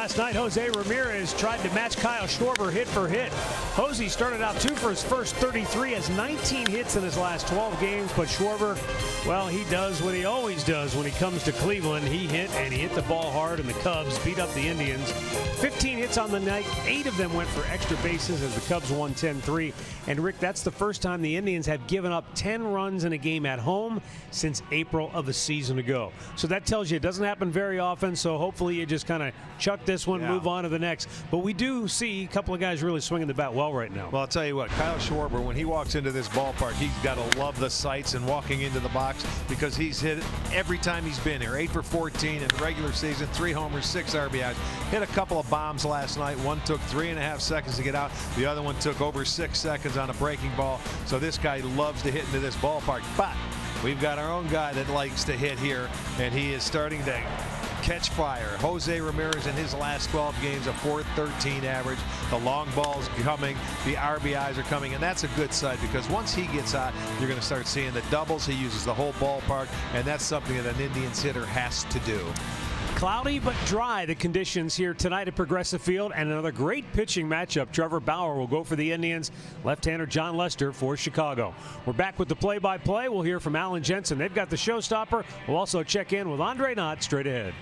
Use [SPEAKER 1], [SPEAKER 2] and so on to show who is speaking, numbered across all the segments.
[SPEAKER 1] Last night, Jose Ramirez tried to match Kyle Schwarber hit for hit. Jose started out 2 for his first 33, has 19 hits in his last 12 games, but Schwarber, well, he does what he always does when he comes to Cleveland. He hit, and he hit the ball hard, and the Cubs beat up the Indians. 15 hits on the night, 8 of them went for extra bases as the Cubs won 10-3. And Rick, that's the first time the Indians have given up 10 runs in a game at home since April of a season ago. So that tells you it doesn't happen very often, so hopefully you just kind of chuck this one, move on to the next. But we do see a couple of guys really swinging the bat well right now.
[SPEAKER 2] Well, I'll tell you what, Kyle Schwarber, when he walks into this ballpark, he's got to love the sights and walking into the box, because he's hit it every time he's been here. 8 for 14 in the regular season, 3 homers, 6 RBIs. Hit a couple of bombs last night. One took 3.5 seconds to get out. The other one took over 6 seconds on a breaking ball. So this guy loves to hit into this ballpark. But we've got our own guy that likes to hit here, and he is starting to catch fire. Jose Ramirez in his last 12 games, a .413 average. The long ball's coming, the RBIs are coming, and that's a good side, because once he gets hot, you're going to start seeing the doubles. He uses the whole ballpark, and that's something that an Indians hitter has to do.
[SPEAKER 1] Cloudy but dry the conditions here tonight at Progressive Field, and another great pitching matchup. Trevor Bauer will go for the Indians. Left-hander John Lester for Chicago. We're back with the play-by-play. We'll hear from Alan Jensen. They've got the showstopper. We'll also check in with Andre Knott straight ahead.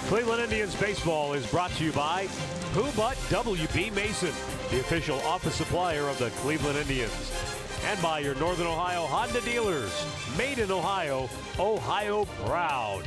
[SPEAKER 1] Cleveland Indians baseball is brought to you by Who But WB Mason, the official office supplier of the Cleveland Indians. And by your Northern Ohio Honda dealers. Made in Ohio, Ohio proud.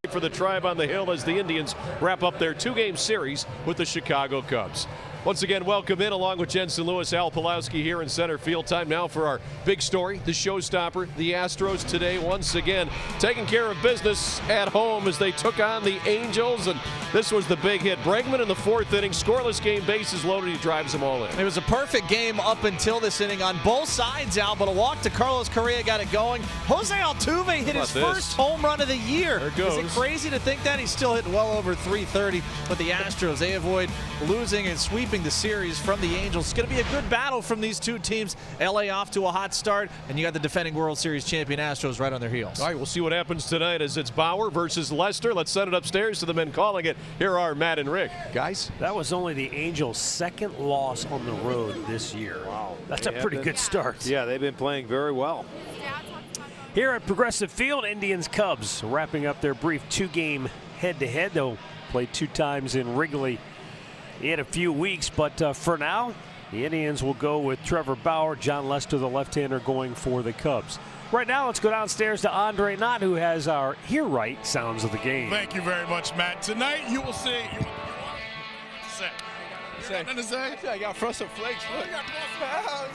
[SPEAKER 3] For the Tribe on the Hill as the Indians wrap up their 2-game series with the Chicago Cubs. Once again, welcome in along with Jensen Lewis, Al Pulowski here in center field. Time now for our big story, the showstopper. The Astros today once again taking care of business at home as they took on the Angels, and this was the big hit. Bregman in the fourth inning, scoreless game, bases loaded, he drives them all in.
[SPEAKER 4] It was a perfect game up until this inning on both sides, Al, but a walk to Carlos Correa got it going. Jose Altuve hit his first home run of the year.
[SPEAKER 3] There it goes.
[SPEAKER 4] Is it crazy to think that? He's still hitting well over 330, but the Astros, they avoid losing and sweeping the series from the Angels. It's going to be a good battle from these two teams. LA off to a hot start, and you got the defending World Series champion Astros right on their heels.
[SPEAKER 3] All right, we'll see what happens tonight as it's Bauer versus Lester. Let's send it upstairs to the men calling it. Here are Matt and Rick. Guys?
[SPEAKER 1] That was only the Angels' second loss on the road this year. Wow. That's a pretty good start.
[SPEAKER 2] Yeah, they've been playing very well.
[SPEAKER 1] Here at Progressive Field, Indians-Cubs wrapping up their brief two-game head-to-head. They'll play 2 times in Wrigley in a few weeks, but for now, the Indians will go with Trevor Bauer, John Lester, the left-hander, going for the Cubs. Right now, let's go downstairs to Andre Knott, who has our Hear Right sounds of the game.
[SPEAKER 5] Thank you very much, Matt. Tonight, you will see. Nothing to say?
[SPEAKER 6] I got frosted flakes. Look.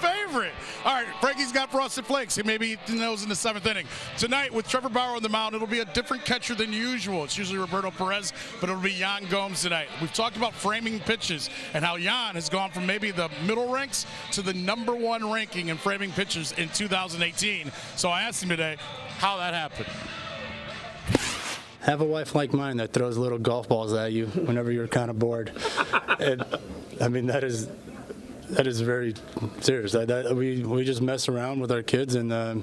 [SPEAKER 5] Favorite. All right, Frankie's got frosted flakes. He maybe knows in the 7th inning. Tonight, with Trevor Bauer on the mound, it'll be a different catcher than usual. It's usually Roberto Perez, but it'll be Yan Gomes tonight. We've talked about framing pitches and how Yan has gone from maybe the middle ranks to the #1 ranking in framing pitches in 2018. So I asked him today how that happened.
[SPEAKER 7] Have a wife like mine that throws little golf balls at you whenever you're kind of bored. And, I mean, that is very serious. We just mess around with our kids, and I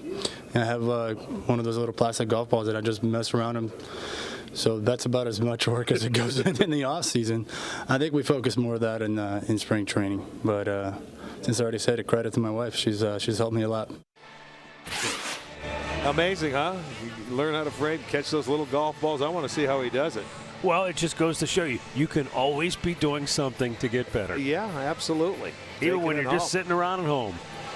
[SPEAKER 7] have one of those little plastic golf balls that I just mess around them. So that's about as much work as it goes in the off season. I think we focus more of that in spring training. But since I already said it, credit to my wife. She's helped me a lot.
[SPEAKER 2] Amazing, huh? You learn how to frame, catch those little golf balls. I want to see how he does it.
[SPEAKER 1] Well, it just goes to show you, you can always be doing something to get better.
[SPEAKER 2] Yeah, absolutely.
[SPEAKER 1] Even when you're just sitting around at home.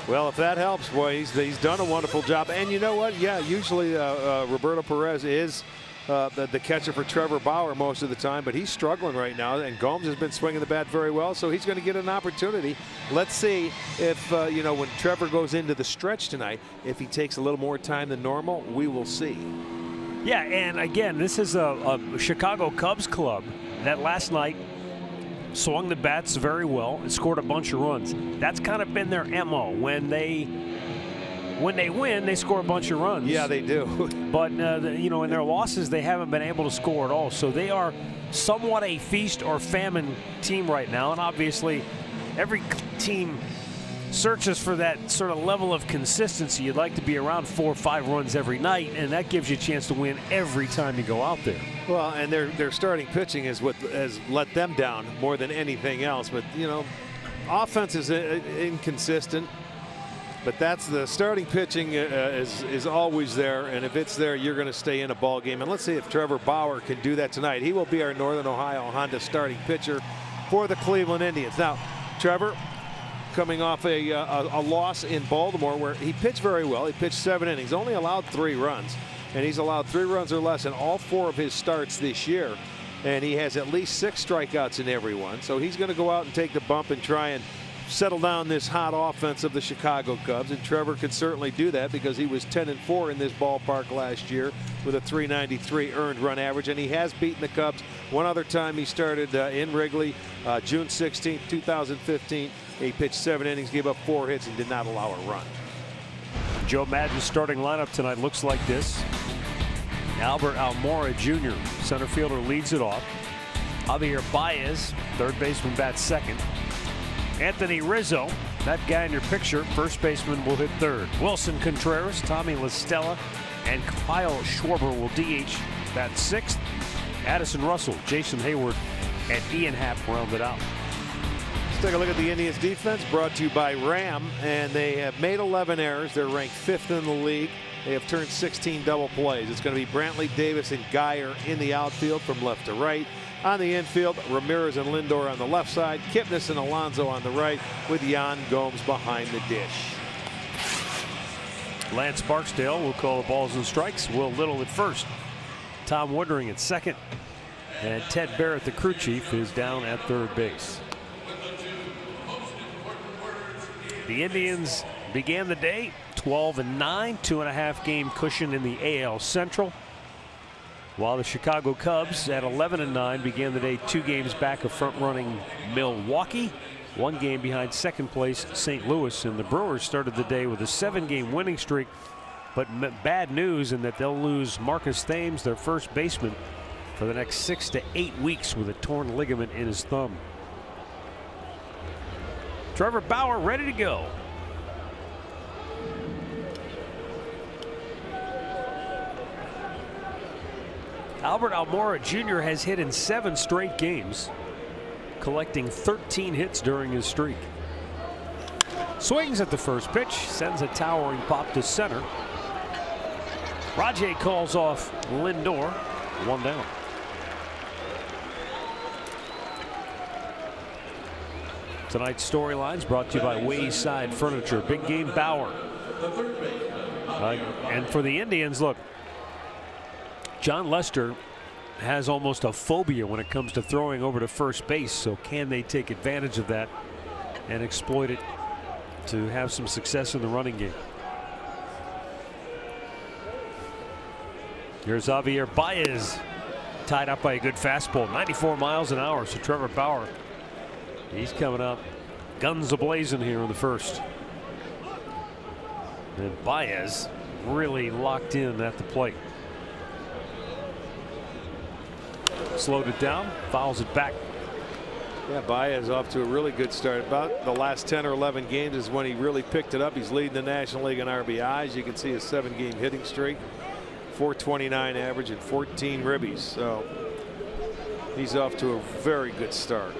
[SPEAKER 2] Well, if that helps, boy, he's done a wonderful job. And you know what? Yeah, usually Roberto Perez is the catcher for Trevor Bauer most of the time, but he's struggling right now, and Gomes has been swinging the bat very well, so he's going to get an opportunity. Let's see if, when Trevor goes into the stretch tonight, if he takes a little more time than normal, we will see.
[SPEAKER 1] Yeah, and again, this is a Chicago Cubs club that last night swung the bats very well and scored a bunch of runs. That's kind of been their MO. When they win, they score a bunch of runs.
[SPEAKER 2] Yeah, they do.
[SPEAKER 1] But, in their losses, they haven't been able to score at all. So they are somewhat a feast or famine team right now. And obviously, every team searches for that sort of level of consistency. You'd like to be around 4 or 5 runs every night, and that gives you a chance to win every time you go out there.
[SPEAKER 2] Well, and their starting pitching is what has let them down more than anything else. But, offense is inconsistent. But that's the starting pitching is always there, and if it's there, you're going to stay in a ball game. And let's see if Trevor Bauer can do that tonight. He will be our Northern Ohio Honda starting pitcher for the Cleveland Indians. Now, Trevor, coming off a loss in Baltimore where he pitched very well. He pitched 7 innings, only allowed 3 runs, and he's allowed 3 runs or less in all 4 of his starts this year. And he has at least 6 strikeouts in every one. So he's going to go out and take the bump and try and settle down this hot offense of the Chicago Cubs, and Trevor could certainly do that because he was 10-4 in this ballpark last year with a .393 earned run average, and he has beaten the Cubs. One other time he started in Wrigley, June 16, 2015. He pitched 7 innings, gave up 4 hits, and did not allow a run.
[SPEAKER 1] Joe Maddon's starting lineup tonight looks like this. Albert Almora Jr., center fielder, leads it off. Javier Baez, third baseman, bats second. Anthony Rizzo, that guy in your picture, first baseman, will hit third. Wilson Contreras, Tommy La Stella, and Kyle Schwarber will DH, that's sixth. Addison Russell, Jason Hayward, and Ian Happ round it out.
[SPEAKER 2] Let's take a look at the Indians defense, brought to you by Ram, and they have made 11 errors. They're ranked 5th in the league. They have turned 16 double plays. It's going to be Brantley, Davis, and Geyer in the outfield from left to right. On the infield, Ramirez and Lindor on the left side, Kipnis and Alonso on the right, with Yan Gomes behind the dish.
[SPEAKER 1] Lance Barksdale will call the balls and strikes. Will Little at first. Tom Woodring at second. And Ted Barrett, the crew chief, is down at third base. The Indians began the day 12-9, 2.5 game cushion in the AL Central, while the Chicago Cubs at 11-9 began the day 2 games back of front-running Milwaukee, 1 game behind second place St. Louis. And the Brewers started the day with a 7-game winning streak, but bad news in that they'll lose Marcus Thames, their first baseman, for the next 6 to 8 weeks with a torn ligament in his thumb. Trevor Bauer ready to go. Albert Almora Jr. has hit in 7 straight games, collecting 13 hits during his streak. Swings at the first pitch, sends a towering pop to center. Rajay calls off Lindor, 1 down. Tonight's storylines brought to you by Wayside Furniture. Big game Bauer. And for the Indians, look, John Lester has almost a phobia when it comes to throwing over to first base. So can they take advantage of that and exploit it to have some success in the running game? Here's Javier Baez, tied up by a good fastball, 94 miles an hour. So Trevor Bauer, he's coming up guns a-blazing here in the first. And Baez really locked in at the plate. Slowed it down, fouls it back.
[SPEAKER 2] Yeah, Baez off to a really good start. About the last 10 or 11 games is when he really picked it up. He's leading the National League in RBIs. You can see a 7-game hitting streak, 429 average and 14 ribbies. So he's off to a very good start.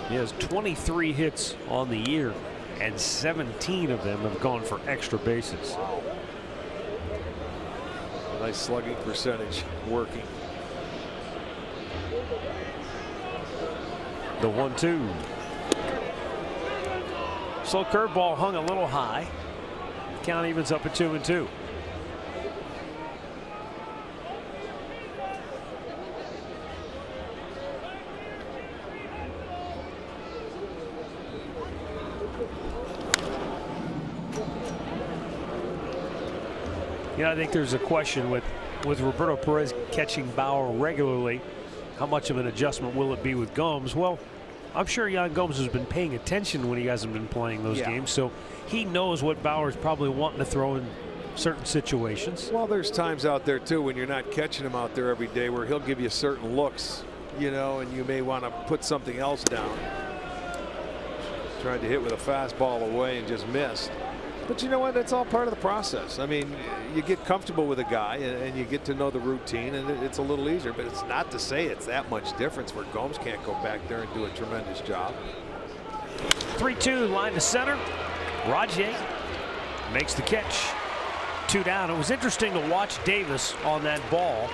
[SPEAKER 1] He has 23 hits on the year, and 17 of them have gone for extra bases.
[SPEAKER 2] Nice slugging percentage working.
[SPEAKER 1] The 1-2. Slow curveball hung a little high. Count evens up at 2-2. You know, I think there's a question with Roberto Perez catching Bauer regularly. How much of an adjustment will it be with Gomes? Well, I'm sure Yan Gomes has been paying attention when he hasn't been playing those games, so he knows what Bauer's probably wanting to throw in certain situations.
[SPEAKER 2] Well, there's times out there too when you're not catching him out there every day where he'll give you certain looks, you know, and you may want to put something else down. Tried to hit with a fastball away and just missed. But you know what? That's all part of the process. I mean, you get comfortable with a guy and you get to know the routine, and it's a little easier. But it's not to say it's that much difference where Gomes can't go back there and do a tremendous job.
[SPEAKER 1] 3-2, line to center. Rajay makes the catch. 2 down. It was interesting to watch Davis on that ball.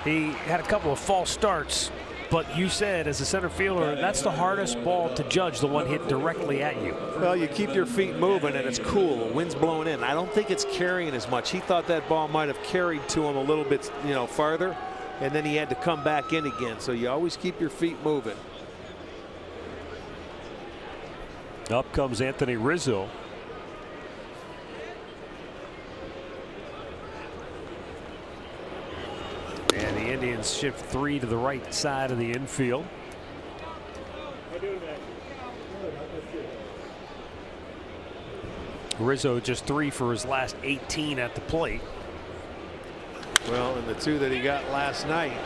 [SPEAKER 1] He had a couple of false starts, but you said as a center fielder, that's the hardest ball to judge, the one hit directly at you.
[SPEAKER 2] Well, you keep your feet moving and it's cool. Wind's blowing in. I don't think it's carrying as much. He thought that ball might have carried to him a little bit, you know, farther, and then he had to come back in again. So you always keep your feet moving.
[SPEAKER 1] Up comes Anthony Rizzo. And the Indians shift 3 to the right side of the infield. Rizzo just 3 for his last 18 at the plate.
[SPEAKER 2] Well, and the 2 that he got last night,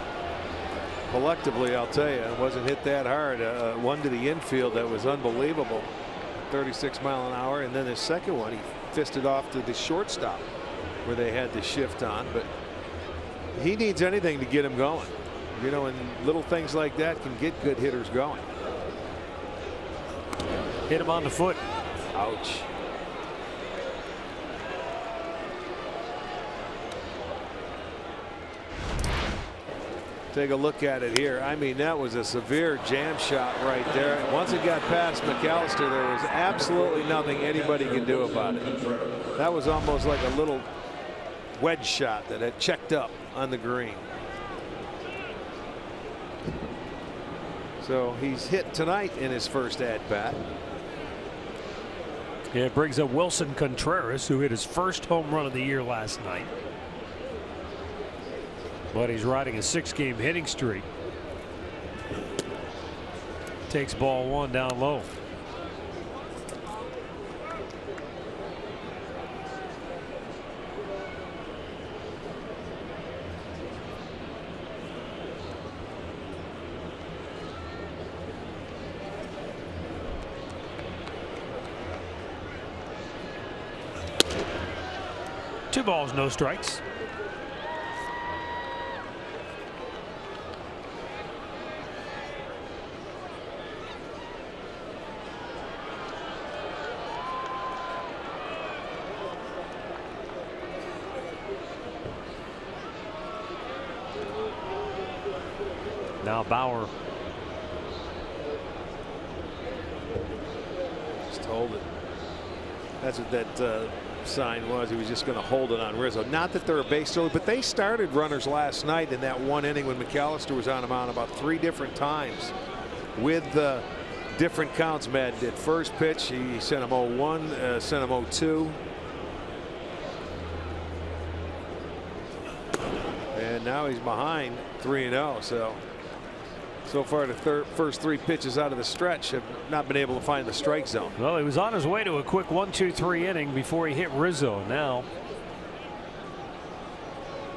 [SPEAKER 2] collectively, I'll tell you, it wasn't hit that hard. One to the infield that was unbelievable, 36 mile an hour, and then the second one he fisted off to the shortstop where they had to shift on. But he needs anything to get him going, you know, and little things like that can get good hitters going.
[SPEAKER 1] Hit him on the foot.
[SPEAKER 2] Ouch. Take a look at it here. I mean, that was a severe jam shot right there. Once it got past McAllister, there was absolutely nothing anybody can do about it. That was almost like a little wedge shot that had checked up on the green. So he's hit tonight in his first at bat.
[SPEAKER 1] Yeah, it brings up Wilson Contreras, who hit his first home run of the year last night. But he's riding a 6-game hitting streak. Takes ball 1 down low. Two balls, no strikes. Now Bauer.
[SPEAKER 2] Just hold it. That's what that sign was. He was just going to hold it on Rizzo. Not that they're a base stealer, but they started runners last night in that 1 inning when McAllister was on the mound about 3 different times with different counts. Matt did first pitch. He sent him 0-1, sent him 0-2. And now he's behind 3-0. So far the first 3 pitches out of the stretch have not been able to find the strike zone.
[SPEAKER 1] Well, he was on his way to a quick 1-2-3 inning before he hit Rizzo. Now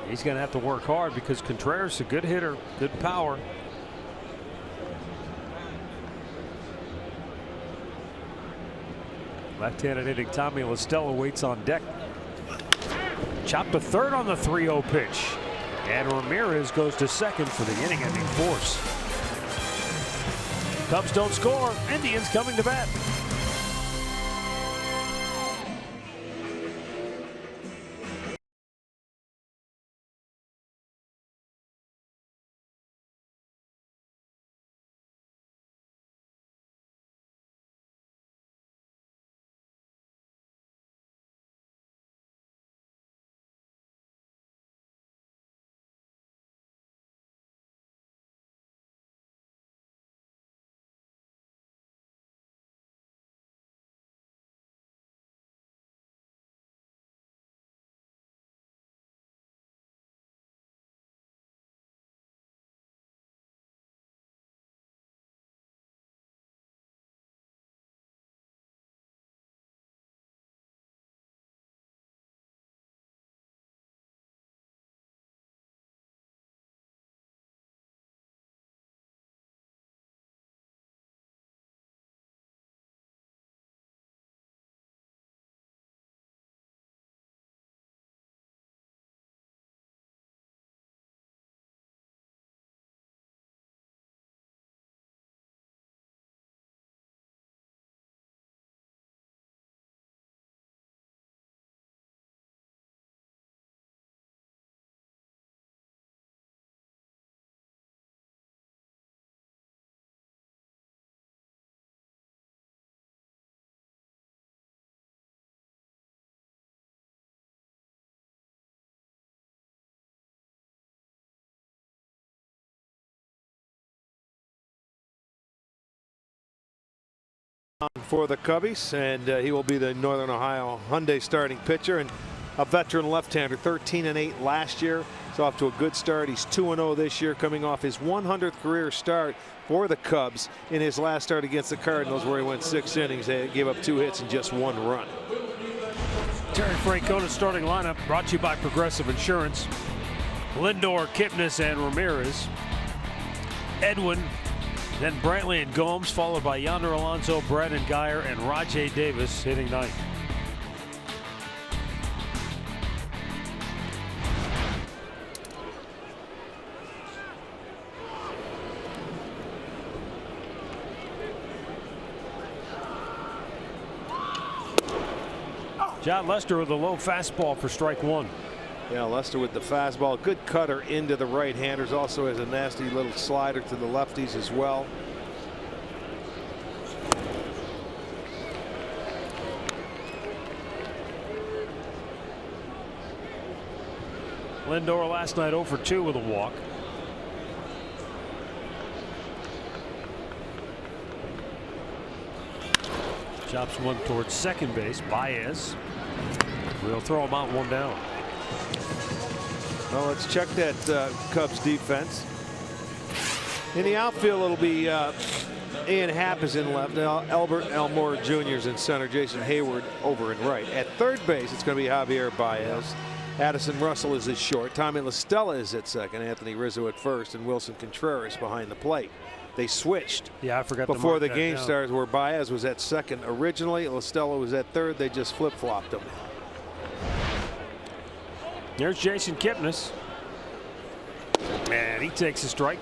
[SPEAKER 1] he's going to have to work hard because Contreras is a good hitter, good power. Left-handed hitting Tommy La Stella waits on deck. Chopped to third on the 3-0 pitch. And Ramirez goes to second for the inning-ending force. Cubs don't score. Indians coming to bat.
[SPEAKER 2] For the Cubbies, and he will be the Northern Ohio Hyundai starting pitcher and a veteran left-hander. 13-8 last year. He's off to a good start. He's 2-0 this year, coming off his 100th career start for the Cubs in his last start against the Cardinals, where he went 6 innings. They gave up 2 hits and just 1 run.
[SPEAKER 1] Terry Francona's starting lineup brought to you by Progressive Insurance. Lindor, Kipnis, and Ramirez. Edwin, then Brantley and Gomes, followed by Yonder Alonso, Brandon Geyer, and Rajay Davis hitting ninth. John Lester with a low fastball for strike 1.
[SPEAKER 2] Yeah, Lester with the fastball. Good cutter into the right-handers. Also has a nasty little slider to the lefties as well.
[SPEAKER 1] Lindor last night 0 for 2 with a walk. Chops one towards second base. Baez will throw him out, one down.
[SPEAKER 2] Well, let's check that Cubs defense. In the outfield, it'll be Ian Happ is in left. Albert Elmore Jr. is in center. Jason Hayward over in right. At third base, it's going to be Javier Baez. Addison Russell is at short. Tommy La Stella is at second. Anthony Rizzo at first, and Wilson Contreras behind the plate. They switched.
[SPEAKER 1] Yeah, I forgot
[SPEAKER 2] before
[SPEAKER 1] to
[SPEAKER 2] the game started, where Baez was at second originally. La Stella was at third. They just flip-flopped him.
[SPEAKER 1] There's Jason Kipnis. And he takes a strike.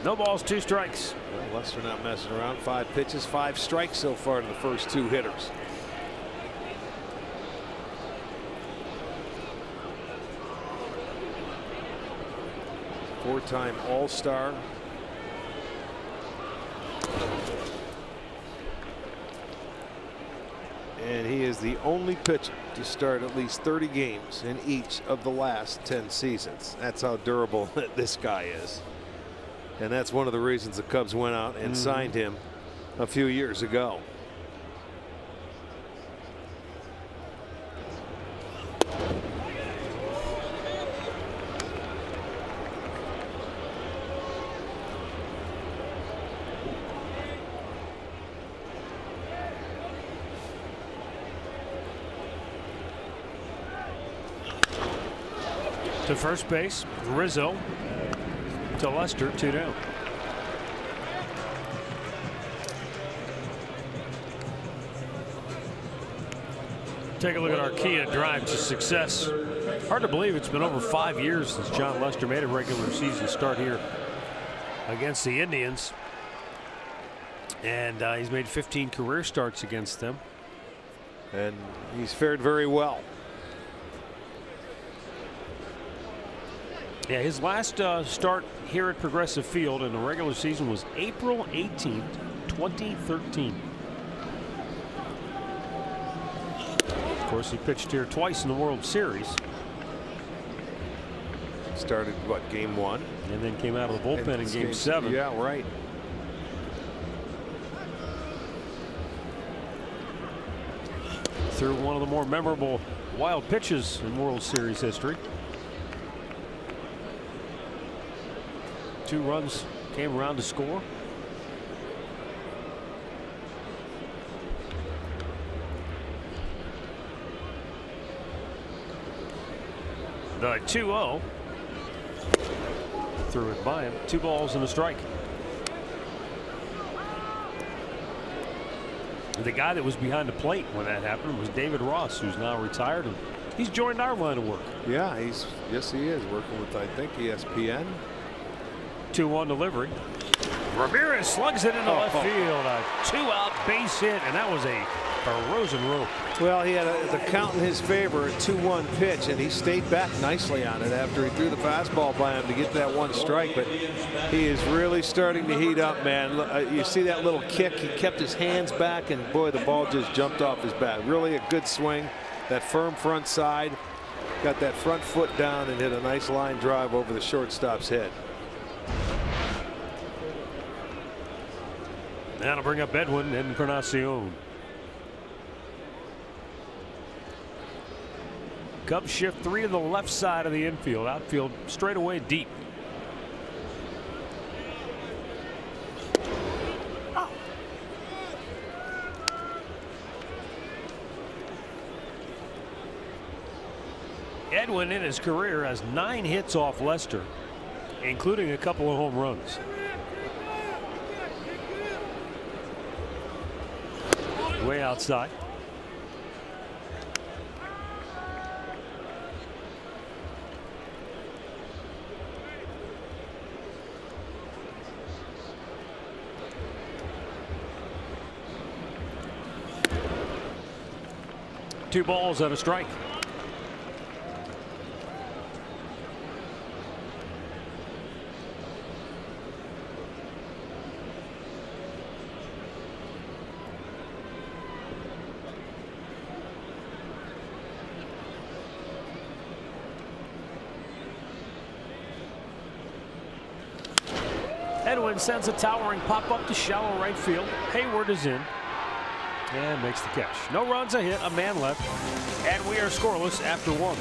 [SPEAKER 1] No balls, 2 strikes.
[SPEAKER 2] Well, Lester not messing around. 5 pitches, 5 strikes so far to the first 2 hitters. Four-time All-Star. And he is the only pitcher to start at least 30 games in each of the last 10 seasons. That's how durable this guy is. And that's one of the reasons the Cubs went out and signed him a few years ago.
[SPEAKER 1] To first base, Rizzo. To Lester, 2 down. Take a look at our key to drive to success. Hard to believe it's been over 5 years since John Lester made a regular season start here against the Indians. And he's made 15 career starts against them.
[SPEAKER 2] And he's fared very well.
[SPEAKER 1] Yeah, his last start here at Progressive Field in the regular season was April 18th, 2013. Of course, he pitched here twice in the World Series.
[SPEAKER 2] Started, what, game 1?
[SPEAKER 1] And then came out of the bullpen in game 7.
[SPEAKER 2] Yeah, right.
[SPEAKER 1] Threw one of the more memorable wild pitches in World Series history. 2 runs came around to score. The 2-0. Threw it by him. 2 balls and a strike. The guy that was behind the plate when that happened was David Ross, who's now retired, and he's joined our line of work.
[SPEAKER 2] Yeah, yes he is working with, I think, ESPN.
[SPEAKER 1] 2-1 delivery. Ramirez slugs it into left field. A 2-out base hit, and that was a frozen rope.
[SPEAKER 2] Well, he had the count in his favor, a 2-1 pitch, and he stayed back nicely on it after he threw the fastball by him to get that 1 strike. But he is really starting to heat up, man. You see that little kick. He kept his hands back, and boy, the ball just jumped off his bat. Really a good swing. That firm front side. Got that front foot down and hit a nice line drive over the shortstop's head.
[SPEAKER 1] That'll bring up Edwin Encarnacion. Cubs shift 3 to the left side of the infield. Outfield straight away deep. Edwin in his career has 9 hits off Lester, including a couple of home runs. Way outside. Two balls and a strike. Edwin sends a towering pop-up to shallow right field. Hayward is in and makes the catch. No runs, a hit, a man left, and we are scoreless after 1.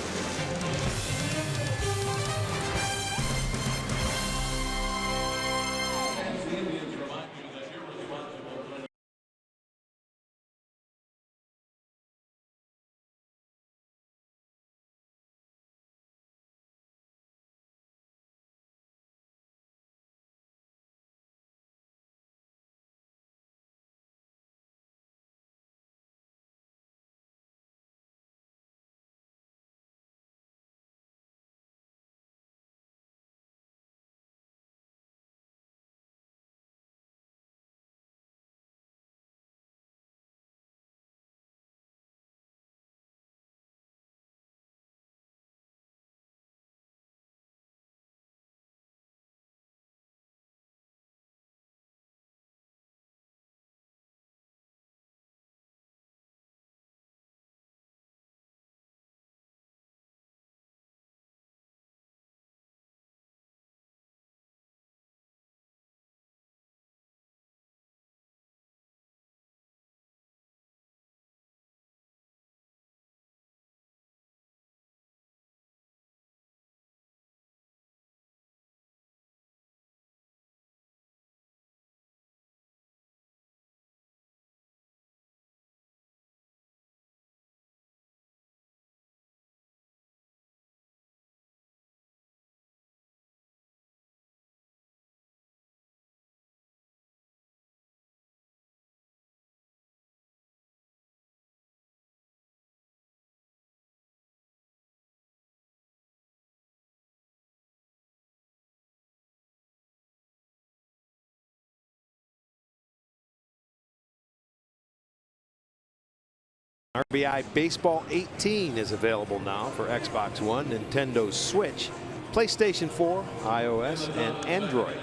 [SPEAKER 2] RBI Baseball 18 is available now for Xbox One, Nintendo Switch, PlayStation 4, iOS, and Android.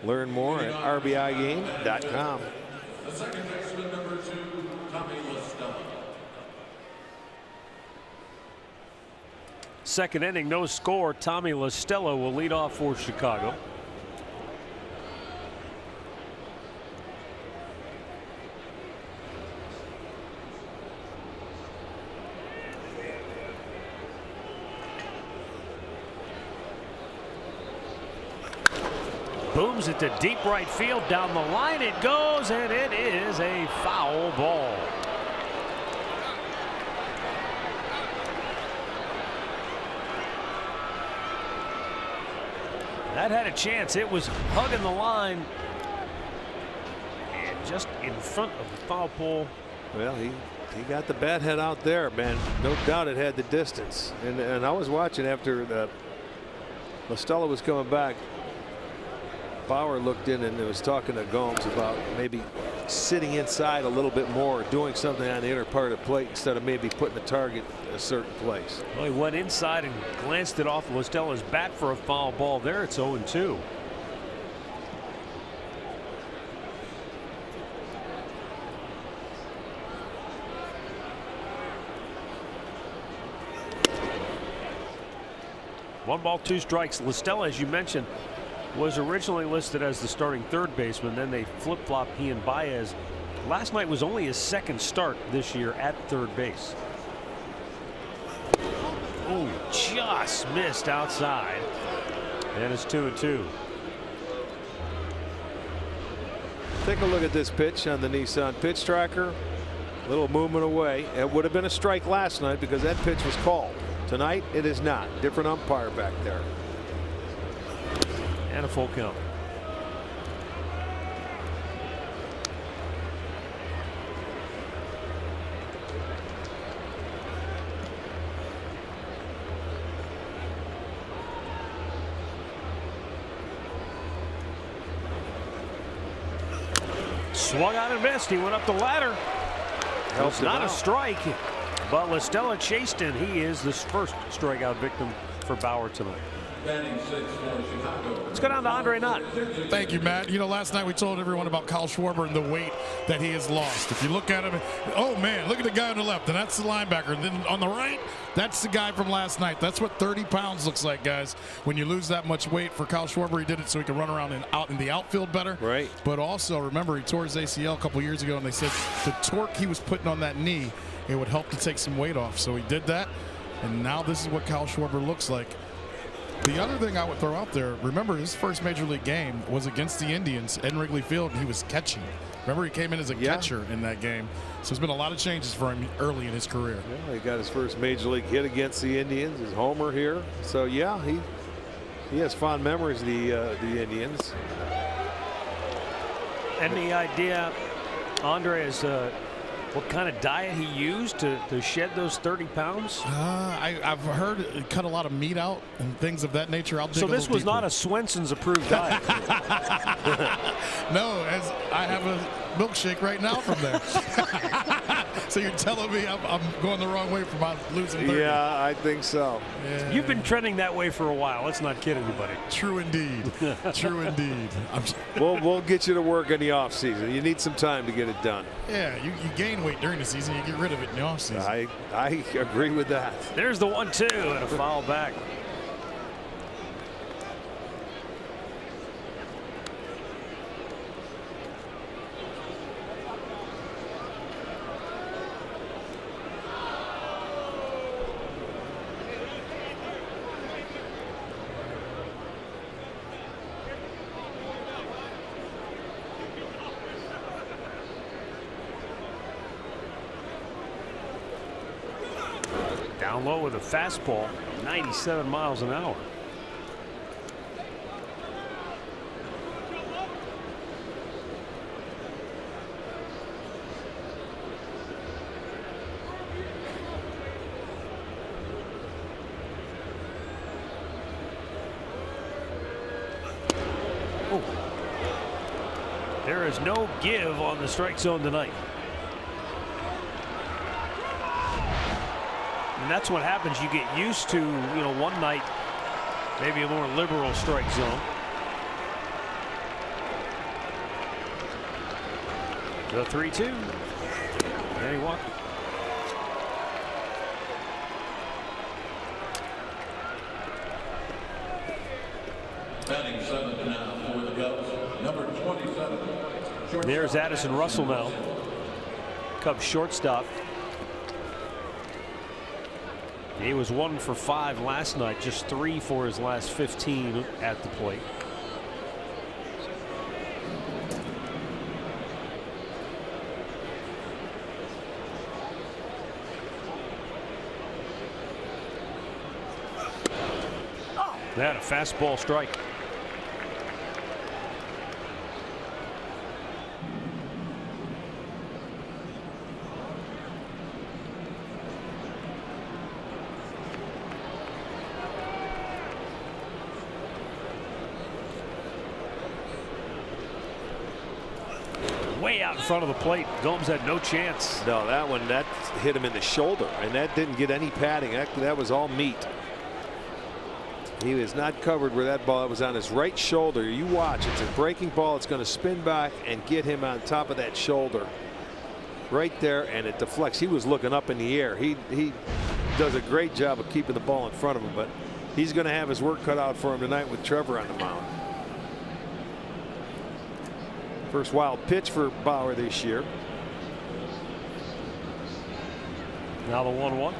[SPEAKER 2] Learn more at rbigame.com.
[SPEAKER 1] Second inning, no score. Tommy LaStella will lead off for Chicago. Booms it to deep right field. Down the line it goes, and it is a foul ball. That had a chance. It was hugging the line and just in front of the foul pole.
[SPEAKER 2] Well, he got the bat head out there, man. No doubt it had the distance. And I was watching after the LaStella was coming back. Bauer looked in and was talking to Gomes about maybe sitting inside a little bit more, doing something on the inner part of the plate instead of maybe putting the target in a certain place.
[SPEAKER 1] Well, he went inside and glanced it off LaStella's bat for a foul ball there. It's 0-2. One ball, two strikes. LaStella, as you mentioned, was originally listed as the starting third baseman. Then they flip-flopped he and Baez. Last night was only his second start this year at third base. Oh, just missed outside. And it's 2-2.
[SPEAKER 2] Take a look at this pitch on the Nissan pitch tracker. Little movement away. It would have been a strike last night because that pitch was called. Tonight it is not. Different umpire back there.
[SPEAKER 1] And a full count. Swung on and missed. He went up the ladder. It's not a strike, but LaStella chased in. He is the first strikeout victim for Bauer tonight. Let's go down to Andre Knott.
[SPEAKER 5] Thank you, Matt. You know, last night we told everyone about Kyle Schwarber and the weight that he has lost. If you look at him, oh man, look at the guy on the left, and that's the linebacker. And then on the right, that's the guy from last night. That's what 30 pounds looks like, guys. When you lose that much weight. For Kyle Schwarber, he did it so he could run around and out in the outfield better.
[SPEAKER 2] Right.
[SPEAKER 5] But also, remember, he tore his ACL a couple years ago, and they said the torque he was putting on that knee, it would help to take some weight off. So he did that, and now this is what Kyle Schwarber looks like. The other thing I would throw out there, remember his first major league game was against the Indians in Wrigley Field, and he was catching. Remember, he came in as a catcher in that game. So there's been a lot of changes for him early in his career.
[SPEAKER 2] Yeah, he got his first major league hit against the Indians, his homer here. So yeah, he has fond memories of the Indians.
[SPEAKER 1] Any idea, Andre, is what kind of diet he used to shed those 30 pounds?
[SPEAKER 5] I've heard it cut a lot of meat out and things of that nature.
[SPEAKER 1] So this was not a Swenson's approved diet.
[SPEAKER 5] No, as I have a milkshake right now from there. So you're telling me I'm going the wrong way for my losing 30?
[SPEAKER 2] Yeah, I think so.
[SPEAKER 5] Yeah.
[SPEAKER 1] You've been trending that way for a while. Let's not kid anybody.
[SPEAKER 5] True indeed. True indeed.
[SPEAKER 2] We'll get you to work in the off season. You need some time to get it done.
[SPEAKER 5] Yeah, you gain weight during the season, you get rid of it in the off season.
[SPEAKER 2] I agree with that.
[SPEAKER 1] There's the 1-2 and a foul back. Down low with a fastball, 97 miles an hour. Oh. There is no give on the strike zone tonight. And that's what happens. You get used to, one night, maybe a more liberal strike zone. The 3-2. And he walked.
[SPEAKER 6] Batting seventh now for the Cubs, number 27.
[SPEAKER 1] There's Addison Russell now. Cubs shortstop. He was 1 for 5 last night, just 3 for his last 15 at the plate. That a fastball strike. Way out in front of the plate. Gomes had no chance.
[SPEAKER 2] No, that hit him in the shoulder, and that didn't get any padding. That was all meat. He was not covered where that ball was on his right shoulder. You watch, it's a breaking ball. It's going to spin back and get him on top of that shoulder right there, and it deflects. He was looking up in the air. He does a great job of keeping the ball in front of him, but he's going to have his work cut out for him tonight with Trevor on the mound. First wild pitch for Bauer this year.
[SPEAKER 1] Now the 1-1.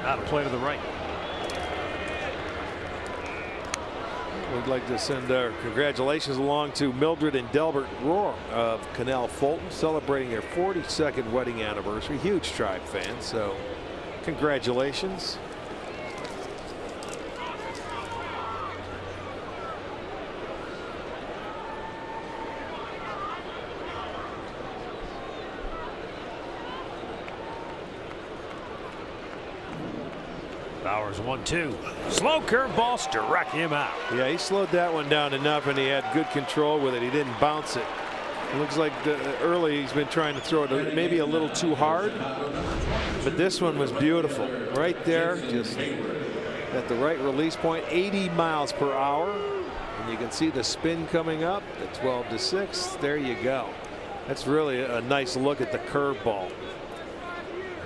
[SPEAKER 1] Out of play to the right.
[SPEAKER 2] We'd like to send our congratulations along to Mildred and Delbert Rohr of Canal Fulton, celebrating their 42nd wedding anniversary. Huge Tribe fans, so congratulations.
[SPEAKER 1] Bauer's 1-2. Slow curveball, struck him out.
[SPEAKER 2] Yeah, he slowed that one down enough, and he had good control with it. He didn't bounce it. It looks like early he's been trying to throw it maybe a little too hard, but this one was beautiful right there. Just at the right release point, 80 miles per hour. And you can see the spin coming up at 12-6. There you go. That's really a nice look at the curveball.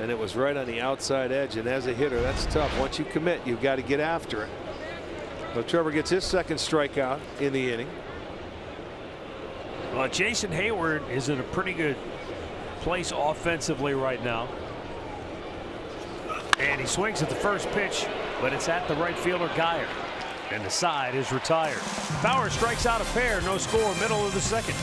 [SPEAKER 2] And it was right on the outside edge. And as a hitter, that's tough. Once you commit, you've got to get after it. But Trevor gets his second strikeout in the inning.
[SPEAKER 1] Well, Jason Hayward is in a pretty good place offensively right now. And he swings at the first pitch, but it's at the right fielder Geyer. And the side is retired. Bauer strikes out a pair. No score, middle of the second.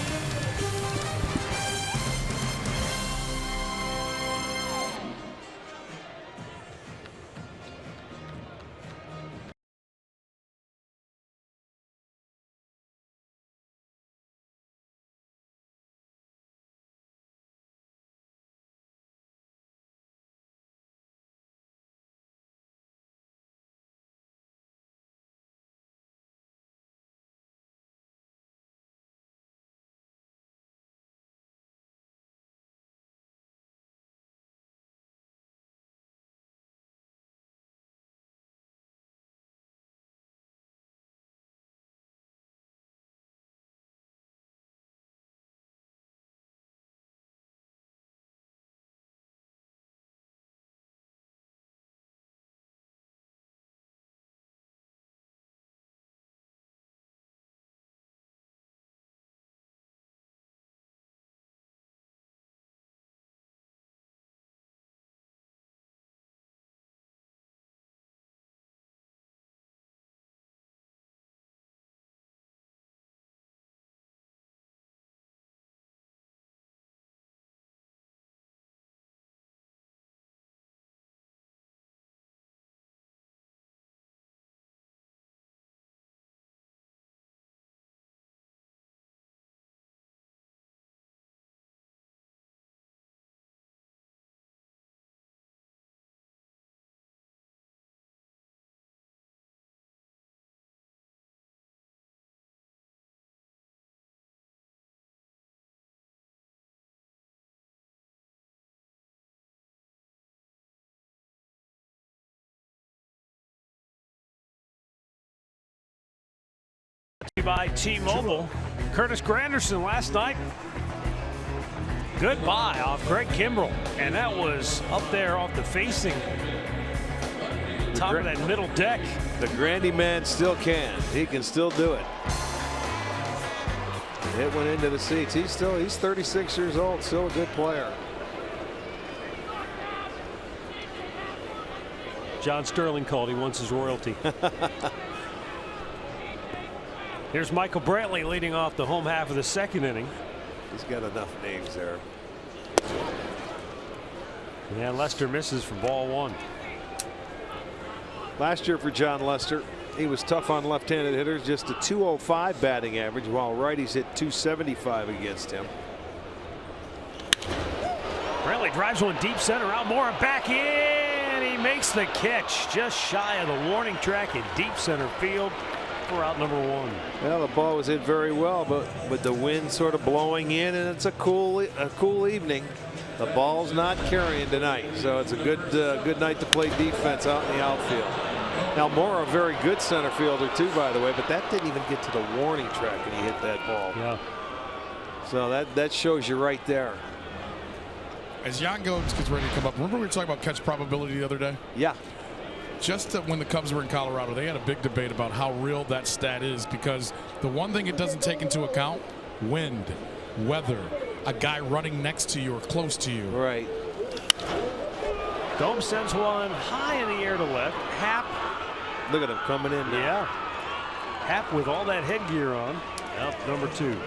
[SPEAKER 1] By T-Mobile. Curtis Granderson last night. Good buy off Greg Kimbrell. And that was up there off the facing top of that middle deck.
[SPEAKER 2] The Grandy man still can. He can still do it. It went into the seats. He's 36 years old, still a good player.
[SPEAKER 1] John Sterling called. He wants his royalty. Here's Michael Brantley leading off the home half of the second inning.
[SPEAKER 2] He's got enough names there.
[SPEAKER 1] Yeah, Lester misses for ball one.
[SPEAKER 2] Last year for John Lester, he was tough on left-handed hitters, just a .205 batting average, while righties hit .275 against him.
[SPEAKER 1] Brantley drives one deep center. Almora back in. He makes the catch just shy of the warning track in deep center field. For out number one.
[SPEAKER 2] Well, the ball was hit very well, but with the wind sort of blowing in, and it's a cool evening. The ball's not carrying tonight, so it's a good night to play defense out in the outfield. Almora, a very good center fielder too, by the way, but that didn't even get to the warning track when he hit that ball.
[SPEAKER 1] Yeah.
[SPEAKER 2] So that shows you right there.
[SPEAKER 5] As Yan Gomes gets ready to come up, remember we were talking about catch probability the other day?
[SPEAKER 2] Yeah.
[SPEAKER 5] Just when the Cubs were in Colorado, they had a big debate about how real that stat is, because the one thing it doesn't take into account, wind, weather, a guy running next to you or close to you.
[SPEAKER 2] Right.
[SPEAKER 1] Gomes sends one high in the air to left. Happ.
[SPEAKER 2] Look at him coming in now.
[SPEAKER 1] Yeah. Happ with all that headgear on. Up number two.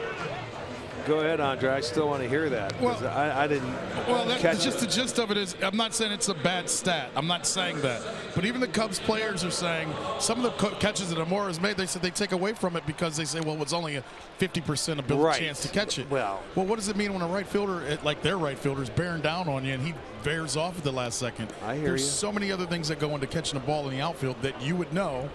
[SPEAKER 2] Go ahead, Andre. I still want to hear that.
[SPEAKER 5] Well,
[SPEAKER 2] I didn't.
[SPEAKER 5] Well,
[SPEAKER 2] catch
[SPEAKER 5] just the gist of it is, I'm not saying it's a bad stat. I'm not saying that. But even the Cubs players are saying some of the catches that Almora has made, they said they take away from it because they say, well, it's only a 50% ability chance to catch it.
[SPEAKER 2] Well,
[SPEAKER 5] what does it mean when a right fielder, like their right fielder, is bearing down on you and he bears off at the last second?
[SPEAKER 2] I hear
[SPEAKER 5] There's
[SPEAKER 2] you.
[SPEAKER 5] so many other things that go into catching a ball in the outfield that you would know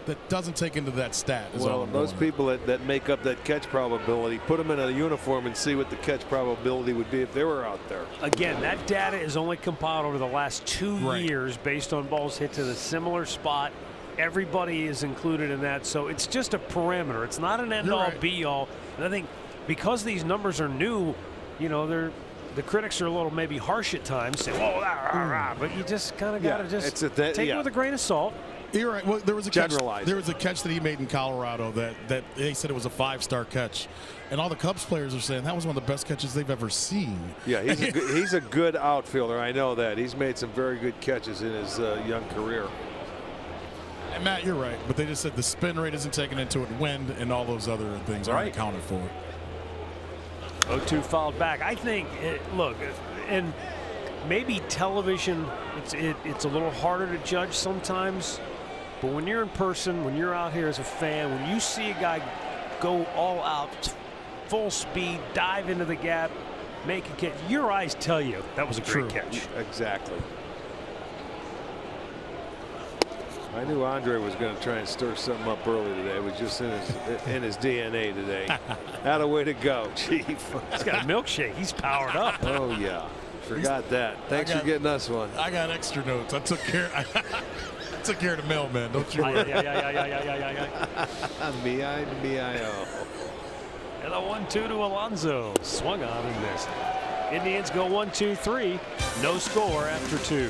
[SPEAKER 5] that doesn't take into that stat.
[SPEAKER 2] Well, those people that make up that catch probability, put them in a uniform and see what the catch probability would be if they were out there.
[SPEAKER 1] Again, that data is only compiled over the last 2 years based on balls hit to the similar spot everybody is included in that. So it's just a parameter. It's not an end-all,
[SPEAKER 5] right.
[SPEAKER 1] be-all. And I think because these numbers are new, you know, the critics are a little maybe harsh at times, say, "Whoa, rah, rah, rah," but you just kind of got to just take it with a grain of salt.
[SPEAKER 5] You're right. Well, there was a catch.
[SPEAKER 2] Generalize
[SPEAKER 5] There was a catch that he made in Colorado that they said it was a 5-star catch, and all the Cubs players are saying that was one of the best catches they've ever seen.
[SPEAKER 2] Yeah, he's a good outfielder. I know that. He's made some very good catches in his young career.
[SPEAKER 5] And Matt, you're right, but they just said the spin rate isn't taken into it, wind, and all those other things aren't accounted for.
[SPEAKER 1] 0-2 fouled back. I think, look, and maybe television, it's a little harder to judge sometimes. But when you're in person, when you're out here as a fan, when you see a guy go all out, full speed, dive into the gap, make a catch, your eyes tell you that was a great catch.
[SPEAKER 2] Exactly. I knew Andre was going to try and stir something up early today. It was just in his DNA today. Had a way to go, Chief.
[SPEAKER 1] He's got a milkshake. He's powered up.
[SPEAKER 2] Oh, yeah. Forgot that. Thanks for getting us one.
[SPEAKER 5] I got extra notes. I took care of the mailman. Don't you worry.
[SPEAKER 2] Me-I-O.
[SPEAKER 1] And a 1-2 to Alonso. Swung on and missed. Indians go 1-2-3. No score after 2.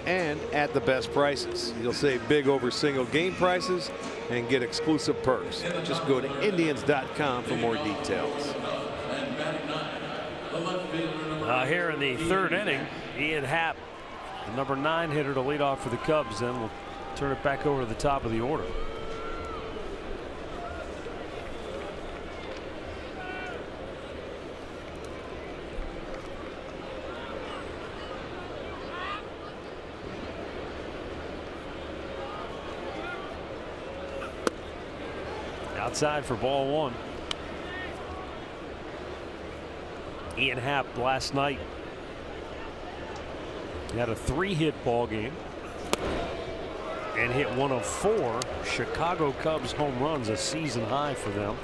[SPEAKER 2] And at the best prices. You'll save big over single game prices and get exclusive perks. Just go to Indians.com for more details.
[SPEAKER 1] Here in the third inning, Ian Happ, the number 9 hitter to lead off for the Cubs. Then we'll turn it back over to the top of the order. Outside for ball 1. Ian Happ last night had a 3-hit ball game and hit one of 4 Chicago Cubs home runs, a season high for them.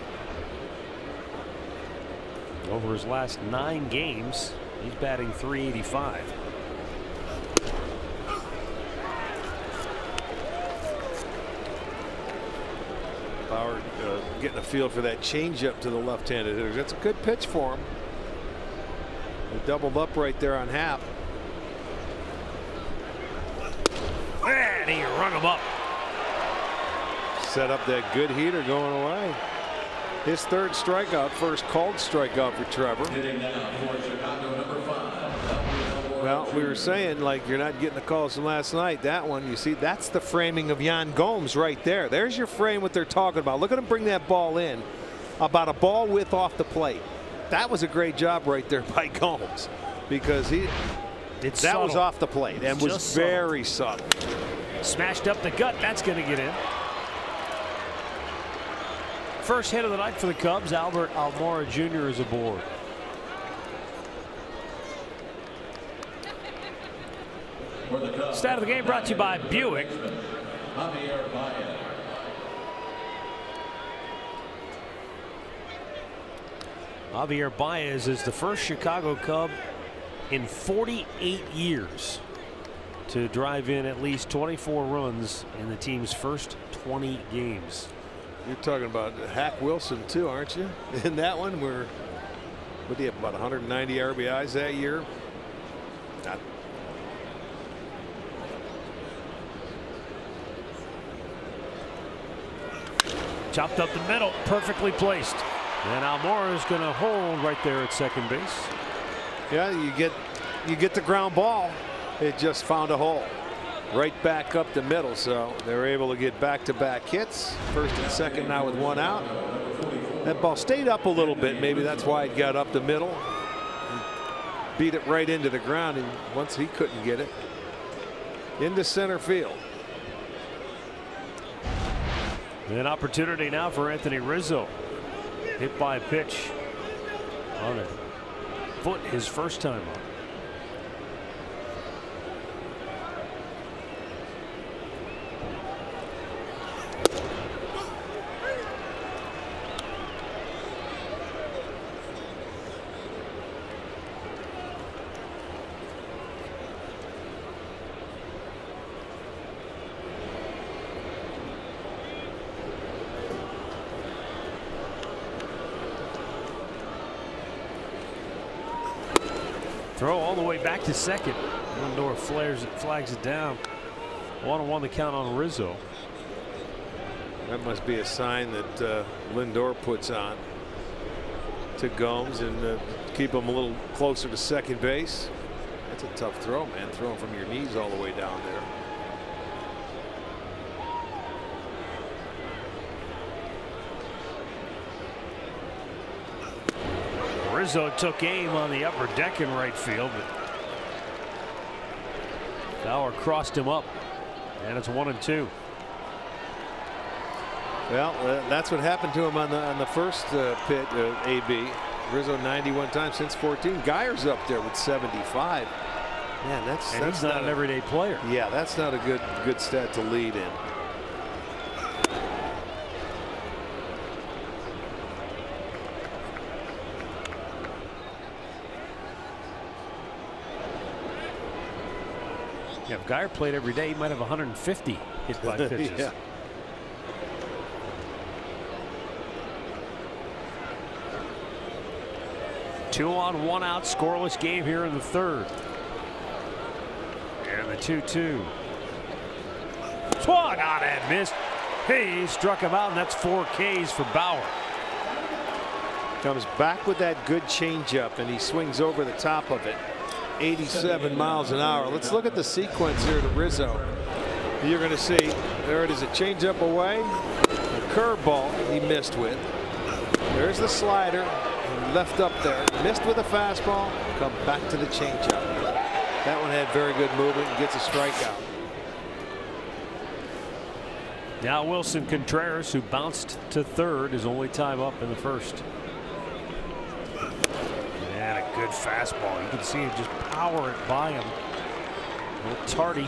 [SPEAKER 1] Over his last 9 games, he's batting .385.
[SPEAKER 2] Bauer getting a feel for that changeup to the left-handed hitters. That's a good pitch for him. They doubled up right there on Happ.
[SPEAKER 1] And he rung him up.
[SPEAKER 2] Set up that good heater going away. His 3rd strikeout, first called strikeout for Trevor. Well, we were saying, like, you're not getting the calls from last night. That one, you see, that's the framing of Jan Gomes right there. There's your frame, what they're talking about. Look at him bring that ball in, about a ball width off the plate. That was a great job right there by Gomes, because that was off the plate and was very subtle.
[SPEAKER 1] Smashed up the gut. That's going to get in. First hit of the night for the Cubs. Albert Almora Jr. is aboard. Stat of the game brought to you by Buick. Javier Baez is the first Chicago Cub in 48 years to drive in at least 24 runs in the team's first 20 games.
[SPEAKER 2] You're talking about Hack Wilson too, aren't you? In that one, what do you have, about 190 RBIs that year? Not.
[SPEAKER 1] Chopped up the middle, perfectly placed. And Almora is going to hold right there at second base.
[SPEAKER 2] Yeah, you get the ground ball. It just found a hole right back up the middle, so they're able to get back-to-back hits, first and second now with one out. That ball stayed up a little bit. Maybe that's why it got up the middle. Beat it right into the ground, and once he couldn't get it into center field.
[SPEAKER 1] An opportunity now for Anthony Rizzo. Hit by a pitch on a foot his first time up. Throw all the way back to second. Lindor flags it down. 1-1 the count on Rizzo.
[SPEAKER 2] That must be a sign that Lindor puts on to Gomes and keep him a little closer to second base. That's a tough throw, man. Throwing from your knees all the way down there.
[SPEAKER 1] Rizzo took aim on the upper deck in right field, but Bauer crossed him up, and it's 1-2.
[SPEAKER 2] Well, that's what happened to him on the first pitch. AB Rizzo 91 times since 14. Geyer's up there with 75. Man, that's
[SPEAKER 1] not an everyday player.
[SPEAKER 2] Yeah, that's not a good stat to lead in.
[SPEAKER 1] Yeah, if Geyer played every day, he might have 150 hit by pitches.
[SPEAKER 2] Yeah.
[SPEAKER 1] Two on, one out, scoreless game here in the third. And the 2-2. Swung on and missed. He struck him out, and that's 4 Ks for Bauer.
[SPEAKER 2] Comes back with that good changeup, and he swings over the top of it. 87 miles an hour. Let's look at the sequence here to Rizzo. You're going to see there it is, a changeup away, a curveball he missed with. There's the slider, left up there, missed with a fastball, come back to the changeup. That one had very good movement and gets a strikeout.
[SPEAKER 1] Now Wilson Contreras, who bounced to third, his only time up in the first. And a good fastball. You can see him just power it by him. A little tardy.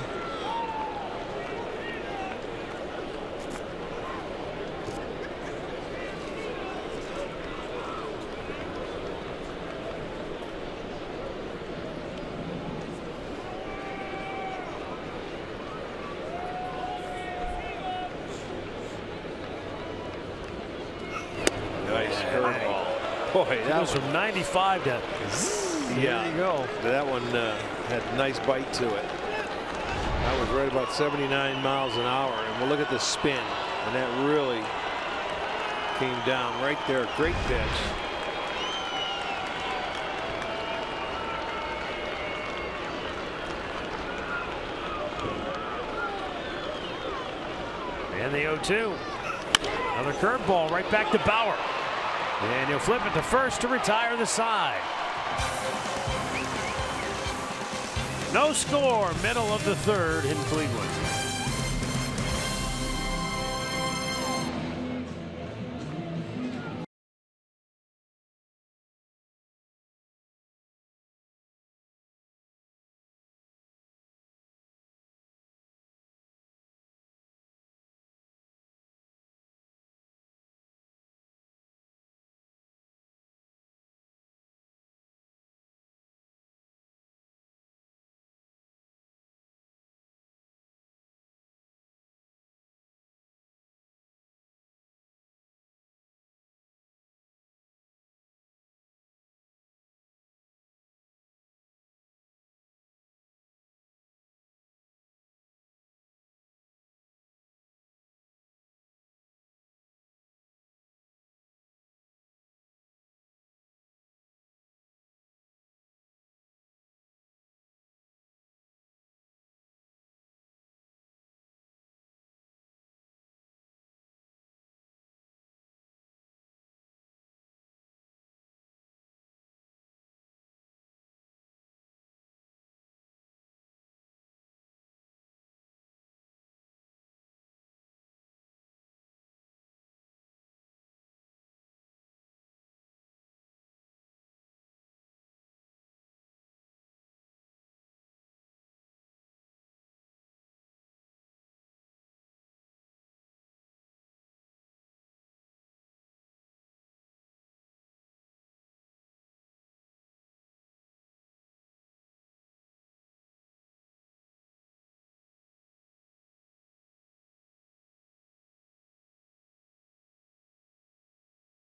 [SPEAKER 2] Nice curveball. Boy, that
[SPEAKER 1] goes from 95 to
[SPEAKER 2] yeah,
[SPEAKER 1] there you go.
[SPEAKER 2] That one had a nice bite to it. That was right about 79 miles an hour. And we'll look at the spin. And that really came down right there. Great pitch.
[SPEAKER 1] And the 0-2. Another curveball right back to Bauer. And he'll flip it to first to retire the side. No score, middle of the third in Cleveland.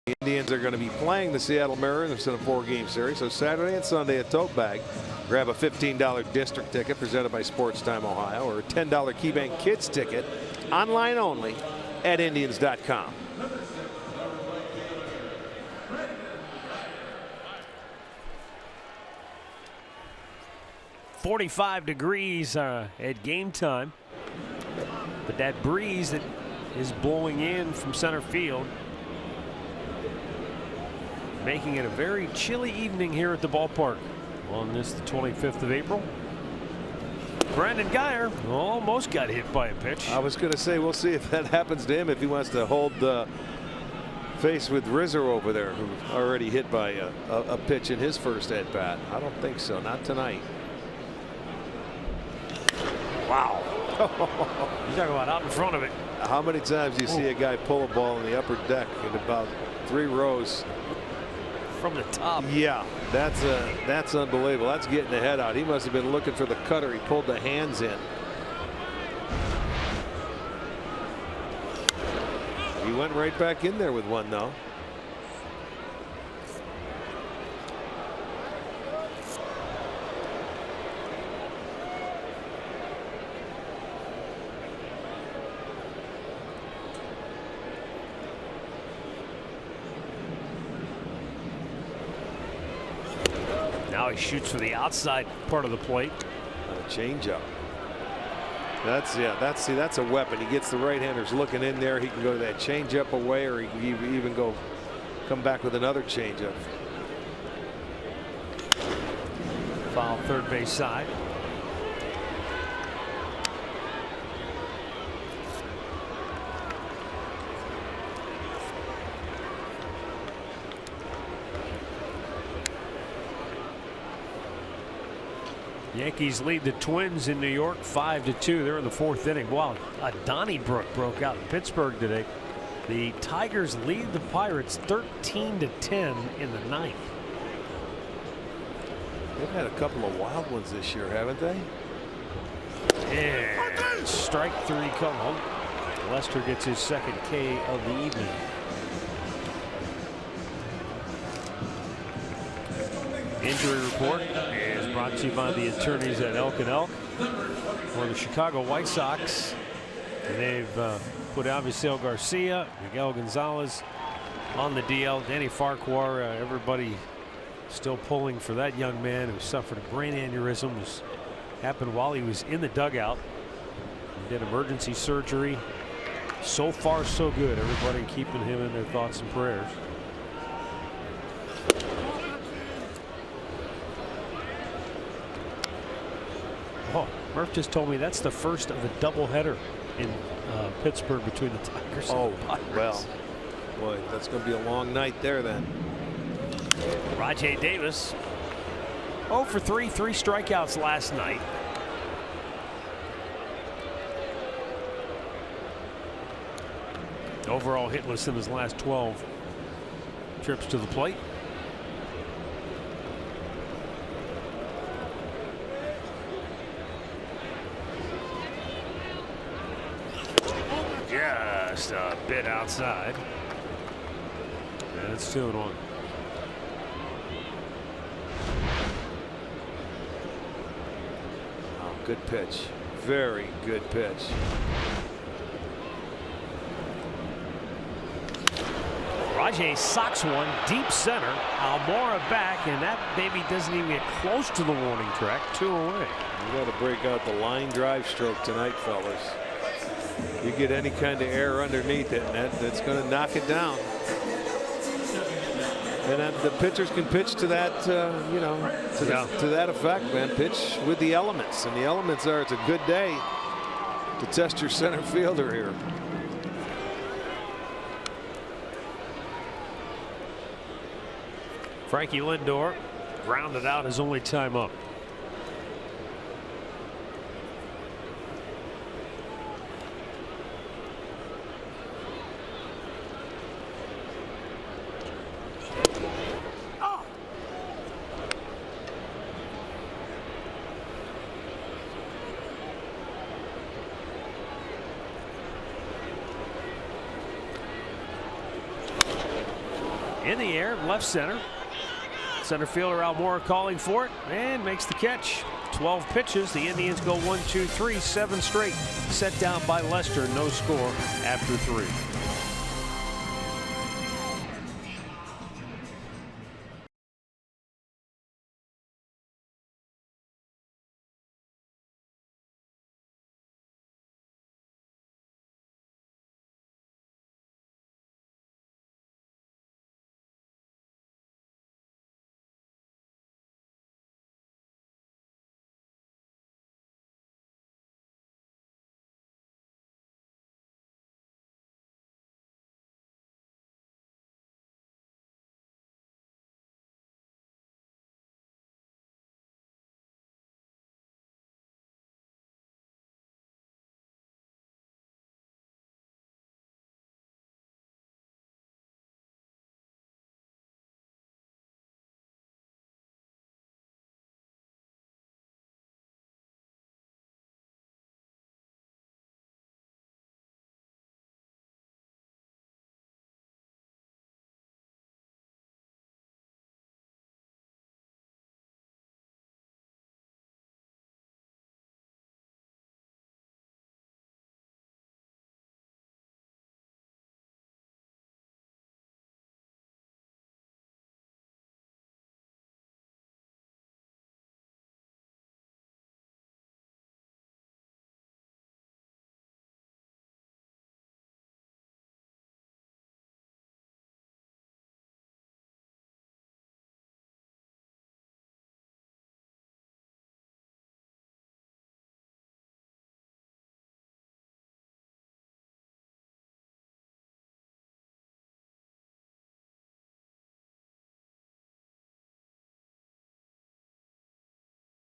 [SPEAKER 2] The Indians are going to be playing the Seattle Mariners in a 4-game series. So Saturday and Sunday at Tote Bag. Grab a $15 district ticket presented by Pastime, Ohio, or a $10 KeyBank Kids ticket online only at Indians.com.
[SPEAKER 1] .45 degrees at game time. But that breeze that is blowing in from center field, making it a very chilly evening here at the ballpark on this the 25th of April. Brandon Geyer almost got hit by a pitch.
[SPEAKER 2] I was going to say, we'll see if that happens to him, if he wants to hold face with Rizzo over there, who already hit by a pitch in his first at bat. I don't think so, not tonight.
[SPEAKER 1] Wow. You talk about out in front of it.
[SPEAKER 2] How many times do you see a guy pull a ball in the upper deck in about 3 rows?
[SPEAKER 1] From the top.
[SPEAKER 2] Yeah, that's unbelievable. That's getting the head out. He must have been looking for the cutter. He pulled the hands in. He went right back in there with one, though.
[SPEAKER 1] Now he shoots for the outside part of the plate.
[SPEAKER 2] A changeup. That's a weapon. He gets the right-handers looking in there. He can go to that changeup away, or he can even come back with another changeup.
[SPEAKER 1] Foul third base side. Yankees lead the Twins in New York 5-2. They're in the 4th inning. Wow, Donnybrook broke out in Pittsburgh today. The Tigers lead the Pirates 13-10 in the 9th.
[SPEAKER 2] They've had a couple of wild ones this year, haven't they?
[SPEAKER 1] Yeah. Strike 3 come home. Lester gets his 2nd K of the evening. Injury report is brought to you by the attorneys at Elk & Elk for the Chicago White Sox. And they've put Avisail Garcia, Miguel Gonzalez on the DL. Danny Farquhar, everybody still pulling for that young man who suffered a brain aneurysm. This happened while he was in the dugout. He did emergency surgery. So far, so good. Everybody keeping him in their thoughts and prayers. Oh, Murph just told me that's the first of a doubleheader in Pittsburgh between the Tigers and the Pirates.
[SPEAKER 2] Well, boy, that's going to be a long night there then.
[SPEAKER 1] Rajai Davis 0 for 3 strikeouts last night. Overall hitless in his last 12 trips to the plate. Just a bit outside. And it's 2-1.
[SPEAKER 2] Oh, good pitch. Very good pitch.
[SPEAKER 1] Rajai socks one deep center. Almora back, and that baby doesn't even get close to the warning track. 2 away.
[SPEAKER 2] You got to break out the line drive stroke tonight, fellas. You get any kind of air underneath it, and that's going to knock it down. And the pitchers can pitch to that, you know, to that effect, man. Pitch with the elements, and the elements are it's a good day to test your center fielder here.
[SPEAKER 1] Frankie Lindor grounded out his only time up. In the air, left center. Center fielder Almora calling for it and makes the catch. 12 pitches. The Indians go 1, 2, 3, 7 straight. Set down by Lester. No score after 3.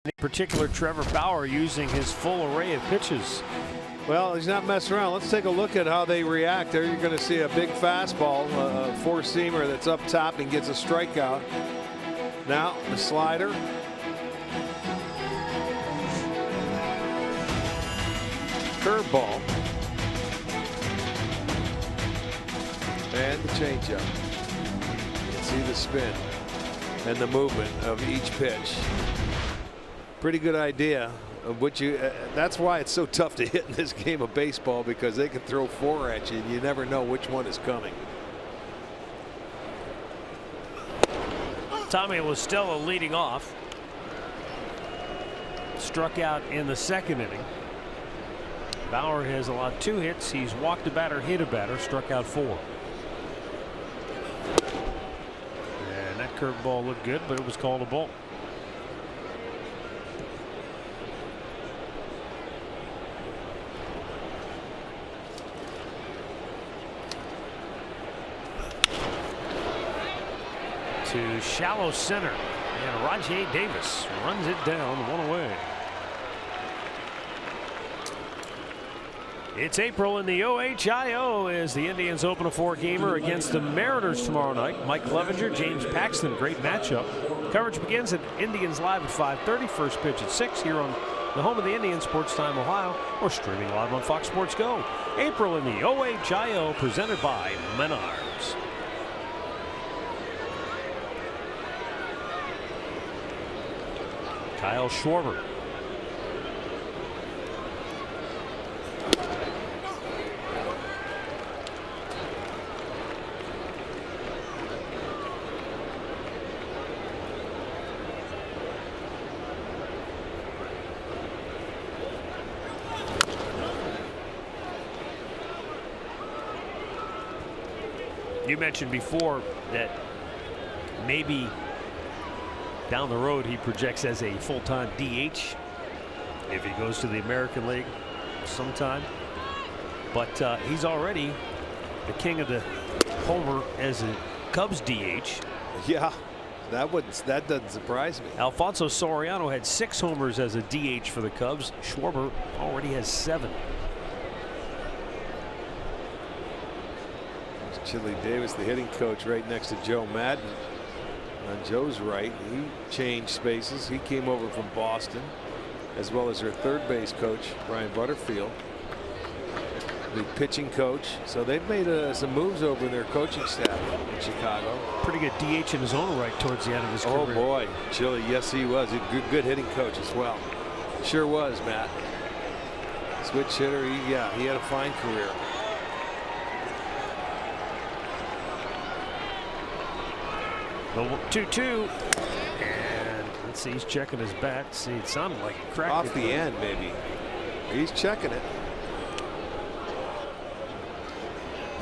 [SPEAKER 1] In particular, Trevor Bauer using his full array of pitches.
[SPEAKER 2] Well, he's not messing around. Let's take a look at how they react. There you're going to see a big fastball, a four-seamer that's up top and gets a strikeout. Now the slider. Curveball. And the changeup. You can see the spin and the movement of each pitch. Pretty good idea of what you that's why it's so tough to hit in this game of baseball, because they can throw 4 at you and you never know which one is coming.
[SPEAKER 1] Tommy was still leading off. Struck out in the 2nd inning. Bauer has allowed 2 hits. He's walked a batter, hit a batter, struck out 4. And that curveball looked good, but it was called a ball. To shallow center, and Rajay Davis runs it down, 1 away. It's April in the OHIO as the Indians open a 4-gamer against the Mariners tomorrow night. Mike Clevenger, James Paxton, great matchup. Coverage begins at Indians Live at 5:30. First pitch at 6 here on the home of the Indians, Sportstime, Ohio, or streaming live on Fox Sports Go. April in the OHIO, presented by Menards. Kyle Schwarber. You mentioned before that maybe down the road he projects as a full-time DH if he goes to the American League sometime. But he's already the king of the homer as a Cubs DH.
[SPEAKER 2] Yeah, that doesn't surprise me.
[SPEAKER 1] Alfonso Soriano had 6 homers as a DH for the Cubs. Schwarber already has 7.
[SPEAKER 2] Chili Davis, the hitting coach, right next to Joe Madden. On Joe's right, he changed spaces. He came over from Boston, as well as their third base coach, Brian Butterfield, the pitching coach. So they've made some moves over in their coaching staff in Chicago.
[SPEAKER 1] Pretty good DH in his own right towards the end of his career.
[SPEAKER 2] Oh boy, Chili, yes he was. A good hitting coach as well. Sure was, Matt. Switch hitter, he had a fine career.
[SPEAKER 1] The 2-2, and let's see, he's checking his bat. See, it sounded like he cracked
[SPEAKER 2] off the end, maybe. He's checking it.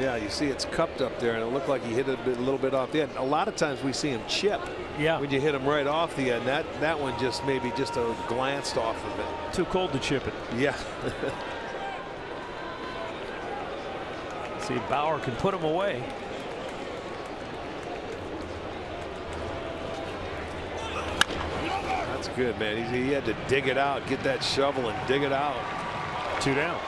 [SPEAKER 2] Yeah, you see it's cupped up there, and it looked like he hit it a little bit off the end. A lot of times we see him chip.
[SPEAKER 1] Yeah.
[SPEAKER 2] When you hit him right off the end, that one just maybe just glanced off of it.
[SPEAKER 1] Too cold to chip it.
[SPEAKER 2] Yeah.
[SPEAKER 1] See, Bauer can put him away.
[SPEAKER 2] That's good, man. He had to dig it out, get that shovel and dig it out.
[SPEAKER 1] 2 down.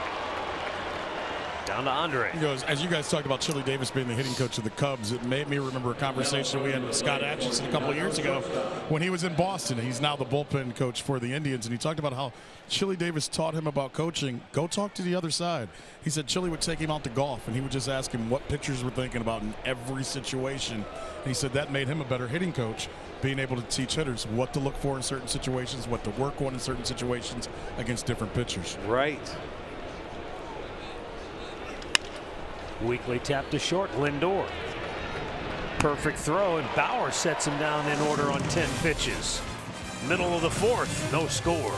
[SPEAKER 1] Down to Andre.
[SPEAKER 5] He goes, as you guys talked about Chili Davis being the hitting coach of the Cubs, it made me remember a conversation we had with Scott Atchison a couple of years ago when he was in Boston. He's now the bullpen coach for the Indians, and he talked about how Chili Davis taught him about coaching. Go talk to the other side. He said Chili would take him out to golf, and he would just ask him what pitchers were thinking about in every situation. And he said that made him a better hitting coach, being able to teach hitters what to look for in certain situations, what to work on in certain situations against different pitchers.
[SPEAKER 2] Right.
[SPEAKER 1] Weekly tap to short, Lindor. Perfect throw, and Bauer sets him down in order on 10 pitches. Middle of the 4th, no score.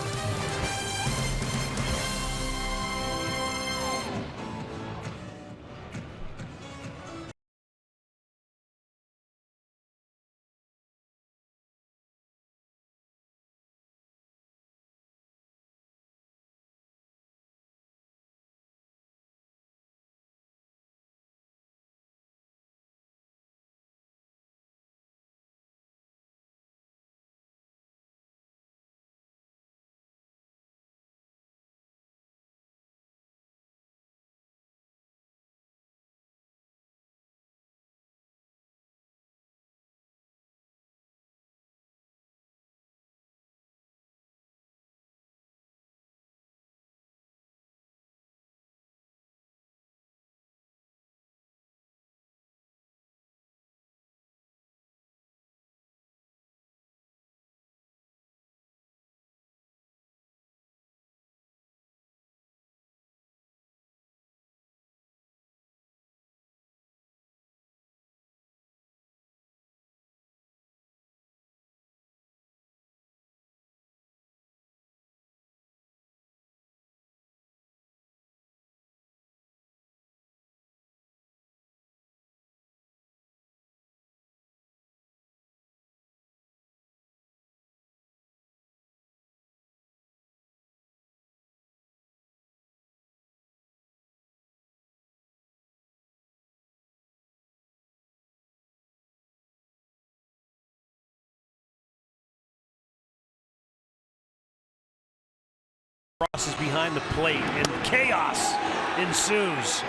[SPEAKER 1] Ross is behind the plate, and chaos ensues.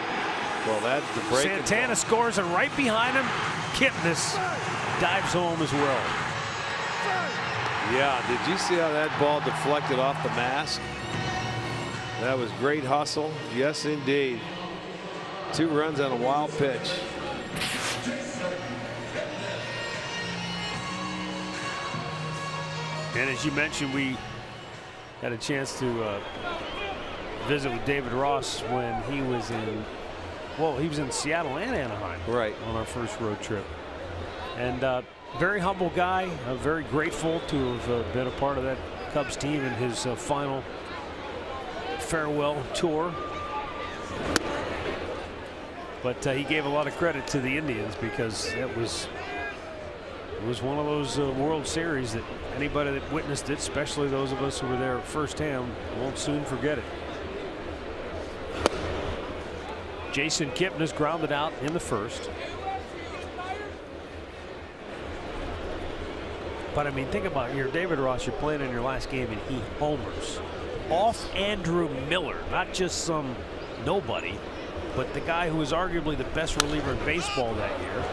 [SPEAKER 2] Well, that's the break.
[SPEAKER 1] Santana scores, and right behind him, Kipnis dives home as well.
[SPEAKER 2] Yeah, did you see how that ball deflected off the mask? That was great hustle. Yes, indeed. 2 runs on a wild pitch.
[SPEAKER 1] And as you mentioned, we had a chance to visit with David Ross when he was in, well, he was in Seattle and Anaheim,
[SPEAKER 2] right,
[SPEAKER 1] on our first road trip. And very humble guy, very grateful to have been a part of that Cubs team in his final farewell tour. But he gave a lot of credit to the Indians because it was one of those World Series that anybody that witnessed it, especially those of us who were there firsthand, won't soon forget it. Jason Kipnis grounded out in the first. But I mean, think about it. You're David Ross, you're playing in your last game, and he homers off Andrew Miller, not just some nobody, but the guy who was arguably the best reliever in baseball that year.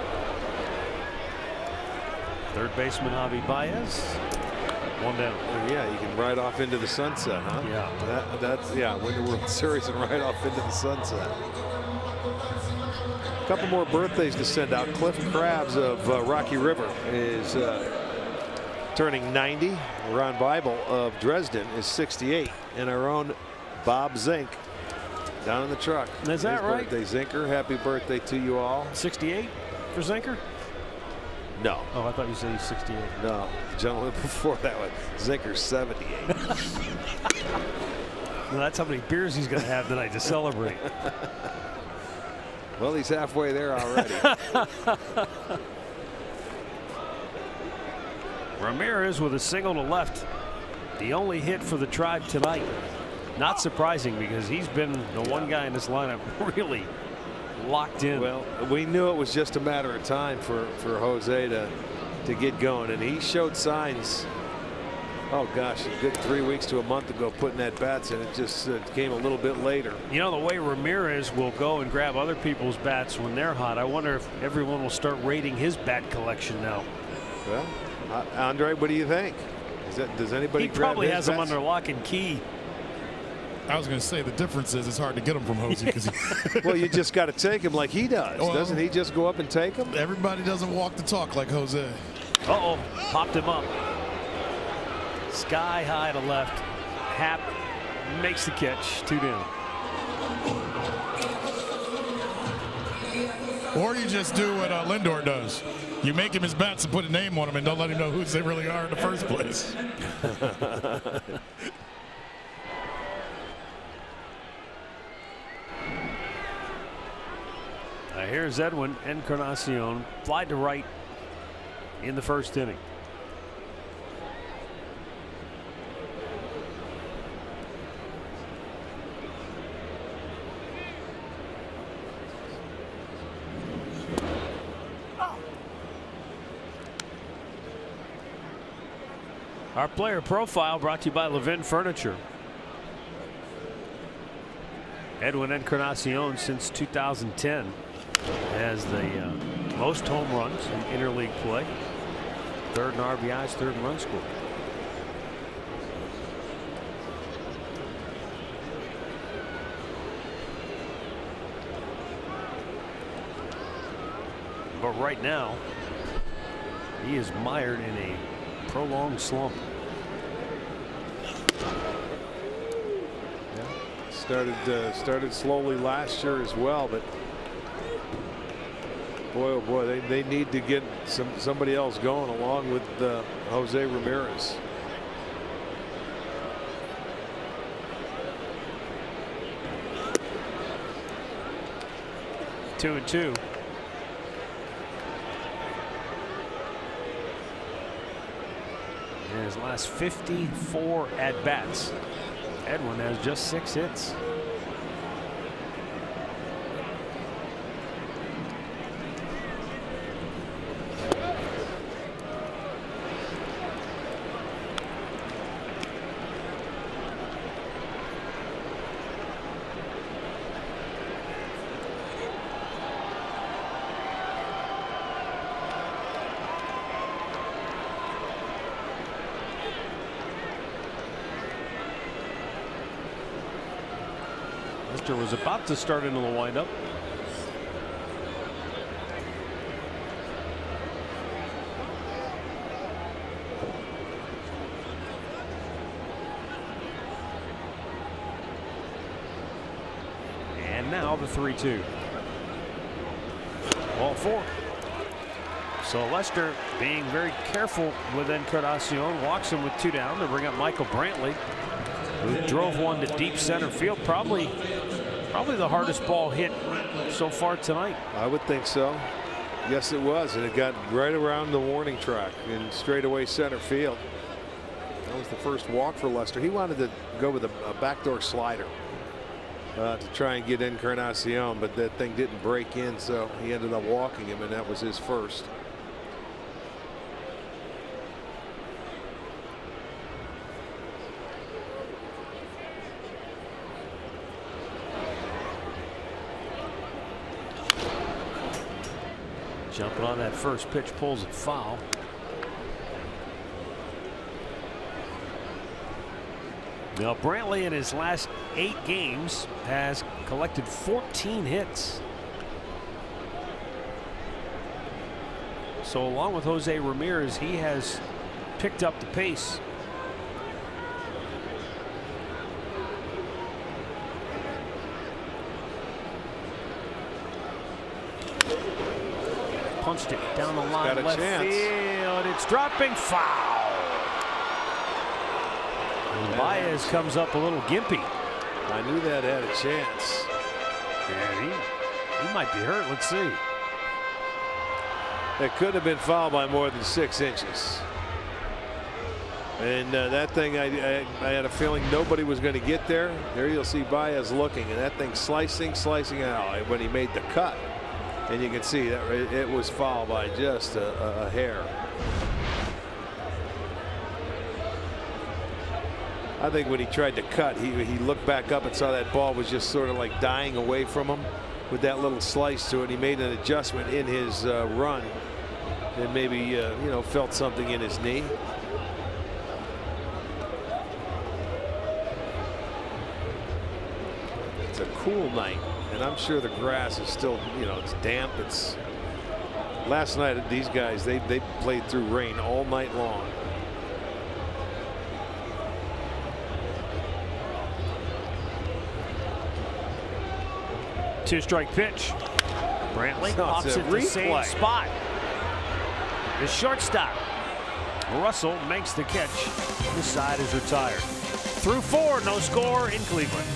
[SPEAKER 1] Third baseman Javi Baez, 1 down.
[SPEAKER 2] Yeah, you can ride off into the sunset, huh?
[SPEAKER 1] Yeah.
[SPEAKER 2] That's win the World Series and ride off into the sunset. A couple more birthdays to send out. Cliff Krabs of Rocky River is turning 90. Ron Bible of Dresden is 68. And our own Bob Zink down in the truck.
[SPEAKER 1] Is that right?
[SPEAKER 2] Birthday, Zinker. Happy birthday to you all.
[SPEAKER 1] 68 for Zinker?
[SPEAKER 2] No.
[SPEAKER 1] Oh, I thought you said he's 68.
[SPEAKER 2] No, the gentleman before that one, Zinker's 78.
[SPEAKER 1] Well, that's how many beers he's going to have tonight to celebrate.
[SPEAKER 2] Well, he's halfway there already.
[SPEAKER 1] Ramirez with a single to left. The only hit for the Tribe tonight. Not surprising because he's been the one guy in this lineup really locked in.
[SPEAKER 2] Well, we knew it was just a matter of time for Jose to get going, and he showed signs. Oh gosh, a good 3 weeks to a month ago putting at bats, and it just came a little bit later.
[SPEAKER 1] You know, the way Ramirez will go and grab other people's bats when they're hot, I wonder if everyone will start rating his bat collection now.
[SPEAKER 2] Well, Andre, what do you think? Does anybody
[SPEAKER 1] he
[SPEAKER 2] grab
[SPEAKER 1] probably
[SPEAKER 2] his
[SPEAKER 1] has them
[SPEAKER 2] bats?
[SPEAKER 1] under lock and key.
[SPEAKER 5] I was going to say the difference is it's hard to get them from Jose because
[SPEAKER 2] well, you just got to take him like he does.
[SPEAKER 5] Well,
[SPEAKER 2] doesn't he just go up and take him?
[SPEAKER 5] Everybody doesn't walk the talk like Jose.
[SPEAKER 1] Uh-oh, popped him up. Sky high to left. Happ makes the catch. 2 down.
[SPEAKER 5] Or you just do what Lindor does. You make him his bats and put a name on them and don't let him know who they really are in the first place.
[SPEAKER 1] Here's Edwin Encarnacion, fly to right in the first inning. Our player profile brought to you by Levin Furniture. Edwin Encarnacion since 2010 has the most home runs in interleague play. 3rd in RBIs, 3rd in run score. But right now, he is mired in a prolonged slump.
[SPEAKER 2] Yeah. Started slowly last year as well, but boy, oh boy, they need to get somebody else going along with Jose Ramirez.
[SPEAKER 1] Two and two. In his last 54 at bats, Edwin has just 6 hits. Lester was about to start into the windup. And now the 3-2. Ball 4. So Lester being very careful with Encarnacion, walks him with 2 down to bring up Michael Brantley, who drove one to deep center field. Probably the hardest ball hit so far tonight.
[SPEAKER 2] I would think so. Yes, it was, and it got right around the warning track in straightaway center field. That was the first walk for Lester. He wanted to go with a backdoor slider to try and get Encarnacion, but that thing didn't break in, so he ended up walking him, and that was his first.
[SPEAKER 1] Jumping on that first pitch, pulls it foul. Now Brantley in his last 8 games has collected 14 hits. So along with Jose Ramirez, he has picked up the pace. Punched it down the line,
[SPEAKER 2] got a
[SPEAKER 1] left
[SPEAKER 2] chance.
[SPEAKER 1] field. It's dropping, foul. And Baez comes up a little gimpy.
[SPEAKER 2] I knew that had a chance.
[SPEAKER 1] Yeah, he might be hurt. Let's see.
[SPEAKER 2] It could have been fouled by more than 6 inches. And that thing, I had a feeling nobody was going to get there. There you'll see Baez looking, and that thing slicing out when he made the cut. And you can see that it was fouled by just a hair. I think when he tried to cut, he looked back up and saw that ball was just sort of like dying away from him with that little slice to it. He made an adjustment in his run and maybe you know, felt something in his knee. It's a cool night, and I'm sure the grass is still, you know, it's damp. It's last night these guys they played through rain all night long.
[SPEAKER 1] Two-strike pitch. Brantley pops it the same spot. The shortstop Russell makes the catch. This side is retired. Through 4, no score in Cleveland.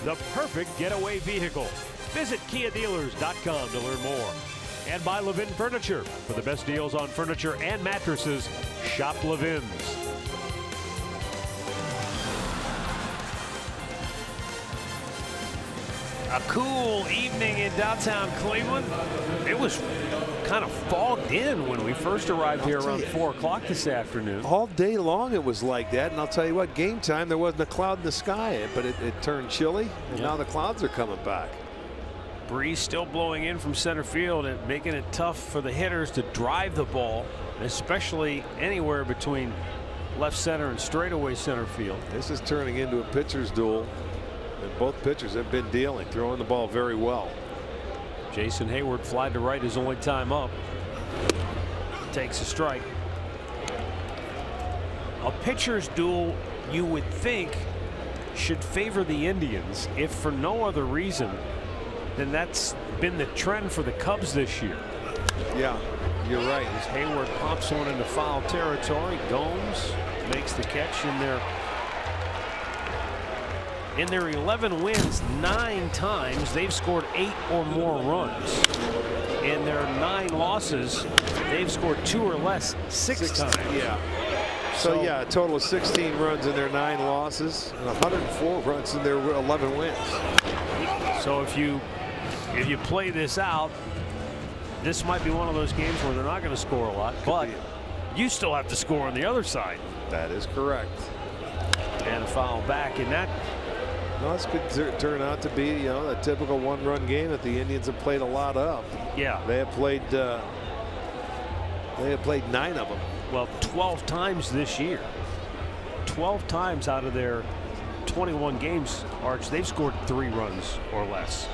[SPEAKER 1] The perfect getaway vehicle. Visit KiaDealers.com to learn more. And by Levin Furniture. For the best deals on furniture and mattresses, shop Levin's. A cool evening in downtown Cleveland. It was kind of fogged in when we first arrived here around 4 o'clock this afternoon.
[SPEAKER 2] All day long it was like that, and I'll tell you what, game time there wasn't a cloud in the sky, but it turned chilly, and now the clouds are coming back.
[SPEAKER 1] Breeze still blowing in from center field and making it tough for the hitters to drive the ball, especially anywhere between left center and straightaway center field.
[SPEAKER 2] This is turning into a pitcher's duel, and both pitchers have been dealing, throwing the ball very well.
[SPEAKER 1] Jason Hayward fly to right his only time up. Takes a strike. A pitcher's duel, you would think, should favor the Indians, if for no other reason than that's been the trend for the Cubs this year.
[SPEAKER 2] Yeah, you're right.
[SPEAKER 1] As Hayward pops one into foul territory, Gomes makes the catch in their 11 wins. 9 times they've scored 8 or more runs. In their 9 losses, they've scored 2 or less 6 times.
[SPEAKER 2] Yeah. So yeah, a total of 16 runs in their 9 losses and 104 runs in their 11 wins.
[SPEAKER 1] So if you play this out, this might be one of those games where they're not going to score a lot, but you still have to score on the other side.
[SPEAKER 2] That is correct.
[SPEAKER 1] And a foul back in that.
[SPEAKER 2] Well, this could turn out to be, you know, a typical 1-run game that the Indians have played a lot of.
[SPEAKER 1] Yeah.
[SPEAKER 2] They have played 9 of them.
[SPEAKER 1] Well, 12 times this year. 12 times out of their 21 games, Arch, they've scored 3 runs or less.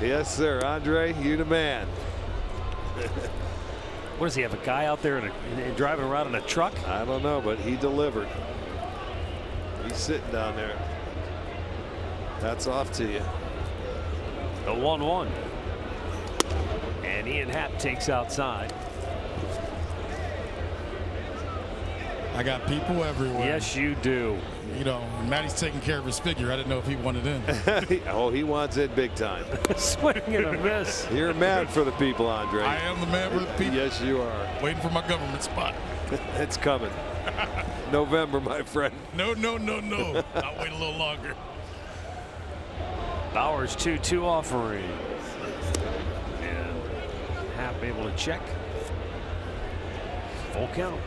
[SPEAKER 2] Yes, sir. Andre, you the man.
[SPEAKER 1] What does he have, a guy out there driving around in a truck?
[SPEAKER 2] I don't know, but he delivered. He's sitting down there. That's off to you.
[SPEAKER 1] The 1-1. And Ian Happ takes outside.
[SPEAKER 5] I got people everywhere.
[SPEAKER 1] Yes, you do.
[SPEAKER 5] You know, Matty's taking care of his figure. I didn't know if he wanted in.
[SPEAKER 2] Oh, he wants it big time.
[SPEAKER 1] Swing and a miss.
[SPEAKER 2] You're mad for the people, Andre.
[SPEAKER 5] I am the man for the people.
[SPEAKER 2] Yes, you are.
[SPEAKER 5] Waiting for my government spot.
[SPEAKER 2] It's coming. November, my friend.
[SPEAKER 5] No, no, no, no. I'll wait a little longer.
[SPEAKER 1] Bauer's 2-2 offering. And Happ able to check. Full count.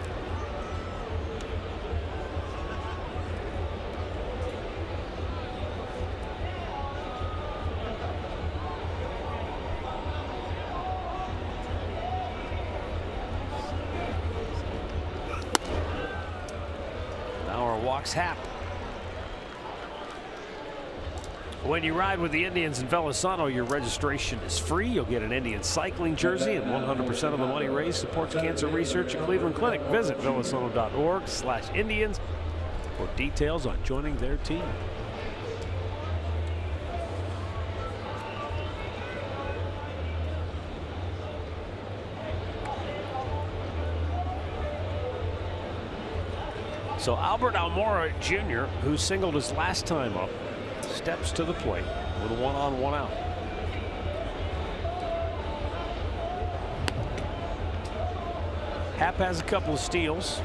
[SPEAKER 1] Walks Happ. When you ride with the Indians in Velosano, your registration is free. You'll get an Indian cycling jersey, and 100% of the money raised supports cancer research at Cleveland Clinic. Visit velosano.org/Indians for details on joining their team. So Albert Almora Jr., who singled his last time up, steps to the plate with a 1-on, 1-out. Happ has a couple of steals.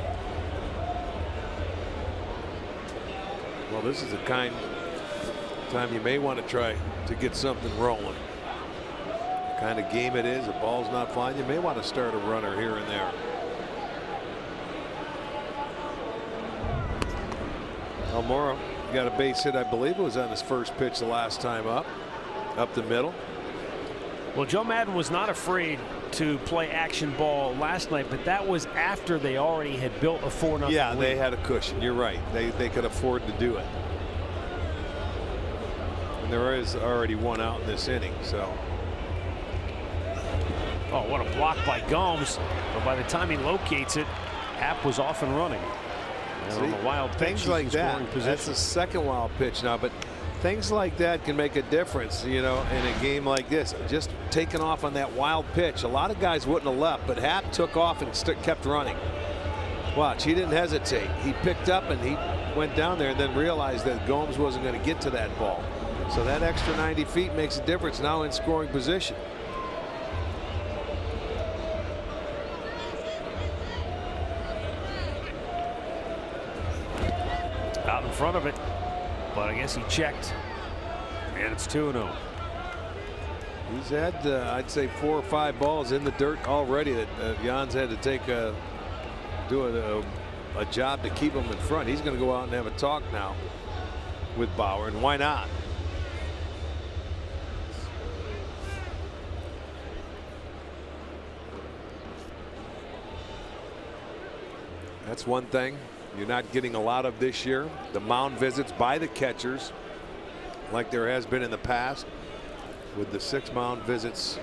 [SPEAKER 2] Well, this is the kind of time you may want to try to get something rolling. The kind of game it is, the ball's not flying. You may want to start a runner here and there. Almora got a base hit, I believe it was on his first pitch the last time up the middle.
[SPEAKER 1] Well, Joe Madden was not afraid to play action ball last night, but that was after they already had built a 4-0
[SPEAKER 2] Yeah,
[SPEAKER 1] lead.
[SPEAKER 2] they had a cushion. You're right. They could afford to do it. And there is already 1 out in this inning, so.
[SPEAKER 1] Oh, what a block by Gomes. But by the time he locates it, Happ was off and running. And on the wild pitch,
[SPEAKER 2] things like that.
[SPEAKER 1] Position.
[SPEAKER 2] That's the second wild pitch now, but things like that can make a difference, you know, in a game like this. Just taking off on that wild pitch. A lot of guys wouldn't have left, but Happ took off and kept running. Watch, he didn't hesitate. He picked up and he went down there and then realized that Gomes wasn't going to get to that ball. So that extra 90 feet makes a difference now in scoring position.
[SPEAKER 1] Out in front of it. but I guess he checked, and it's 2-0.
[SPEAKER 2] He's had, I'd say, 4 or 5 balls in the dirt already that Jan's had to take do a job to keep him in front. He's going to go out and have a talk now with Bauer, and why not? That's one thing you're not getting a lot of this year. The mound visits by the catchers, like there has been in the past with the 6 mound visits.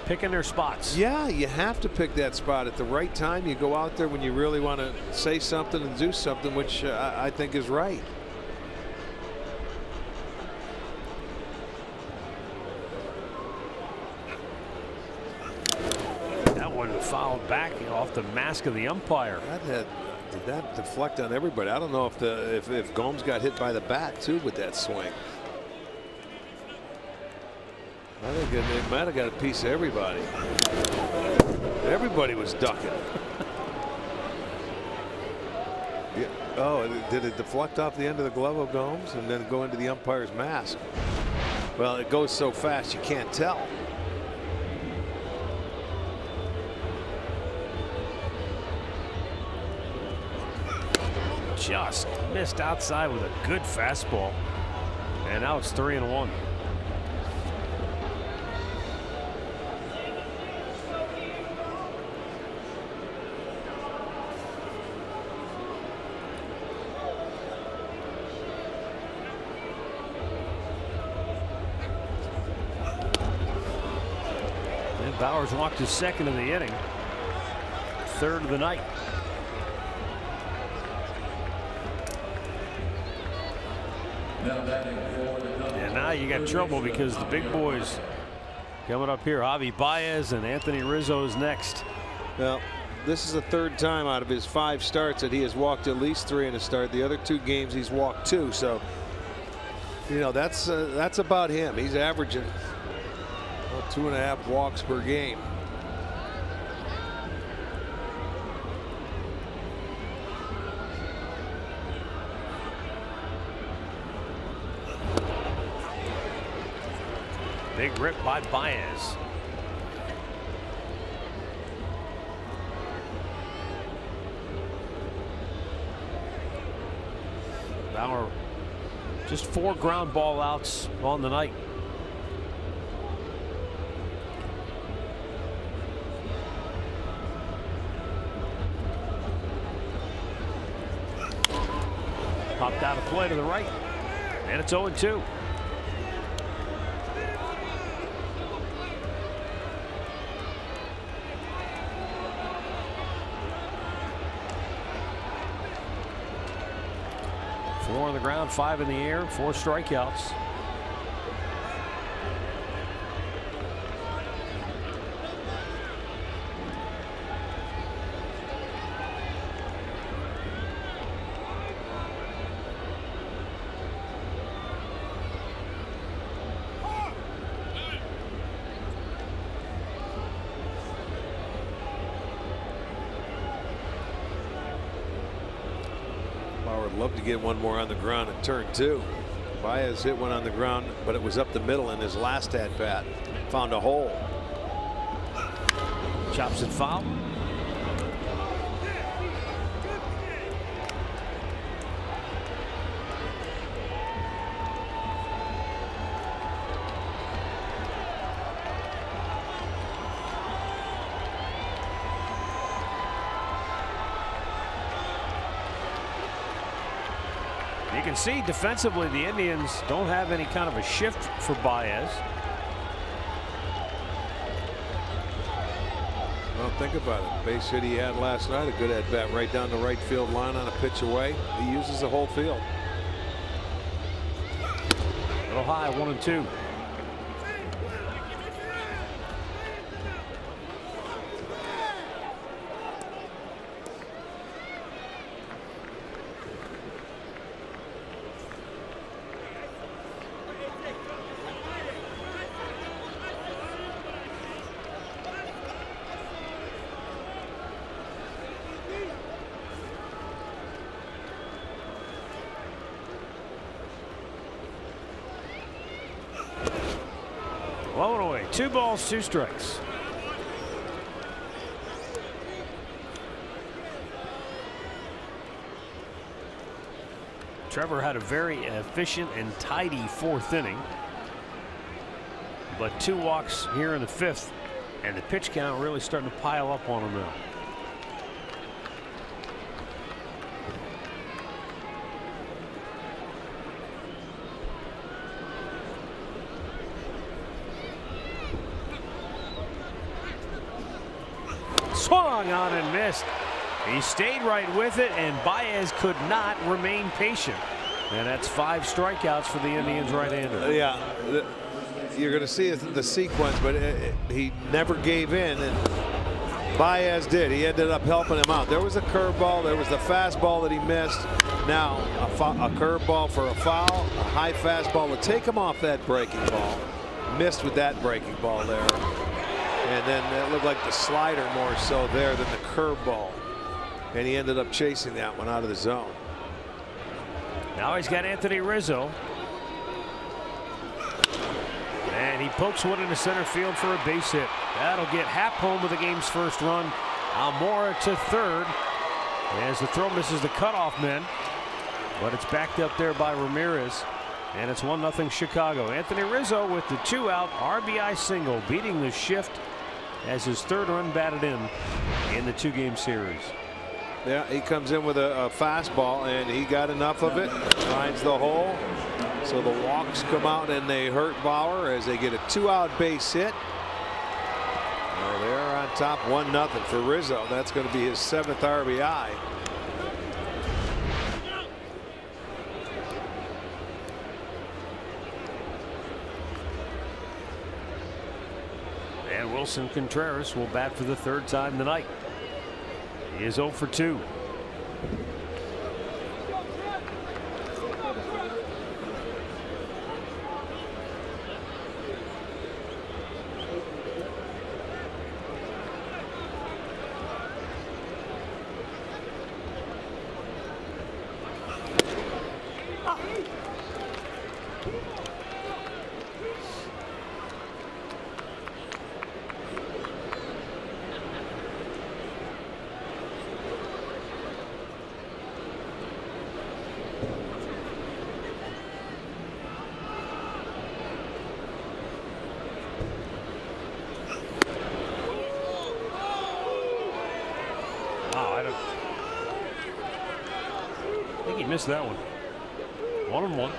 [SPEAKER 1] Picking their spots.
[SPEAKER 2] Yeah, you have to pick that spot at the right time. You go out there when you really want to say something and do something, which I think is right.
[SPEAKER 1] That one fouled back off the mask of the umpire.
[SPEAKER 2] Did that deflect on everybody? I don't know if Gomes got hit by the bat too with that swing. I think it might have got a piece of everybody. Everybody was ducking. Yeah. Oh, did it deflect off the end of the glove of Gomes and then go into the umpire's mask? Well, it goes so fast you can't tell.
[SPEAKER 1] Just missed outside with a good fastball, and now it's 3-1. And Bauer's walked his second of the inning, third of the night. And now you got trouble because the big boys coming up here. Javi Baez and Anthony Rizzo is next.
[SPEAKER 2] Well, this is the 3rd time out of his 5 starts that he has walked at least 3 in a start. The other 2 games he's walked 2. So, you know, that's about him. He's averaging 2.5 walks per game.
[SPEAKER 1] Big rip by Baez. Bauer just 4 ground ball outs on the night. Popped out of play to the right, and it's 0-2. Four on the ground, 5 in the air, 4 strikeouts.
[SPEAKER 2] Love to get one more on the ground in turn 2. Baez hit one on the ground, but it was up the middle in his last at bat. Found a hole.
[SPEAKER 1] Chops it foul. You can see defensively the Indians don't have any kind of a shift for Baez.
[SPEAKER 2] Well, think about it. Base hit he had last night, a good at bat right down the right field line on a pitch away. He uses the whole field.
[SPEAKER 1] A little high, 1-2. Low and away. 2 balls, 2 strikes. Trevor had a very efficient and tidy 4th inning, but 2 walks here in the 5th, and the pitch count really starting to pile up on him now. Swung on and missed. He stayed right with it, and Baez could not remain patient. And that's 5 strikeouts for the Indians right-hander.
[SPEAKER 2] Yeah, you're going to see the sequence, but he never gave in, and Baez did. He ended up helping him out. There was a curveball, there was the fastball that he missed. Now a curveball for a foul, a high fastball to take him off that breaking ball. Missed with that breaking ball there. And then it looked like the slider more so there than the curveball. And he ended up chasing that one out of the zone.
[SPEAKER 1] Now he's got Anthony Rizzo. And he pokes one into center field for a base hit. That'll get Happ home with the game's first run. Almora to 3rd. As the throw misses the cutoff men. But it's backed up there by Ramirez. And it's 1-0 Chicago. Anthony Rizzo with the 2-out RBI single, beating the shift as his 3rd run batted in the 2-game series.
[SPEAKER 2] Yeah, he comes in with a fastball, and he got enough of it. Finds the hole. So the walks come out and they hurt Bauer as they get a 2-out base hit. Well, they're on top 1-0 for Rizzo. That's going to be his 7th RBI.
[SPEAKER 1] And Wilson Contreras will bat for the 3rd time tonight. He is 0 for 2. Missed that one. 1-1.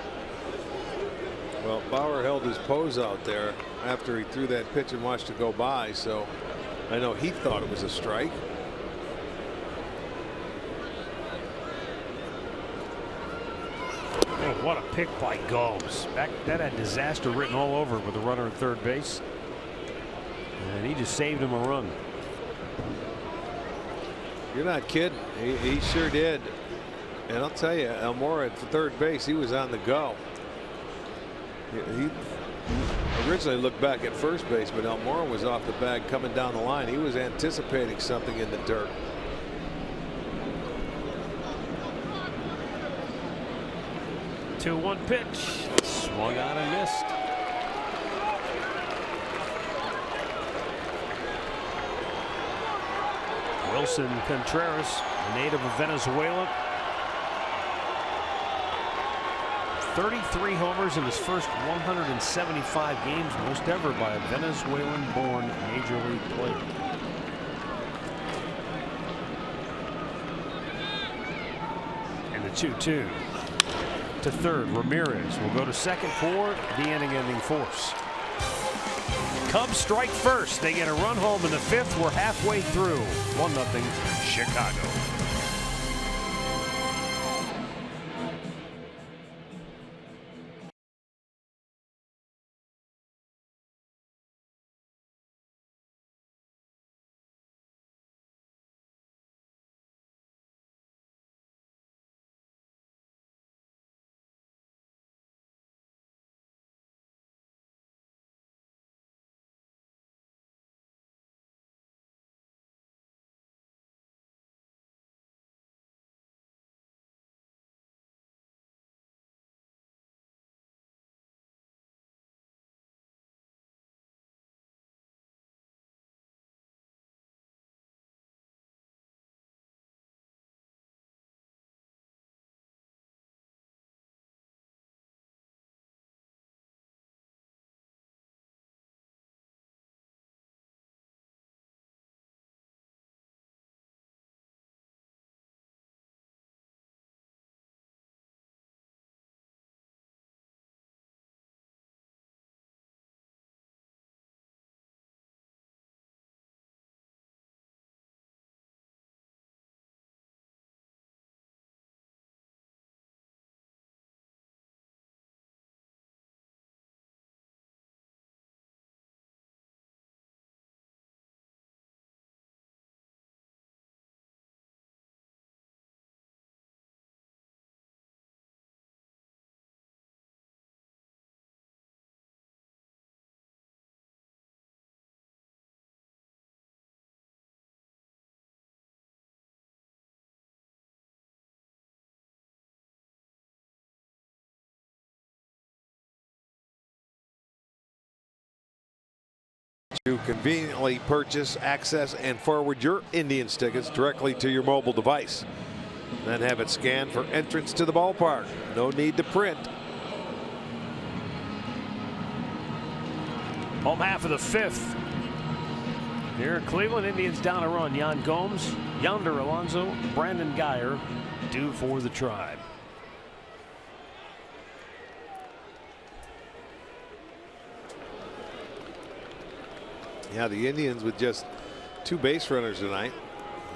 [SPEAKER 2] Well, Bauer held his pose out there after he threw that pitch and watched it go by, so I know he thought it was a strike.
[SPEAKER 1] Oh, what a pick by Gomes. That had disaster written all over it with the runner at 3rd base. And he just saved him a run.
[SPEAKER 2] You're not kidding. He sure did. And I'll tell you, Almora at 3rd base, he was on the go. He originally looked back at 1st base, but Almora was off the bag coming down the line. He was anticipating something in the dirt.
[SPEAKER 1] Two 1 pitch. Swung on and missed. Wilson Contreras, a native of Venezuela. 33 homers in his first 175 games, most ever by a Venezuelan-born major league player. And the 2-2 to 3rd. Ramirez will go to 2nd for the inning-ending force. Cubs strike first. They get a run home in the 5th. We're halfway through. 1-0 Chicago.
[SPEAKER 2] to conveniently purchase, access, and forward your Indians tickets directly to your mobile device. Then have it scanned for entrance to the ballpark. No need to print.
[SPEAKER 1] Home half of the 5th. Here in Cleveland, Indians down a run. Yan Gomes, Yonder Alonso, Brandon Guyer due for the Tribe.
[SPEAKER 2] Yeah, the Indians with just 2 base runners tonight.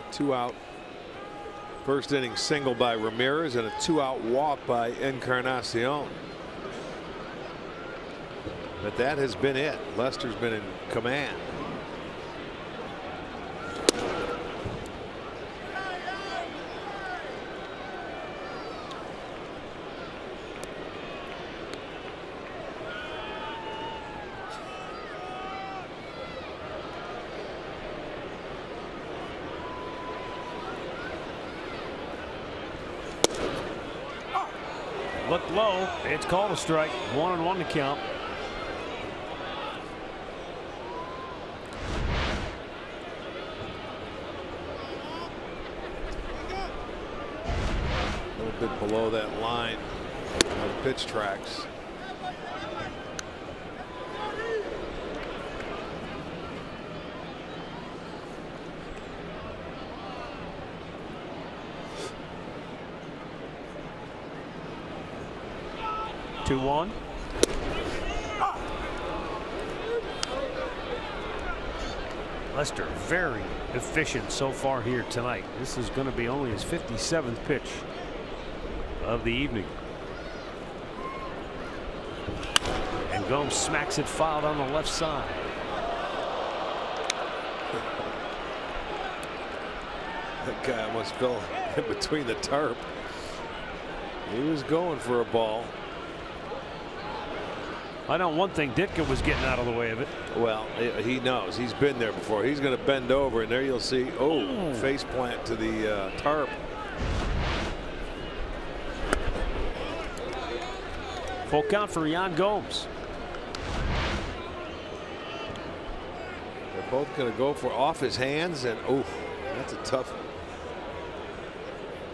[SPEAKER 2] A 2-out first inning single by Ramirez and a 2-out walk by Encarnacion. But that has been it. Lester's been in command.
[SPEAKER 1] Looked low. It's called a strike. 1-1 to count.
[SPEAKER 2] A little bit below that line of pitch tracks.
[SPEAKER 1] Two one. Lester very efficient so far here tonight. This is going to be only his 57th pitch of the evening. And Gomes smacks it fouled on the left side.
[SPEAKER 2] That guy almost fell in between the tarp. He was going for a ball.
[SPEAKER 1] I know one thing, Ditka was getting out of the way of it.
[SPEAKER 2] Well, he knows. He's been there before. He's going to bend over, and there you'll see, face plant to the tarp.
[SPEAKER 1] Full count for Yan Gomes.
[SPEAKER 2] They're both going to go for off his hands, and that's a tough one.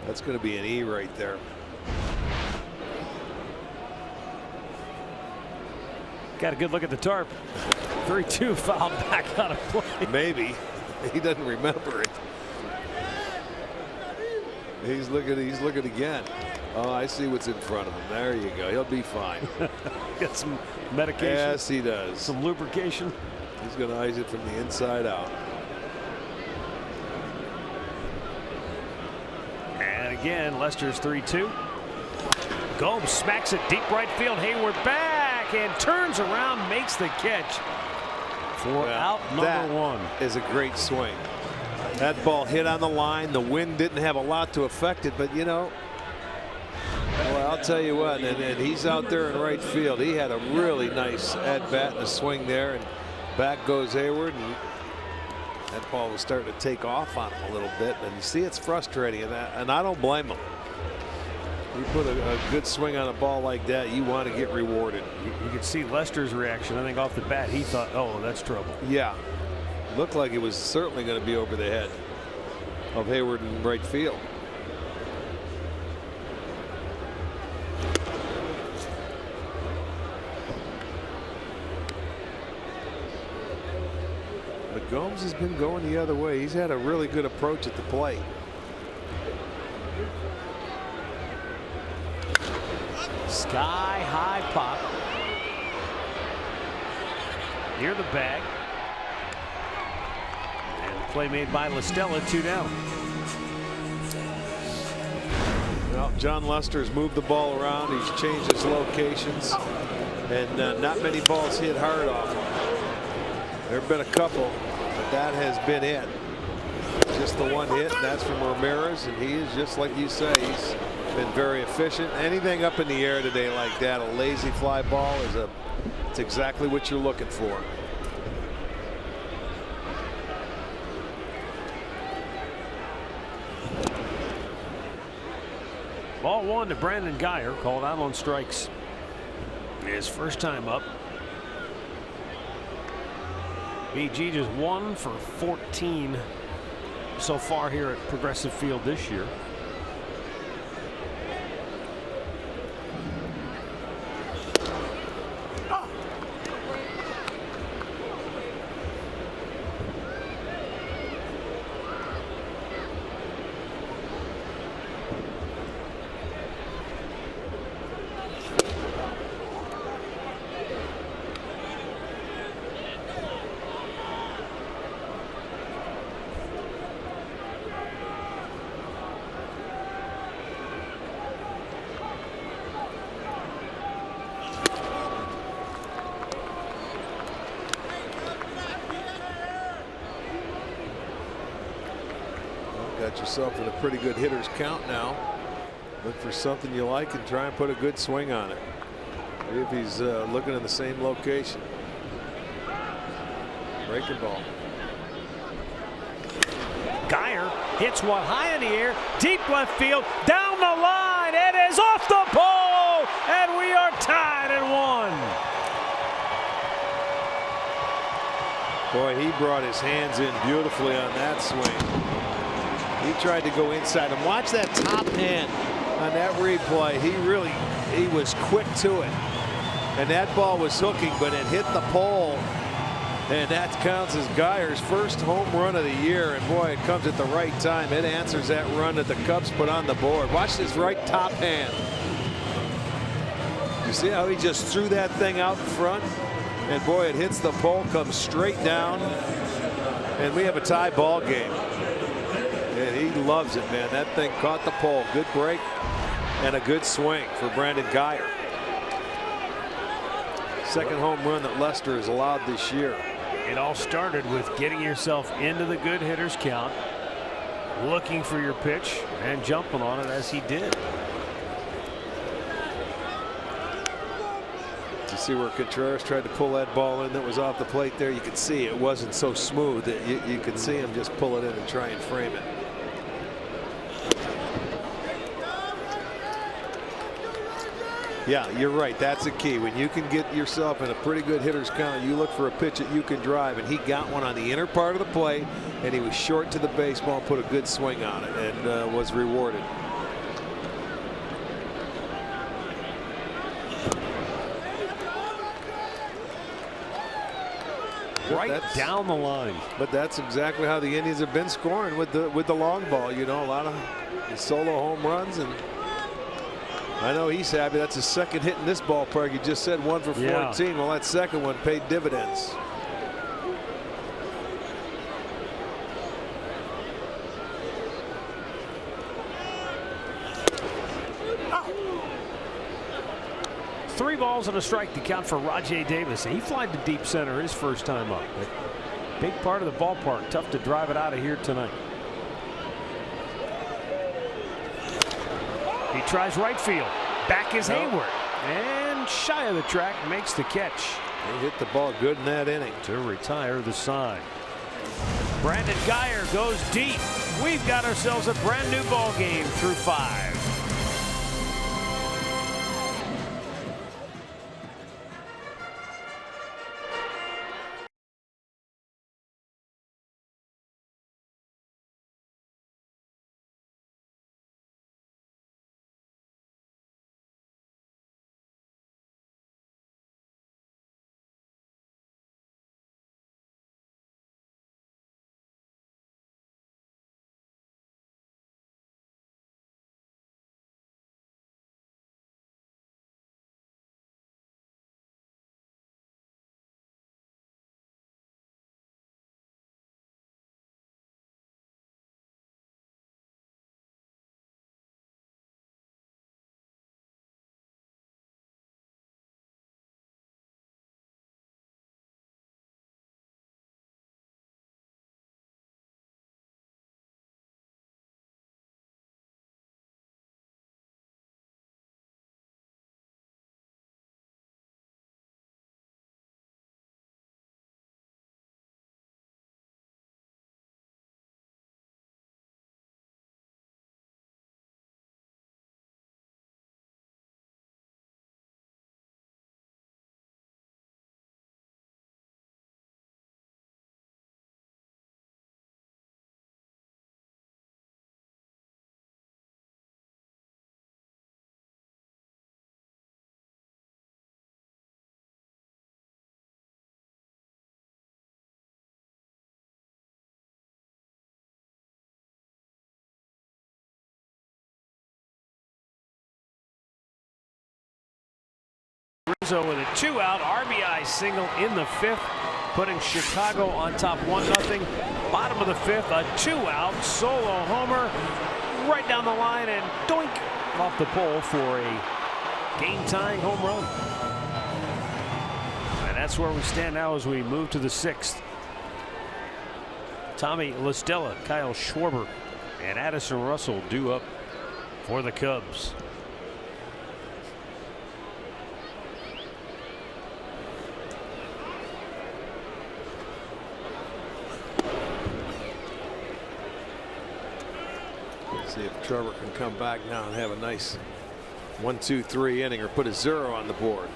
[SPEAKER 2] That's going to be an E right there.
[SPEAKER 1] Got a good look at the tarp. 3-2 fouled back out of play.
[SPEAKER 2] Maybe he doesn't remember it. He's looking again. Oh, I see what's in front of him. There you go. He'll be fine.
[SPEAKER 1] Got some medication.
[SPEAKER 2] Yes, he does.
[SPEAKER 1] Some lubrication.
[SPEAKER 2] He's going to ice it from the inside out.
[SPEAKER 1] And again, Lester's 3-2. Gomes smacks it deep right field. Hayward back and turns around, makes the catch for out number 1.
[SPEAKER 2] Is a great swing. That ball hit on the line. The wind didn't have a lot to affect it, but you know, well, I'll tell you what, and he's out there in right field. He had a really nice at bat and a swing there, and back goes Hayward, and that ball was starting to take off on him a little bit. And you see, it's frustrating, and I don't blame him. You put a good swing on a ball like that, you want to get rewarded.
[SPEAKER 1] You could see Lester's reaction. I think off the bat he thought, oh, that's trouble.
[SPEAKER 2] Yeah, looked like it was certainly going to be over the head of Hayward in right field. But Gomes has been going the other way. He's had a really good approach at the plate.
[SPEAKER 1] Sky high pop near the bag, and play made by LaStella. 2 down.
[SPEAKER 2] Well, John Lester's moved the ball around. He's changed his locations, and not many balls hit hard off him. There have been a couple, but that has been it. Just the one hit, and that's from Ramirez, and he is, just like you say, he's been very efficient. Anything up in the air today like that, a lazy fly ball, it's exactly what you're looking for.
[SPEAKER 1] Ball 1 to Brandon Guyer, called out on strikes. His first time up. BG just 1 for 14 so far here at Progressive Field this year.
[SPEAKER 2] Got yourself in a pretty good hitter's count now. Look for something you like and try and put a good swing on it. See if he's looking in the same location. Breaking ball.
[SPEAKER 1] Geyer hits one high in the air, deep left field, down the line. It is off the pole, and we are tied at 1.
[SPEAKER 2] Boy, he brought his hands in beautifully on that swing. He tried to go inside and watch that top hand on that replay. He was quick to it, and that ball was hooking, but it hit the pole, and that counts as Geyer's first home run of the year. And boy, it comes at the right time. It answers that run that the Cubs put on the board. Watch this right top hand. You see how he just threw that thing out in front, and boy, it hits the pole, comes straight down, and we have a tie ball game. And he loves it, man. That thing caught the pole. Good break and a good swing for Brandon Geyer. Second home run that Lester has allowed this year.
[SPEAKER 1] It all started with getting yourself into the good hitters count, looking for your pitch, and jumping on it as he did.
[SPEAKER 2] You see where Contreras tried to pull that ball in that was off the plate there. You could see it wasn't so smooth that you could see him just pull it in and try and frame it. Yeah, you're right. That's the key. When you can get yourself in a pretty good hitter's count, you look for a pitch that you can drive, and he got one on the inner part of the plate, and he was short to the baseball and put a good swing on it, and was rewarded.
[SPEAKER 1] Right down the line.
[SPEAKER 2] But that's exactly how the Indians have been scoring with the long ball. You know, a lot of solo home runs, and I know he's happy. That's his second hit in this ballpark. He just said 1 for 14.
[SPEAKER 1] Yeah.
[SPEAKER 2] Well, that second one paid dividends.
[SPEAKER 1] Three balls and a strike to count for Rajay Davis. He flied to deep center his first time up. Big part of the ballpark. Tough to drive it out of here tonight. He tries right field. Back is Hayward. And shy of the track, makes the catch.
[SPEAKER 2] He hit the ball good in that inning.
[SPEAKER 1] To retire the side. Brandon Geyer goes deep. We've got ourselves a brand new ball game through 5. Rizzo with a 2-out RBI single in the 5th, putting Chicago on top 1-0. Bottom of the 5th, a 2-out solo homer right down the line and doink off the pole for a game-tying home run. And that's where we stand now as we move to the 6th. Tommy La Stella, Kyle Schwarber, and Addison Russell due up for the Cubs.
[SPEAKER 2] Let's see if Trevor can come back now and have a nice 1-2-3 inning or put a 0 on the board.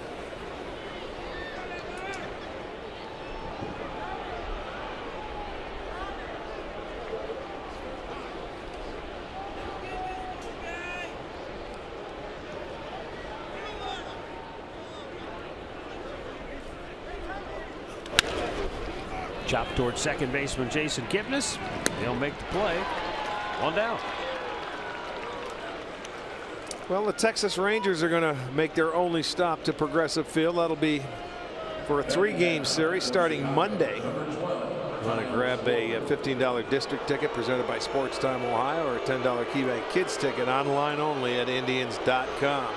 [SPEAKER 1] Chop towards second baseman Jason Kipnis. He'll make the play. 1 down.
[SPEAKER 2] Well, the Texas Rangers are going to make their only stop to Progressive Field. That'll be for a 3-game series starting Monday. You want to grab a $15 district ticket presented by Sports Time Ohio, or a $10 KeyBank Kids ticket online only at Indians.com.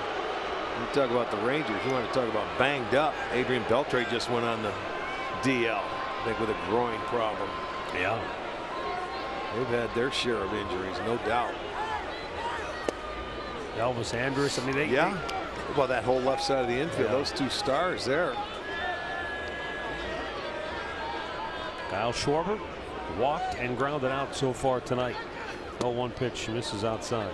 [SPEAKER 2] You talk about the Rangers, you want to talk about banged up. Adrian Beltre just went on the DL, I think, with a groin problem.
[SPEAKER 1] Yeah.
[SPEAKER 2] They've had their share of injuries, no doubt.
[SPEAKER 1] Elvis Andrus, I mean,
[SPEAKER 2] yeah. Well, that whole left side of the infield, those two stars there.
[SPEAKER 1] Kyle Schwarber walked and grounded out so far tonight. 0-1 pitch, misses outside.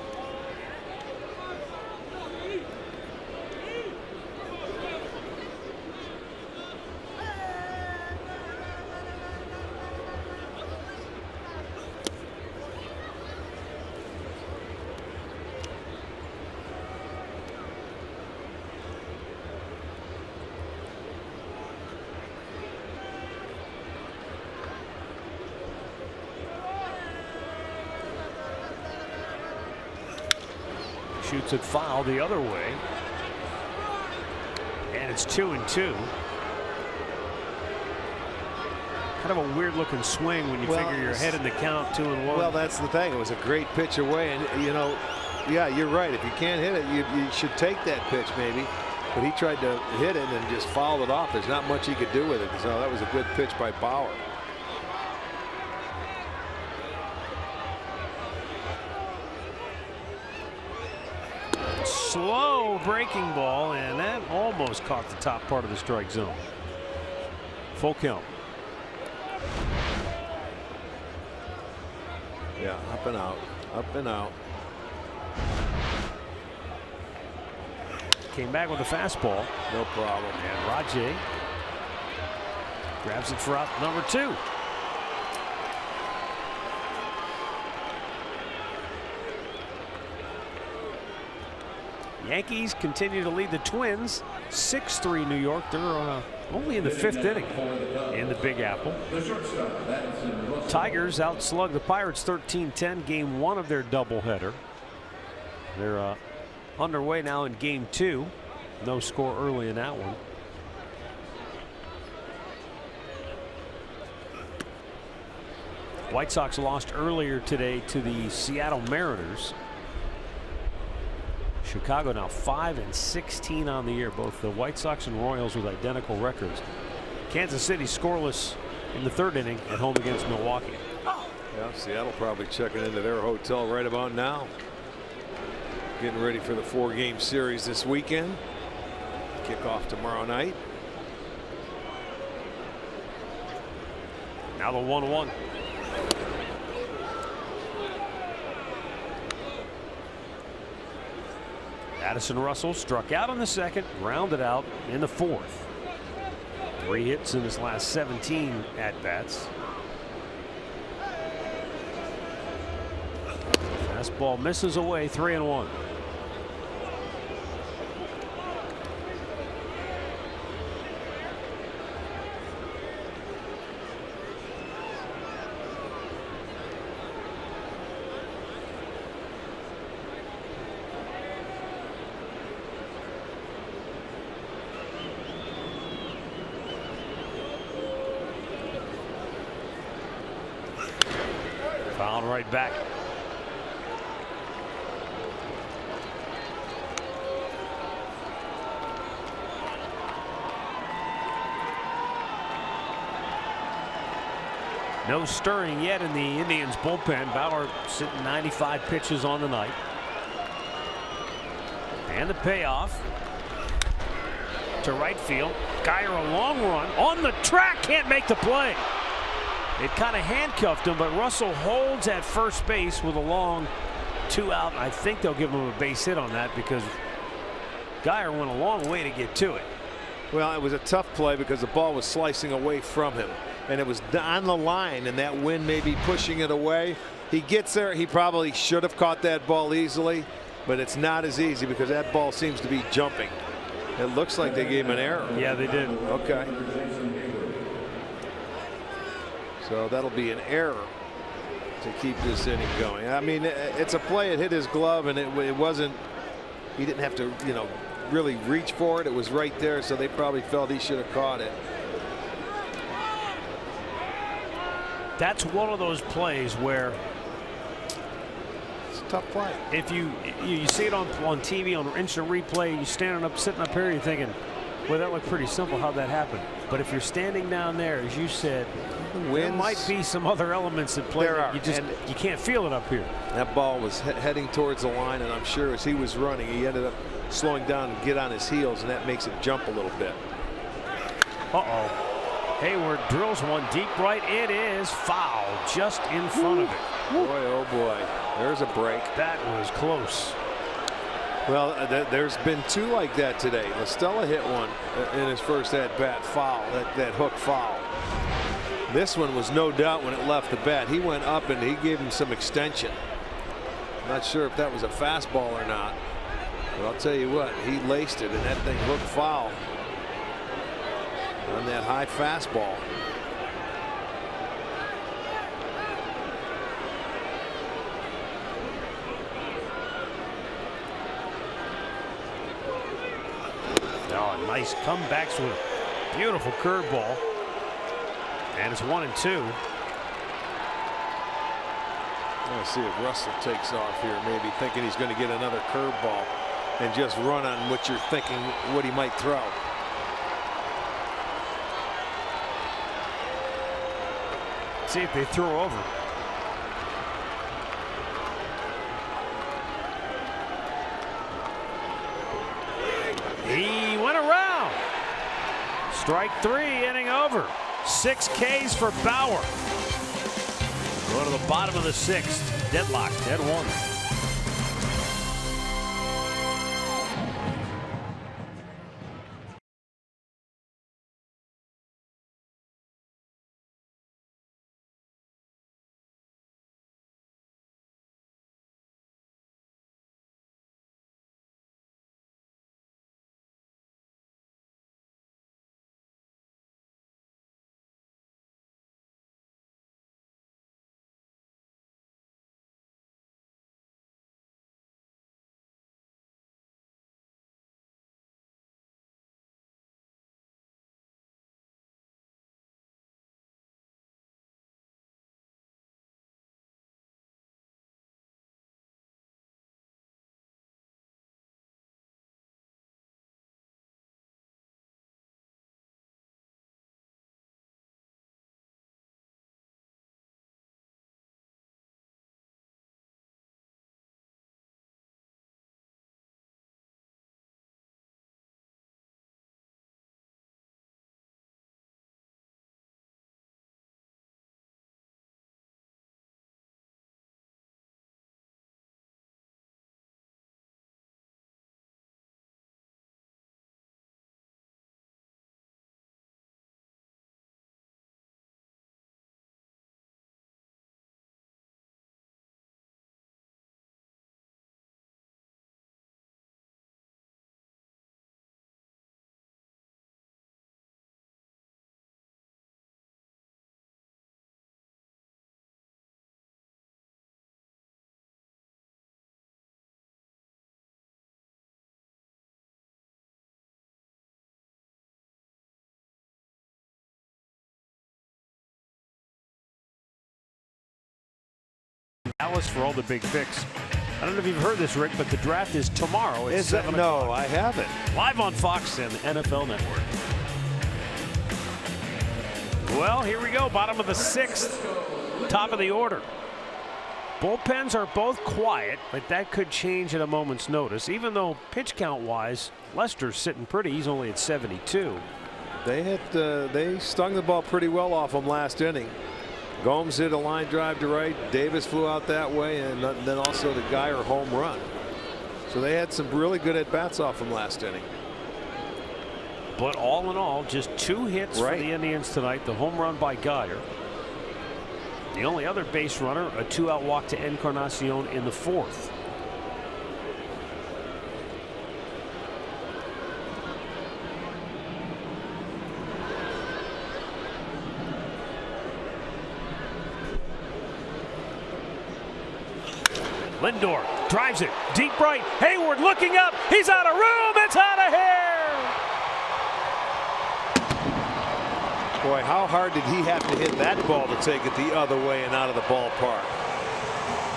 [SPEAKER 1] Shoots it foul the other way. And it's 2-2. Kind of a weird looking swing when you figure you're ahead in the count, 2-1.
[SPEAKER 2] Well, that's the thing. It was a great pitch away. And, you know, yeah, you're right. If you can't hit it, you should take that pitch maybe. But he tried to hit it and just fouled it off. There's not much he could do with it. So that was a good pitch by Bauer.
[SPEAKER 1] Slow breaking ball, and that almost caught the top part of the strike zone. Full count.
[SPEAKER 2] Yeah, up and out, up and out.
[SPEAKER 1] Came back with a fastball.
[SPEAKER 2] No problem.
[SPEAKER 1] And Rajay grabs it for out number 2. Yankees continue to lead the Twins 6-3 New York. They're only in the 5th inning in the Big Apple. Tigers outslug the Pirates 13-10, game 1 of their doubleheader. They're underway now in game 2. No score early in that one. White Sox lost earlier today to the Seattle Mariners. Chicago now 5-16 on the year. Both the White Sox and Royals with identical records. Kansas City scoreless in the 3rd inning at home against Milwaukee.
[SPEAKER 2] Yeah, Seattle probably checking into their hotel right about now. Getting ready for the 4-game series this weekend. Kickoff tomorrow night.
[SPEAKER 1] Now the 1-1. Addison Russell struck out in the 2nd, grounded out in the 4th. 3 hits in his last 17 at-bats. Fastball misses away, 3-1. calling right back. No stirring yet in the Indians bullpen. Bauer sitting 95 pitches on the night. And the payoff to right field. Geyer a long run on the track, can't make the play. It kind of handcuffed him, but Russell holds at first base with a long 2 out. I think they'll give him a base hit on that because Geyer went a long way to get to it.
[SPEAKER 2] Well, it was a tough play because the ball was slicing away from him, and it was on the line, and that wind may be pushing it away. He gets there. He probably should have caught that ball easily, but it's not as easy because that ball seems to be jumping. It looks like they gave him an error.
[SPEAKER 1] Yeah, they did.
[SPEAKER 2] Okay. So that'll be an error to keep this inning going. I mean, it's a play. It hit his glove, and it wasn't. He didn't have to, you know, really reach for it. It was right there, so they probably felt he should have caught it.
[SPEAKER 1] That's one of those plays where
[SPEAKER 2] it's a tough play.
[SPEAKER 1] If you see it on TV on instant replay, you're standing up, sitting up here, you're thinking, well, that looked pretty simple how that happened. But if you're standing down there, as you said, there might be some other elements at play. You can't feel it up here.
[SPEAKER 2] That ball was heading towards the line, and I'm sure as he was running, he ended up slowing down and get on his heels, and that makes it jump a little bit.
[SPEAKER 1] Hayward drills one deep right. It is foul just in front of it.
[SPEAKER 2] Boy, oh boy, there's a break.
[SPEAKER 1] That was close.
[SPEAKER 2] Well, there's been two like that today. LaStella hit one in his first at bat, foul, that hook foul. This one was no doubt when it left the bat. He went up and he gave him some extension. I'm not sure if that was a fastball or not, but I'll tell you what, he laced it, and that thing hooked foul on that high fastball.
[SPEAKER 1] Oh, nice comebacks with a beautiful curveball. And it's 1-2.
[SPEAKER 2] Let's see if Russell takes off here, maybe thinking he's going to get another curveball and just run on what you're thinking, what he might throw.
[SPEAKER 1] See if they throw over. He went around. Strike 3, inning over. 6 Ks for Bauer. Go to the bottom of the 6th. Deadlocked at 1. Dallas for all the big picks. I don't know if you've heard this, Rick, but the draft is tomorrow at 7 o'clock.
[SPEAKER 2] No, I haven't.
[SPEAKER 1] Live on Fox and the NFL Network. Well, here we go. Bottom of the 6th, top of the order. Bullpens are both quiet, but that could change at a moment's notice. Even though pitch count-wise, Lester's sitting pretty. He's only at 72.
[SPEAKER 2] They stung the ball pretty well off him last inning. Gomes hit a line drive to right. Davis flew out that way, and then also the Geyer home run. So they had some really good at-bats off him last inning.
[SPEAKER 1] But all in all, just 2 hits for the Indians tonight. The home run by Geyer. The only other base runner, a 2-out walk to Encarnacion in the 4th. Lindor drives it deep right. Hayward looking up. He's out of room. It's out of here.
[SPEAKER 2] Boy, how hard did he have to hit that ball to take it the other way and out of the ballpark?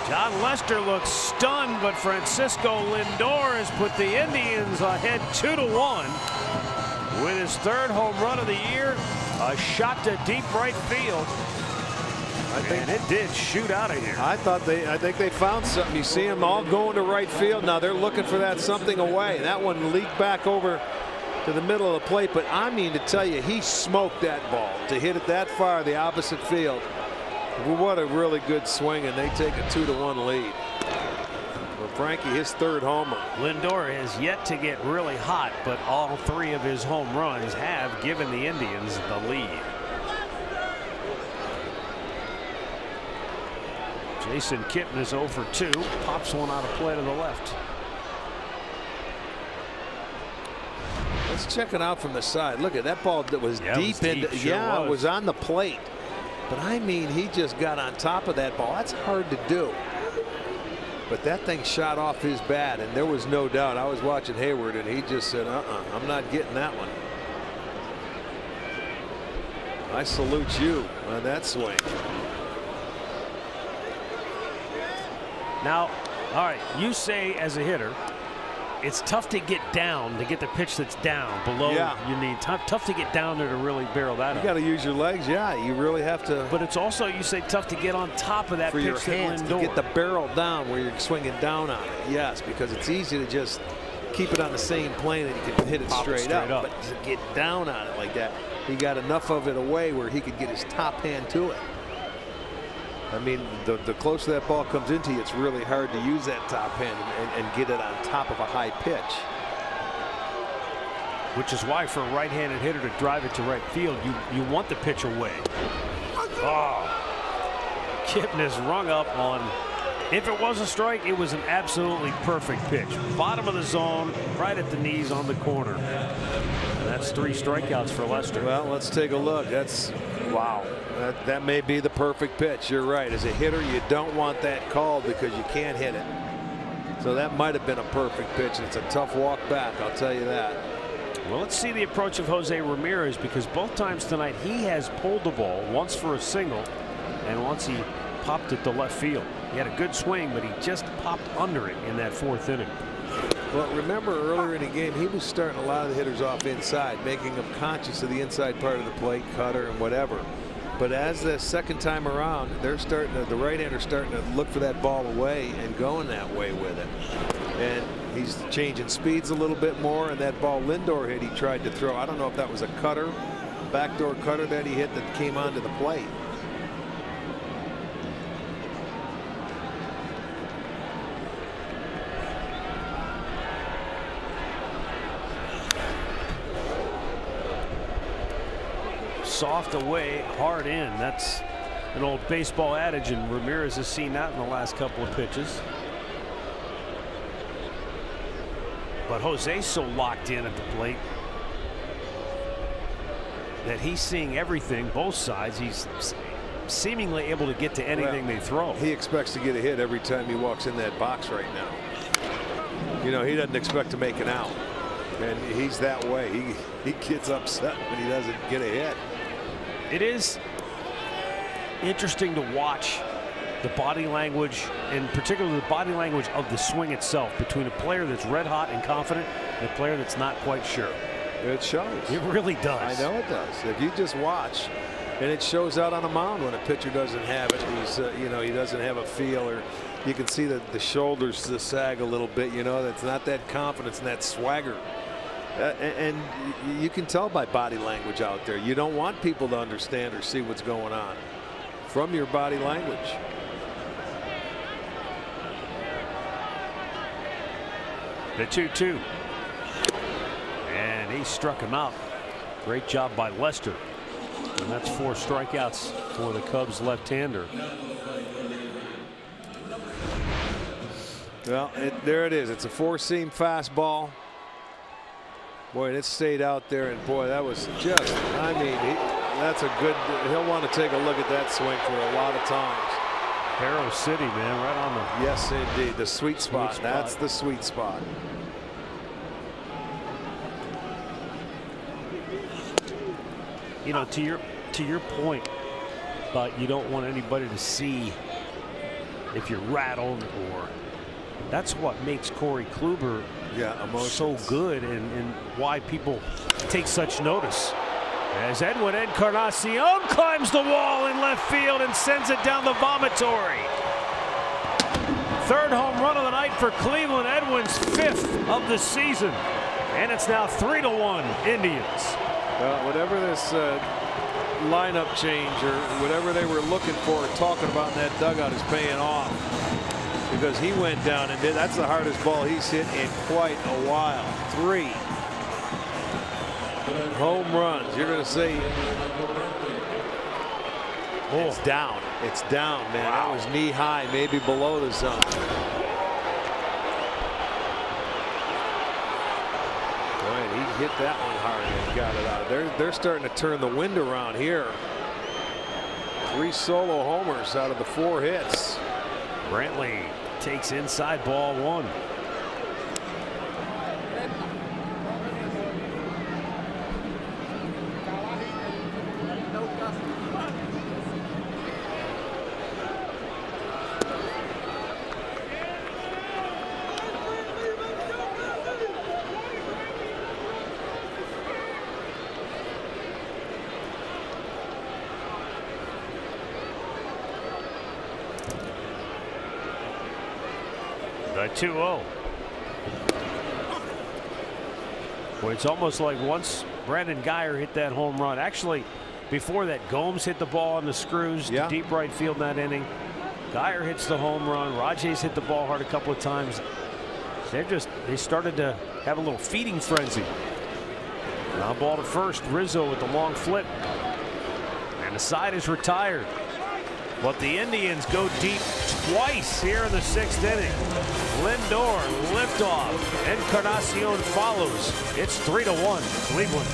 [SPEAKER 1] John Lester looks stunned, but Francisco Lindor has put the Indians ahead 2-1 with his 3rd home run of the year. A shot to deep right field. And it did shoot out of here.
[SPEAKER 2] I think they found something. You see them all going to right field. Now they're looking for that something away. That one leaked back over to the middle of the plate. But I mean to tell you, he smoked that ball to hit it that far the opposite field. What a really good swing, and they take a 2-1 lead. Well, Frankie, his 3rd homer.
[SPEAKER 1] Lindor has yet to get really hot, but all 3 of his home runs have given the Indians the lead. Jason Kitten is 0 for 2. Pops one out of play to the left.
[SPEAKER 2] Let's check it out from the side. Look at that ball that was deep into.
[SPEAKER 1] Sure
[SPEAKER 2] it was on the plate. But I mean, he just got on top of that ball. That's hard to do. But that thing shot off his bat, and there was no doubt. I was watching Hayward, and he just said, I'm not getting that one. I salute you on that swing.
[SPEAKER 1] Now, all right, you say as a hitter, it's tough to get down to get the pitch that's down below. You need tough to get down there to really barrel that up.
[SPEAKER 2] You got to use your legs. Yeah, you really have to.
[SPEAKER 1] But it's also, you say, tough to get on top of that
[SPEAKER 2] for
[SPEAKER 1] pitch
[SPEAKER 2] your hands
[SPEAKER 1] that
[SPEAKER 2] to get the barrel down where you're swinging down on it. Yes, because it's easy to just keep it on the same plane and you can hit it straight up. But to get down on it like that, he got enough of it away where he could get his top hand to it. I mean, the closer that ball comes into you, it's really hard to use that top hand and get it on top of a high pitch.
[SPEAKER 1] Which is why for a right-handed hitter to drive it to right field, you want the pitch away. Oh, Kitten is rung up on. If it was a strike, it was an absolutely perfect pitch. Bottom of the zone, right at the knees on the corner. And that's 3 strikeouts for Lester.
[SPEAKER 2] Well, let's take a look. That's wow. That may be the perfect pitch. You're right. As a hitter, you don't want that called because you can't hit it. So that might have been a perfect pitch. It's a tough walk back, I'll tell you that.
[SPEAKER 1] Well, let's see the approach of Jose Ramirez, because both times tonight he has pulled the ball, once for a single and once he popped it to left field. He had a good swing, but he just popped under it in that 4th inning.
[SPEAKER 2] Well, remember earlier in the game, he was starting a lot of the hitters off inside, making them conscious of the inside part of the plate, cutter and whatever. But as the second time around, they're starting to, the right-hander starting to look for that ball away and going that way with it. And he's changing speeds a little bit more, and that ball Lindor hit, he tried to throw. I don't know if that was a cutter, backdoor cutter that he hit that came onto the plate.
[SPEAKER 1] Soft away, hard in. That's an old baseball adage, and Ramirez has seen that in the last couple of pitches. But Jose's so locked in at the plate that he's seeing everything, both sides. He's seemingly able to get to anything they throw.
[SPEAKER 2] He expects to get a hit every time he walks in that box right now. You know, he doesn't expect to make an out. And he's that way. He gets upset when he doesn't get a hit.
[SPEAKER 1] It is interesting to watch the body language, and particularly the body language of the swing itself, between a player that's red hot and confident and a player that's not quite sure.
[SPEAKER 2] It shows.
[SPEAKER 1] It really does.
[SPEAKER 2] I know it does. If you just watch, and it shows out on a mound when a pitcher doesn't have it. He's, you know, he doesn't have a feel, or you can see that the shoulders sag a little bit. You know, that's not that confidence and that swagger. And you can tell by body language out there. You don't want people to understand or see what's going on from your body language.
[SPEAKER 1] The 2-2. And he struck him out. Great job by Lester. And that's 4 strikeouts for the Cubs left-hander.
[SPEAKER 2] Well, there it is. It's a 4-seam fastball. Boy, and it stayed out there, and boy, that was just, I mean, that's a good, he'll want to take a look at that swing for a lot of times.
[SPEAKER 1] Harrow City, man, right on the.
[SPEAKER 2] Yes, indeed, the sweet spot. That's the sweet spot.
[SPEAKER 1] You know, to your point, but you don't want anybody to see if you're rattled, or that's what makes Corey Kluber so good, and why people take such notice. As Edwin Encarnacion climbs the wall in left field and sends it down the vomitory. 3rd home run of the night for Cleveland. Edwin's 5th of the season, and it's now 3-1 Indians.
[SPEAKER 2] Well, whatever this lineup change or whatever they were looking for, talking about in that dugout, is paying off, because he went down and that's the hardest ball he's hit in quite a while. 3 home runs. You're going to say it's down. It's down, man. That was knee high, maybe below the zone. Boy, he hit that one hard and got it out. They're starting to turn the wind around here. 3 solo homers out of the 4 hits.
[SPEAKER 1] Brantley takes inside, ball 1. The 2-0. Well, it's almost like once Brandon Guyer hit that home run. Actually, before that, Gomes hit the ball on the screws to deep right field in that inning. Guyer hits the home run. Rajay's hit the ball hard a couple of times. They started to have a little feeding frenzy. Now ball to first. Rizzo with the long flip. And the side is retired. But the Indians go deep twice here in the 6th inning. Lindor liftoff. Encarnacion follows. It's 3-1 Cleveland.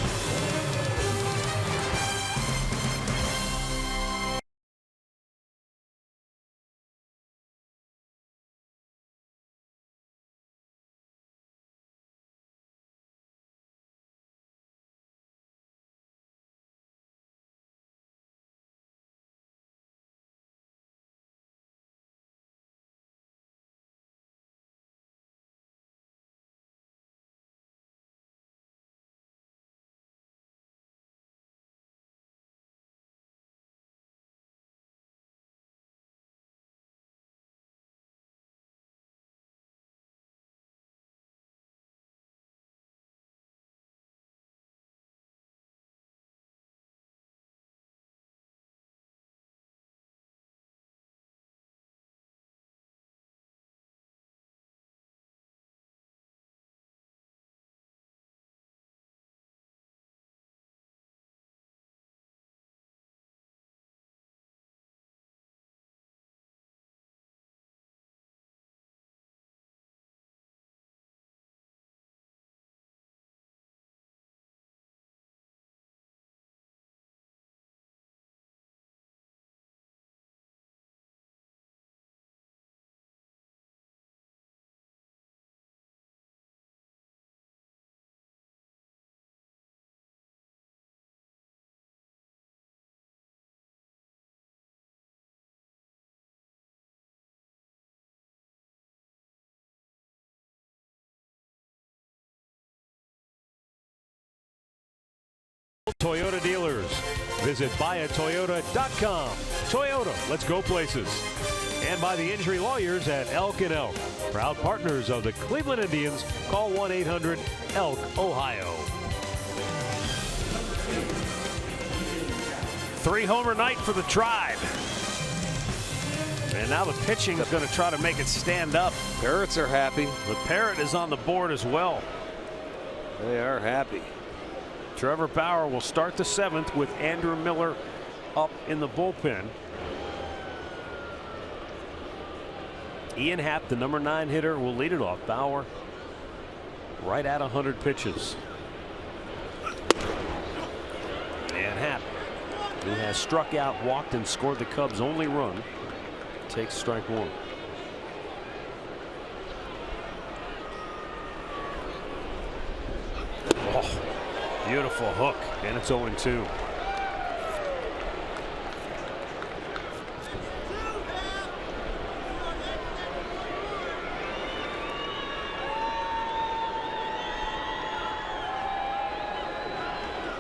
[SPEAKER 8] Toyota dealers. Visit buyatoyota.com. Toyota, let's go places. And by the injury lawyers at Elk & Elk. Proud partners of the Cleveland Indians. Call 1-800-ELK, Ohio.
[SPEAKER 1] 3-homer night for the Tribe. And now the pitching is going to try to make it stand up.
[SPEAKER 2] Parrots are happy.
[SPEAKER 1] The Parrot is on the board as well.
[SPEAKER 2] They are happy.
[SPEAKER 1] Trevor Bauer will start the 7th with Andrew Miller up in the bullpen. Ian Happ, the number 9 hitter, will lead it off. Bauer right at 100 pitches. And Happ, who has struck out, walked, and scored the Cubs' only run, takes strike 1. Oh, beautiful hook, and it's 0-2.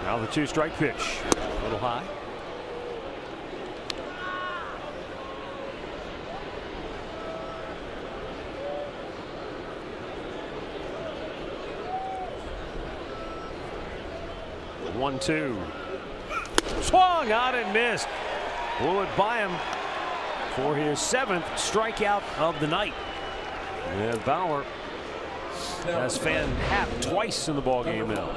[SPEAKER 1] Now the 2-strike pitch. A little high. The 1-2. Swung on and missed. Blew it by him for his 7th strikeout of the night. And Bauer has fanned Happ twice in the ballgame now.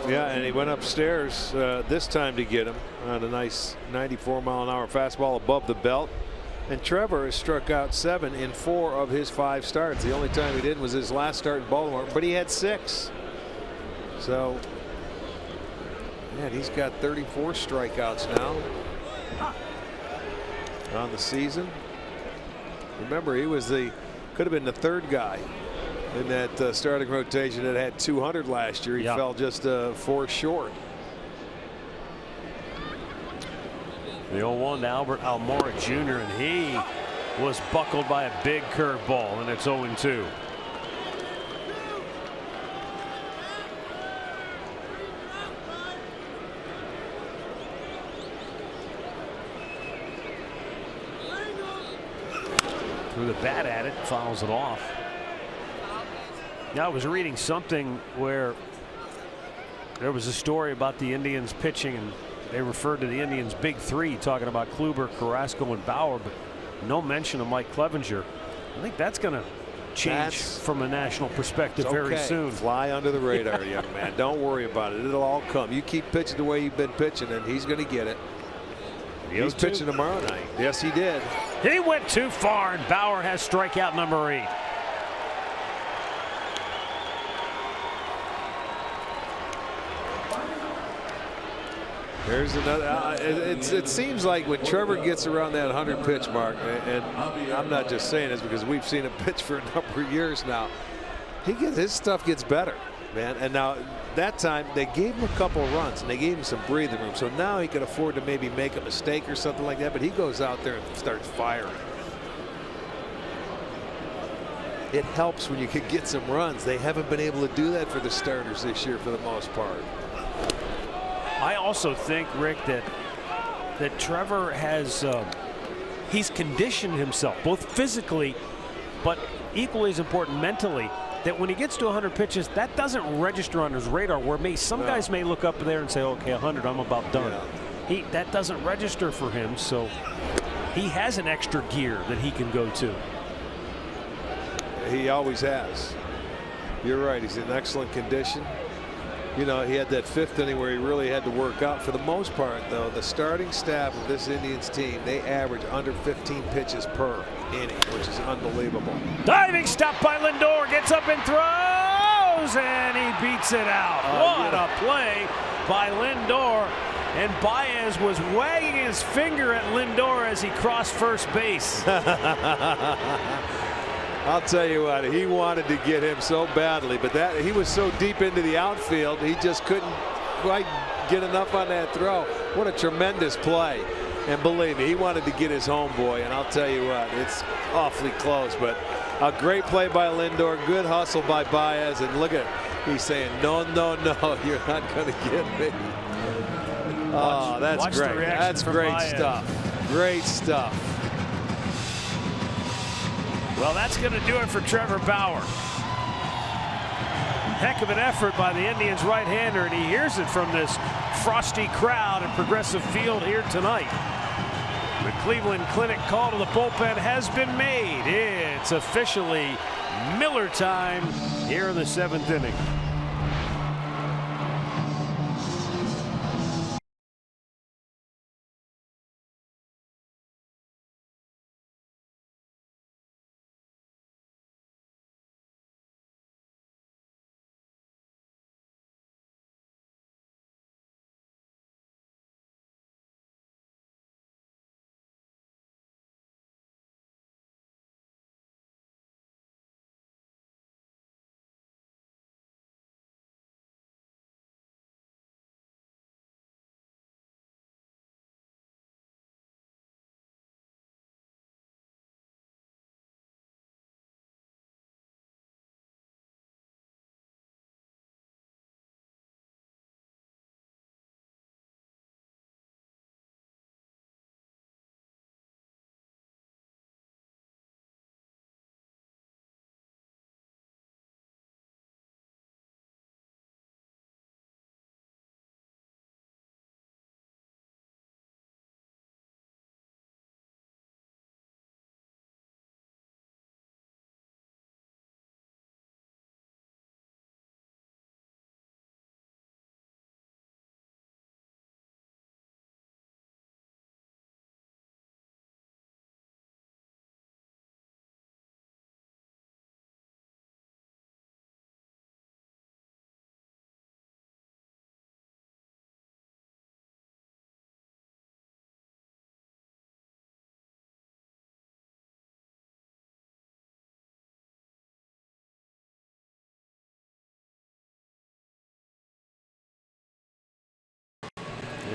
[SPEAKER 2] Yeah, and he went upstairs this time to get him on a nice 94-mile-an-hour fastball above the belt. And Trevor has struck out 7 in 4 of his 5 starts. The only time he didn't was his last start in Baltimore, but he had 6. So, man, he's got 34 strikeouts now on the season. Remember, he was could have been the 3rd guy in that starting rotation that had 200 last year. He fell just 4 short.
[SPEAKER 1] The 0-1 to Albert Almora Jr. and he was buckled by a big curveball, and it's 0-2. Threw the bat at it, fouls it off. Now, I was reading something where there was a story about the Indians pitching, and they referred to the Indians' big 3, talking about Kluber, Carrasco, and Bauer, but no mention of Mike Clevenger. I think that's going to change from a national perspective very soon.
[SPEAKER 2] Fly under the radar, young man. Don't worry about it. It'll all come. You keep pitching the way you've been pitching, and he's going to get it. He's pitching tomorrow night. Yes, he did.
[SPEAKER 1] He went too far, and Bauer has strikeout number 8.
[SPEAKER 2] There's another. It seems like when Trevor gets around that 100 pitch mark, and I'm not just saying this because we've seen him pitch for a number of years now, his stuff gets better, man. And now that time they gave him a couple of runs and they gave him some breathing room, so now he could afford to maybe make a mistake or something like that. But he goes out there and starts firing. It helps when you can get some runs. They haven't been able to do that for the starters this year for the most part.
[SPEAKER 1] I also think, Rick, that Trevor has he's conditioned himself both physically but equally as important mentally, that when he gets to 100 pitches, that doesn't register on his radar, where some guys may look up there and say, okay, 100, I'm about done. That doesn't register for him, so he has an extra gear that he can go to.
[SPEAKER 2] He always has. You're right. He's in excellent condition. You know, he had that 5th inning where he really had to work out. For the most part, though, the starting staff of this Indians team, they average under 15 pitches per inning, which is unbelievable.
[SPEAKER 1] Diving stop by Lindor, gets up and throws, and he beats it out. What a play by Lindor. And Baez was wagging his finger at Lindor as he crossed first base.
[SPEAKER 2] I'll tell you what, he wanted to get him so badly, but he was so deep into the outfield, he just couldn't quite get enough on that throw. What a tremendous play. And believe me, he wanted to get his homeboy, and I'll tell you what, it's awfully close, but a great play by Lindor, good hustle by Baez, and look at He's saying, no, no, no, you're not going to get me. Oh, that's
[SPEAKER 1] watch the
[SPEAKER 2] great.
[SPEAKER 1] reaction
[SPEAKER 2] That's
[SPEAKER 1] from
[SPEAKER 2] great
[SPEAKER 1] Baez.
[SPEAKER 2] stuff. Great stuff.
[SPEAKER 1] Well, that's going to do it for Trevor Bauer. Heck of an effort by the Indians right-hander, and he hears it from this frosty crowd at Progressive Field here tonight. The Cleveland Clinic call to the bullpen has been made. It's officially Miller time here in the 7th inning.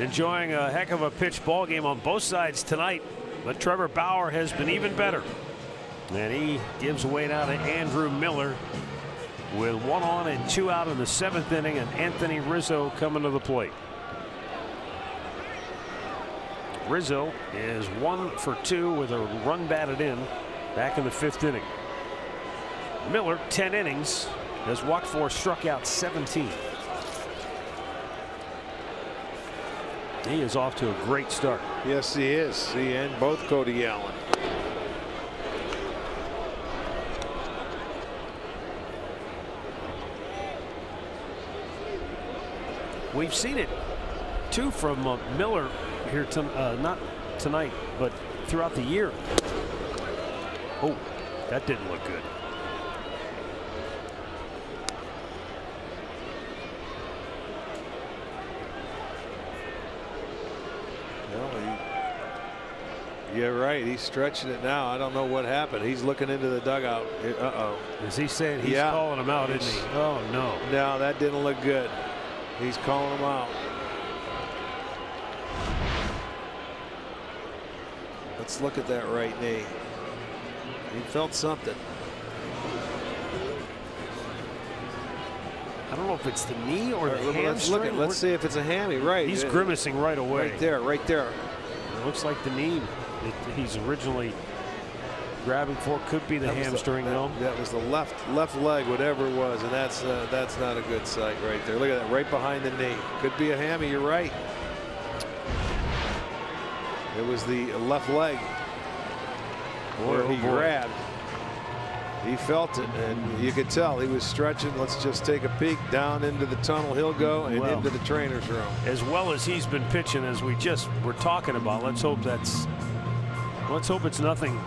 [SPEAKER 1] Enjoying a heck of a pitch ball game on both sides tonight, but Trevor Bauer has been even better. And he gives away now to Andrew Miller with 1 on and 2 out in the 7th inning, and Anthony Rizzo coming to the plate. Rizzo is 1 for 2 with a run batted in back in the 5th inning. Miller, 10 innings, has walked 4, struck out 17. He is off to a great start.
[SPEAKER 2] Yes, he is. He and both Cody Allen.
[SPEAKER 1] We've seen it too from Miller here, not tonight, but throughout the year. Oh, that didn't look good.
[SPEAKER 2] Yeah, right. He's stretching it now. I don't know what happened. He's looking into the dugout. Uh-oh.
[SPEAKER 1] Is he saying he's calling him out, isn't he? Oh, no.
[SPEAKER 2] No, that didn't look good. He's calling him out. Let's look at that right knee. He felt something.
[SPEAKER 1] I don't know if it's the knee or the hamstring.
[SPEAKER 2] Let's look at. Let's see if it's a hammy. Right.
[SPEAKER 1] He's grimacing right away.
[SPEAKER 2] Right there. Right there.
[SPEAKER 1] It looks like the knee he's originally grabbing for. Could be the hamstring, though.
[SPEAKER 2] That was the left leg, whatever it was, and that's not a good sight right there. Look at that, right behind the knee. Could be a hammy. You're right. It was the left leg where he grabbed. He felt it, and you could tell he was stretching. Let's just take a peek down into the tunnel. He'll go and into the trainer's room.
[SPEAKER 1] As well as he's been pitching, as we just were talking about. Let's hope it's nothing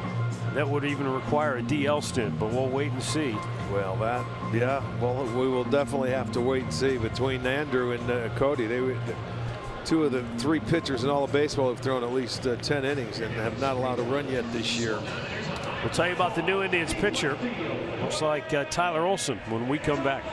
[SPEAKER 1] that would even require a DL stint, but we'll wait and see.
[SPEAKER 2] Well, well, we will definitely have to wait and see. Between Andrew and Cody, they were 2 of the 3 pitchers in all of baseball who've thrown at least 10 innings and have not allowed a run yet this year.
[SPEAKER 1] We'll tell you about the new Indians pitcher. Looks like Tyler Olson when we come back.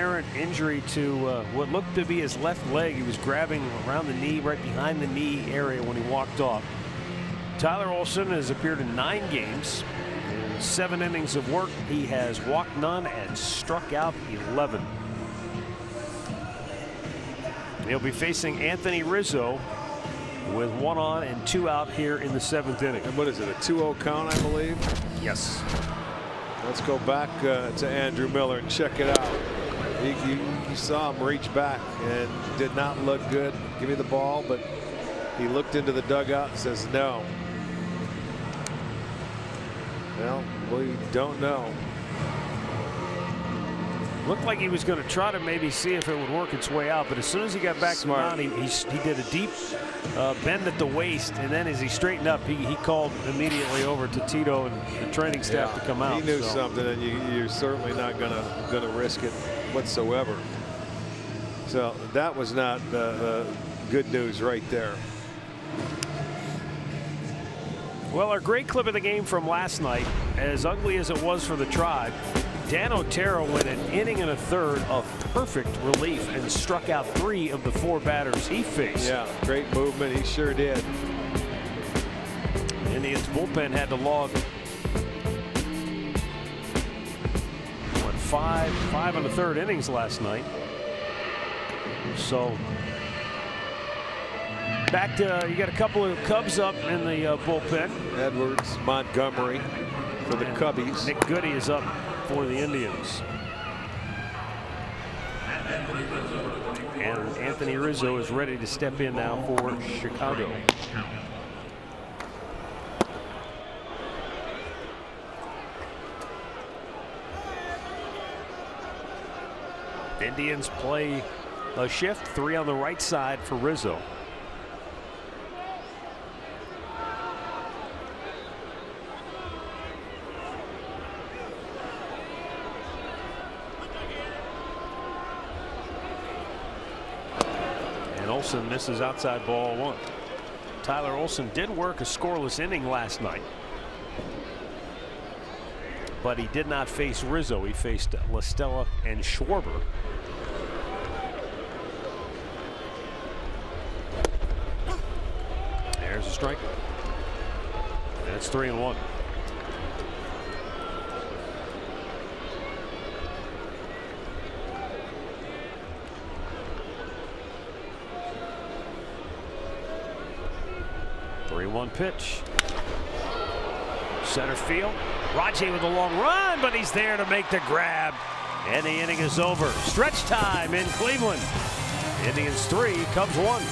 [SPEAKER 1] apparent injury to what looked to be his left leg. He was grabbing around the knee, right behind the knee area when he walked off. Tyler Olson has appeared in 9 games. In 7 innings of work, he has walked none and struck out 11. He'll be facing Anthony Rizzo with 1 on and 2 out here in the 7th inning.
[SPEAKER 2] And what is it, a 2-0 count, I believe?
[SPEAKER 1] Yes.
[SPEAKER 2] Let's go back to Andrew Miller and check it out. You saw him reach back and did not look good. Give me the ball, but he looked into the dugout and says no. Well, we don't know.
[SPEAKER 1] Looked like he was going to try to maybe see if it would work its way out, but as soon as he got back to the mound, he did a deep bend at the waist, and then as he straightened up, he called immediately over to Tito and the training staff to come out.
[SPEAKER 2] He knew something, and you're certainly not gonna risk it whatsoever. So that was not good news right there.
[SPEAKER 1] Well, our great clip of the game from last night, as ugly as it was for the Tribe, Dan Otero went an inning and a third of perfect relief and struck out 3 of the 4 batters he faced.
[SPEAKER 2] Yeah, great movement. He sure did.
[SPEAKER 1] The Indians bullpen had to log 5 1/3 innings last night. So back to, you got a couple of Cubs up in the bullpen.
[SPEAKER 2] Edwards, Montgomery for the Cubbies.
[SPEAKER 1] Nick Goody is up for the Indians. And Anthony Rizzo is ready to step in now for Chicago. Indians play a shift, 3 on the right side for Rizzo. Olson misses outside ball 1. Tyler Olson did work a scoreless inning last night, but he did not face Rizzo. He faced LaStella and Schwarber. There's a strike. That's 3-1. One pitch. Center field. Rajay with a long run, but he's there to make the grab. And the inning is over. Stretch time in Cleveland. Indians 3, Cubs 1.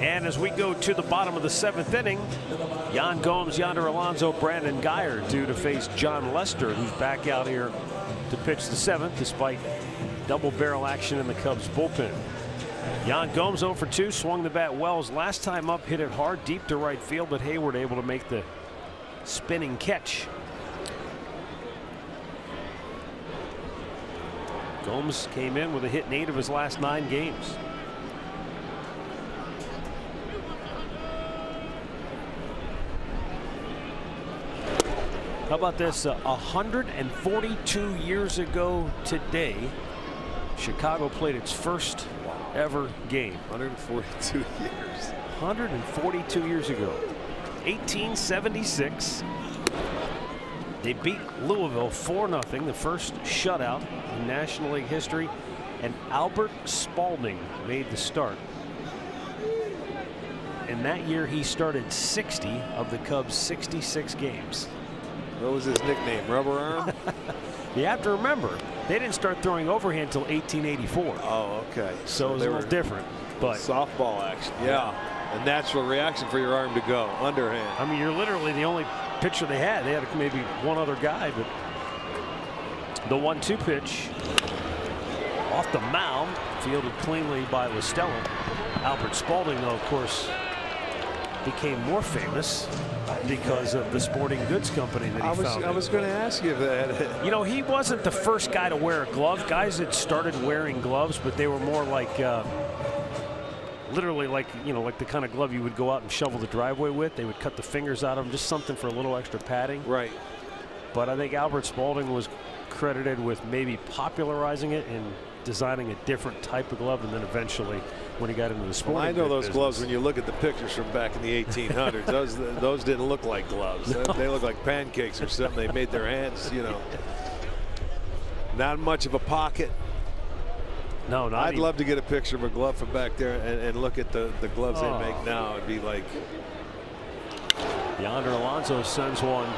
[SPEAKER 8] And as we go to the bottom of the 7th inning, Yan Gomes, Yonder Alonso, Brandon Geyer due to face John Lester, who's back out here to pitch the 7th despite double barrel action in the Cubs bullpen. Yan Gomes 0 for 2, swung the bat well his last time up, hit it hard deep to right field, but Hayward able to make the spinning catch. Gomes came in with a hit in 8 of his last 9 games. How about this? 142 years ago today, Chicago played its first ever game.
[SPEAKER 2] 142 years.
[SPEAKER 8] 142 years ago. 1876. They beat Louisville 4-0, the first shutout in National League history, and Albert Spalding made the start. And that year he started 60 of the Cubs' 66 games.
[SPEAKER 2] What was his nickname? Rubber Arm?
[SPEAKER 8] You have to remember, they didn't start throwing overhand until 1884.
[SPEAKER 2] Oh, okay.
[SPEAKER 8] So it was a little different. But
[SPEAKER 2] softball action. Yeah. A natural reaction for your arm to go. Underhand.
[SPEAKER 8] I mean, you're literally the only pitcher they had. They had maybe one other guy, but the 1-2 pitch off the mound, fielded cleanly by Listella. Albert Spalding, though, of course, became more famous because of the sporting goods company that he founded.
[SPEAKER 2] I was going to ask you that.
[SPEAKER 8] You know, he wasn't the first guy to wear a glove. Guys had started wearing gloves, but they were more like literally like, you know, like the kind of glove you would go out and shovel the driveway with. They would cut the fingers out of them, just something for a little extra padding.
[SPEAKER 2] Right.
[SPEAKER 8] But I think Albert Spalding was credited with maybe popularizing it and designing a different type of glove, and then eventually when he got into the sporting
[SPEAKER 2] I know those
[SPEAKER 8] business.
[SPEAKER 2] gloves, when you look at the pictures from back in the 1800s, those didn't look like gloves.
[SPEAKER 8] No.
[SPEAKER 2] They look like pancakes or something. They made their hands, you know, not much of a pocket.
[SPEAKER 8] No, not
[SPEAKER 2] I'd
[SPEAKER 8] even.
[SPEAKER 2] love to get a picture of a glove from back there and look at the gloves they make now. It'd be like.
[SPEAKER 8] Yonder Alonso sends one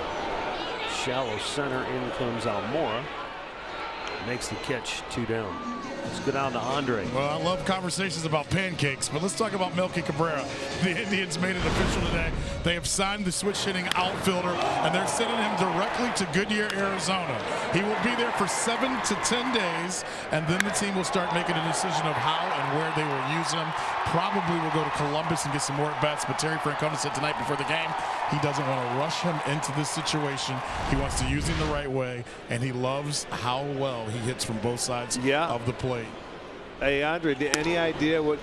[SPEAKER 8] shallow center. In comes Almora. Makes the catch, 2 down. Let's go down to Andre.
[SPEAKER 5] Well, I love conversations about pancakes, but let's talk about Melky Cabrera. The Indians made it official today. They have signed the switch-hitting outfielder, and they're sending him directly to Goodyear, Arizona. He will be there for 7 to 10 days, and then the team will start making a decision of how and where they will use him. Probably will go to Columbus and get some more at-bats, but Terry Francona said tonight before the game he doesn't want to rush him into this situation. He wants to use him the right way, and he loves how well he hits from both sides of the plate.
[SPEAKER 2] Hey, Andre, any idea what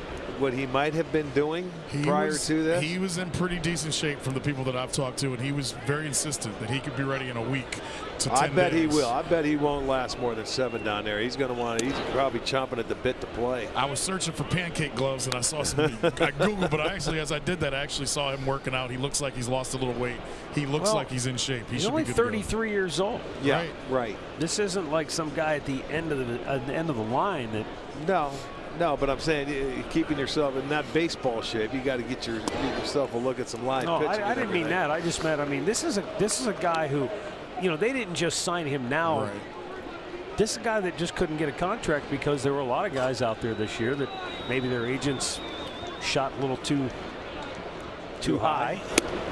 [SPEAKER 2] he might have been doing prior to this?
[SPEAKER 5] He was in pretty decent shape from the people that I've talked to, and he was very insistent that he could be ready in a week to 10 days.
[SPEAKER 2] I bet he will. I bet he won't last more than 7 down there. He's going to want to. He's probably chomping at the bit to play.
[SPEAKER 5] I was searching for pancake gloves, and I saw some. I Googled, but as I did that, I actually saw him working out. He looks like he's lost a little weight. He looks like he's in shape. He
[SPEAKER 8] He's
[SPEAKER 5] should
[SPEAKER 8] only
[SPEAKER 5] be good
[SPEAKER 8] 33 years old.
[SPEAKER 2] Yeah, right.
[SPEAKER 8] This isn't like some guy at the end of the line that.
[SPEAKER 2] No, but I'm saying keeping yourself in that baseball shape, you got to get yourself a look at some live pitching.
[SPEAKER 8] I didn't mean that. I just meant, I mean, this is a guy who, you know, they didn't just sign him now.
[SPEAKER 5] Right.
[SPEAKER 8] This is a guy that just couldn't get a contract because there were a lot of guys out there this year that maybe their agents shot a little too high.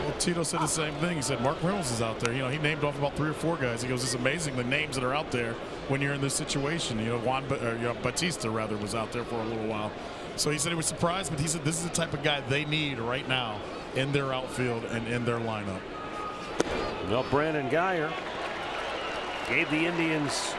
[SPEAKER 5] Well, Tito said the same thing. He said Mark Reynolds is out there. You know, he named off about 3 or 4 guys. He goes, it's amazing the names that are out there when you're in this situation. You know, Batista rather was out there for a little while. So he said he was surprised, but he said this is the type of guy they need right now in their outfield and in their lineup.
[SPEAKER 8] Well, Brandon Geyer gave the Indians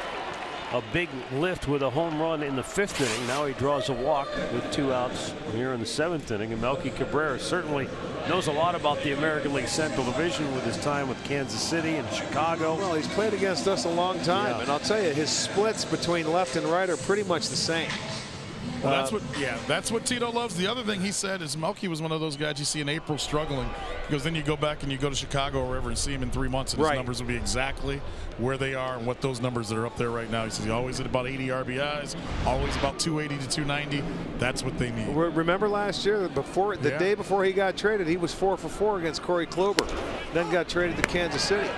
[SPEAKER 8] a big lift with a home run in the 5th inning. Now he draws a walk with 2 outs here in the 7th inning. And Melky Cabrera certainly knows a lot about the American League Central Division with his time with Kansas City and Chicago.
[SPEAKER 2] Well, he's played against us a long time, and I'll tell you, his splits between left and right are pretty much the same.
[SPEAKER 5] Well, that's what Tito loves. The other thing he said is Melky was one of those guys you see in April struggling. Because then you go back and you go to Chicago or wherever and see him in 3 months, and his numbers will be exactly where they are and what those numbers that are up there right now. He says he always at about 80 RBIs, always about 280 to 290. That's what they need.
[SPEAKER 2] Remember last year, the day before he got traded, he was 4 for 4 against Corey Kluber, then got traded to Kansas City.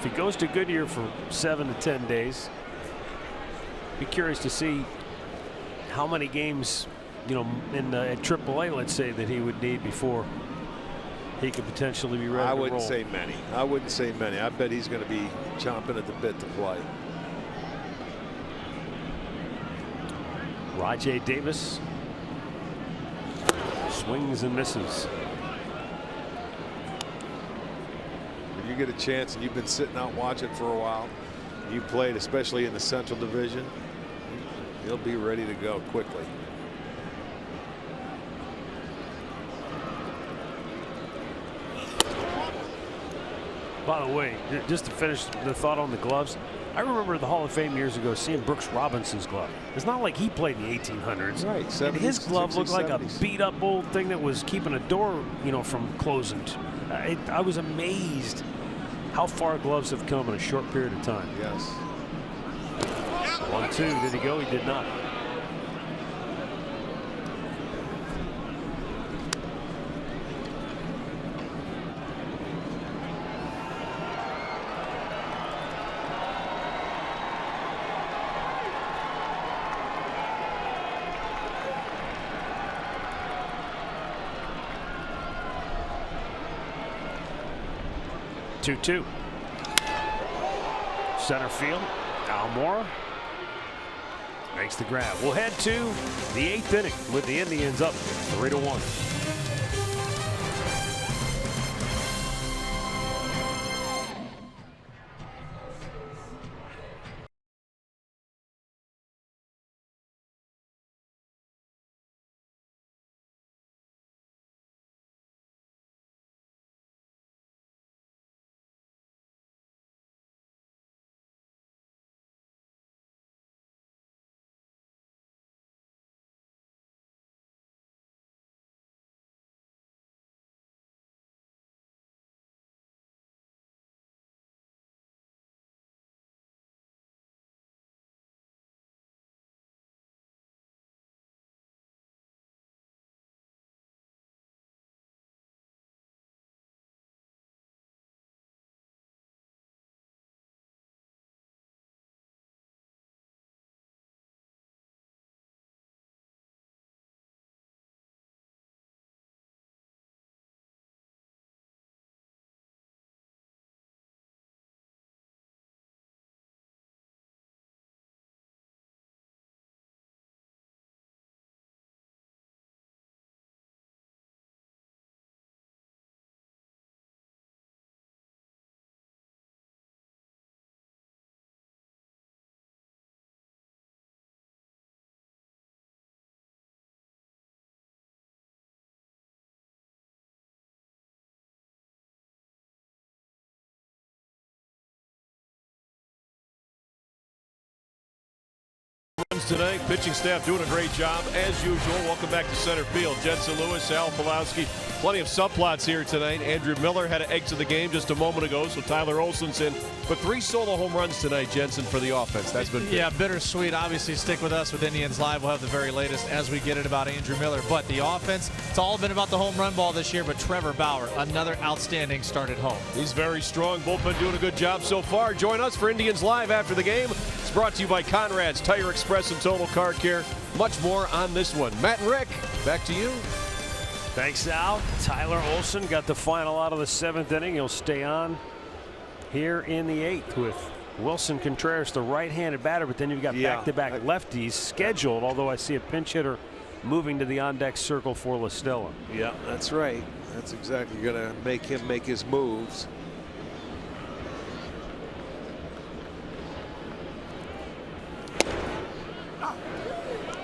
[SPEAKER 8] if he goes to Goodyear for 7 to 10 days, be curious to see how many games, you know, in at AAA, let's say, that he would need before he could potentially be ready to roll.
[SPEAKER 2] I wouldn't say many. I wouldn't say many. I bet he's going to be chomping at the bit to play.
[SPEAKER 8] Rajay Davis swings and misses.
[SPEAKER 2] When you get a chance and you've been sitting out watching for a while, you played especially in the Central Division, he'll be ready to go quickly.
[SPEAKER 8] By the way, just to finish the thought on the gloves, I remember the Hall of Fame years ago seeing Brooks Robinson's glove. It's not like he played in the 1800s.
[SPEAKER 2] Right. 70s,
[SPEAKER 8] and his glove
[SPEAKER 2] 60s,
[SPEAKER 8] looked like
[SPEAKER 2] 70s.
[SPEAKER 8] a beat-up old thing that was keeping a door, you know, from closing. I was amazed how far gloves have come in a short period of time.
[SPEAKER 2] Yes.
[SPEAKER 8] 1-2. Did he go? He did not. Two. Center field. Almora makes the grab. We'll head to the 8th inning with the Indians up 3-1.
[SPEAKER 3] Tonight, pitching staff doing a great job as usual. Welcome back to center field. Jensen Lewis, Al Pulowski. Plenty of subplots here tonight. Andrew Miller had to exit the game just a moment ago, so Tyler Olson's in. But 3 solo home runs tonight, Jensen, for the offense. That's been big.
[SPEAKER 4] Yeah, bittersweet. Obviously, stick with us with Indians Live. We'll have the very latest as we get it about Andrew Miller. But the offense, it's all been about the home run ball this year. But Trevor Bauer, another outstanding start at home.
[SPEAKER 3] He's very strong. Bullpen doing a good job so far. Join us for Indians Live after the game. It's brought to you by Conrad's Tire Express and Total Car Care. Much more on this one. Matt and Rick, back to you.
[SPEAKER 8] Thanks, Al. Tyler Olson got the final out of the 7th inning. He'll stay on here in the 8th with Wilson Contreras, the right-handed batter, but then you've got back-to-back lefties scheduled, although I see a pinch hitter moving to the on-deck circle for La Stella.
[SPEAKER 2] Yeah, that's right. That's exactly going to make him make his moves.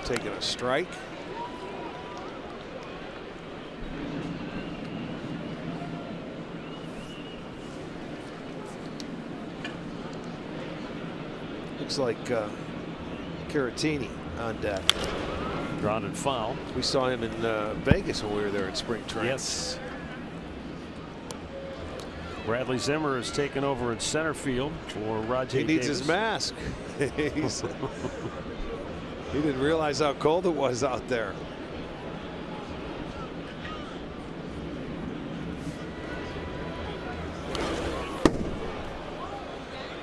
[SPEAKER 2] Taking a strike. Looks like Caratini on deck.
[SPEAKER 8] Grounded foul.
[SPEAKER 2] We saw him in Vegas when we were there at spring training.
[SPEAKER 8] Yes. Bradley Zimmer is taken over in center field for Rajay
[SPEAKER 2] He needs
[SPEAKER 8] Davis.
[SPEAKER 2] his mask. He didn't realize how cold it was out there.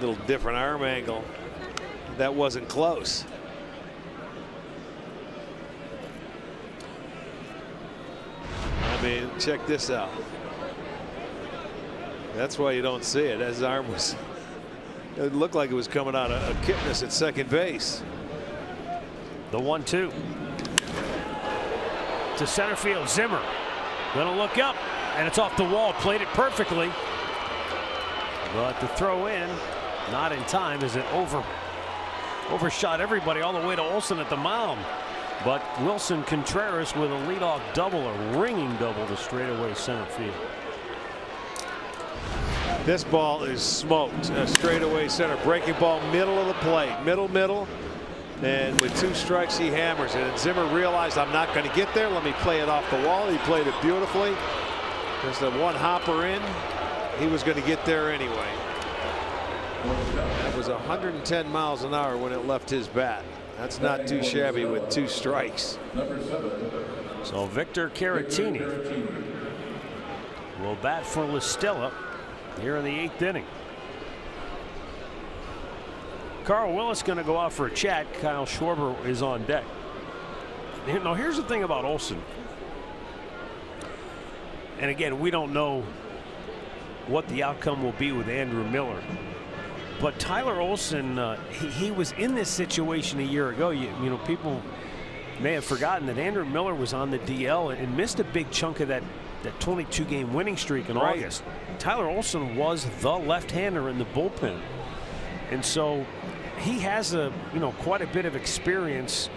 [SPEAKER 2] Little different arm angle. That wasn't close. I mean, check this out. That's why you don't see it. His arm was, it looked like it was coming out of Kipnis at second base.
[SPEAKER 1] The 1-2 to center field. Zimmer gonna look up, and it's off the wall. Played it perfectly, but the throw in not in time as it overshot everybody all the way to Olson at the mound. But Wilson Contreras with a leadoff double, a ringing double to straightaway center field.
[SPEAKER 2] This ball is smoked. Straightaway center. Breaking ball, middle of the plate. Middle. And with 2 strikes, he hammers it. And Zimmer realized, I'm not going to get there. Let me play it off the wall. He played it beautifully. Just a one hopper in. He was going to get there anyway. That was 110 miles an hour when it left his bat. That's not too shabby with 2 strikes.
[SPEAKER 1] So Victor Caratini will bat for Listella here in the 8th inning. Carl Willis going to go out for a chat. Kyle Schwarber is on deck. Now here's the thing about Olson. And again, we don't know what the outcome will be with Andrew Miller. But Tyler Olson, he was in this situation a year ago. You know, people may have forgotten that Andrew Miller was on the DL and missed a big chunk of that 22-game winning streak in August. Tyler Olson was the left-hander in the bullpen, and so he has quite a bit of experience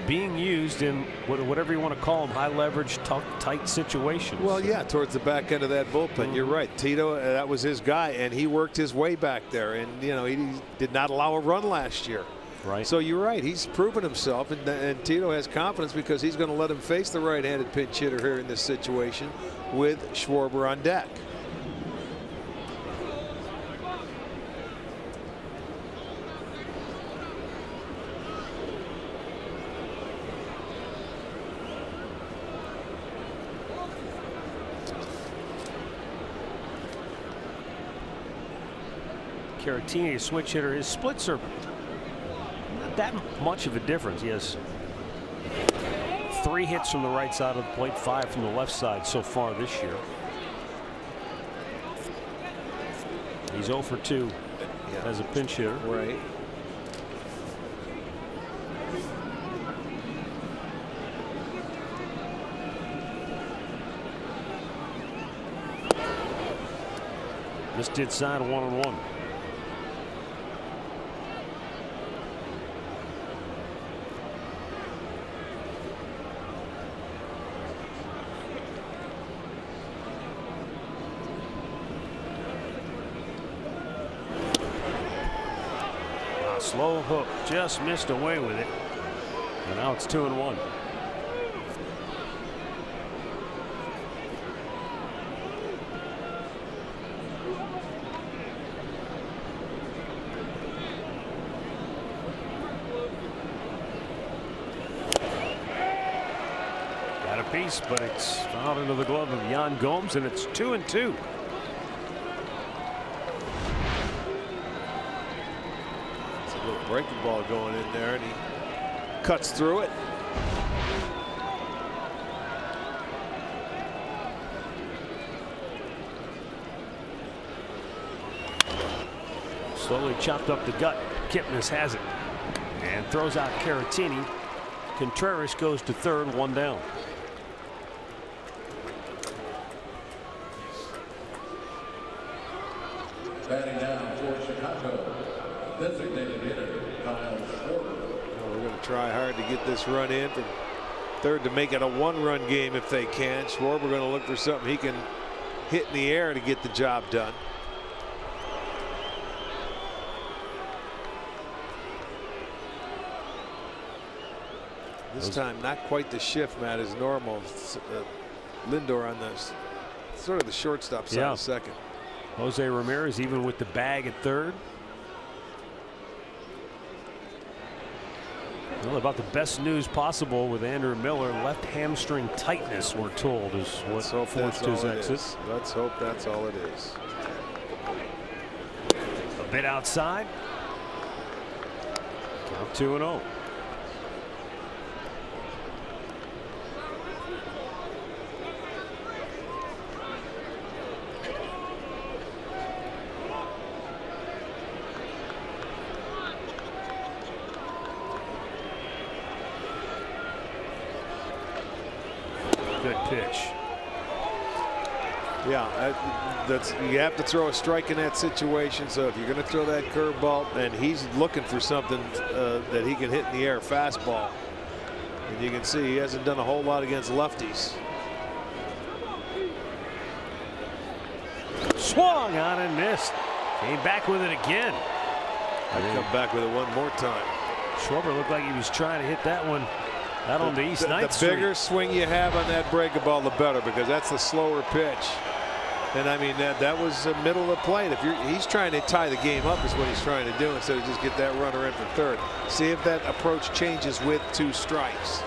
[SPEAKER 1] being used in whatever you want to call them, high leverage, tight situations.
[SPEAKER 2] Well, yeah, towards the back end of that bullpen. You're right. Tito, that was his guy, and he worked his way back there. And, you know, he did not allow a run last year.
[SPEAKER 1] Right.
[SPEAKER 2] So you're right. He's proven himself, and Tito has confidence because he's going to let him face the right-handed pinch hitter here in this situation with Schwarber on deck.
[SPEAKER 1] Caratini, a switch hitter. His splits are not that much of a difference. He has 3 hits from the right side of the plate, 5 from the left side so far this year. He's 0 for 2 as a pinch hitter.
[SPEAKER 2] Right.
[SPEAKER 1] Missed inside, 1-1. Slow hook, just missed away with it, and now it's 2-1. Got a piece, but it's fouled into the glove of Yan Gomes, and it's 2-2.
[SPEAKER 2] Breaking ball going in there, and he cuts through it.
[SPEAKER 1] Slowly chopped up the gut. Kipnis has it and throws out Caratini. Contreras goes to third, 1 down.
[SPEAKER 6] Batting down for Chicago, designated hitter Kyle Schwarber.
[SPEAKER 2] We're going to try hard to get this run in from third to make it a 1-run game if they can. Schwarber going to look for something he can hit in the air to get the job done. This time not quite the shift, Matt, as normal. Lindor on the sort of the shortstop side of second.
[SPEAKER 1] Jose Ramirez even with the bag at third. Well, about the best news possible with Andrew Miller. Left hamstring tightness, we're told, is what forced his exit.
[SPEAKER 2] Let's hope that's all it is.
[SPEAKER 1] A
[SPEAKER 8] bit outside. Count 2-0. Good pitch.
[SPEAKER 2] Yeah, you have to throw a strike in that situation. So if you're going to throw that curveball, and he's looking for something that he can hit in the air, fastball. And you can see he hasn't done a whole lot against lefties.
[SPEAKER 8] Swung on and missed. Came back with it again.
[SPEAKER 2] Come back with it one more time.
[SPEAKER 8] Schwarber looked like he was trying to hit that one out on the East 9th Street.
[SPEAKER 2] The bigger swing you have on that breaking ball, the better, because that's the slower pitch. And I mean, that was the middle of the plate. He's trying to tie the game up is what he's trying to do, instead of just get that runner in for third. See if that approach changes with 2 strikes.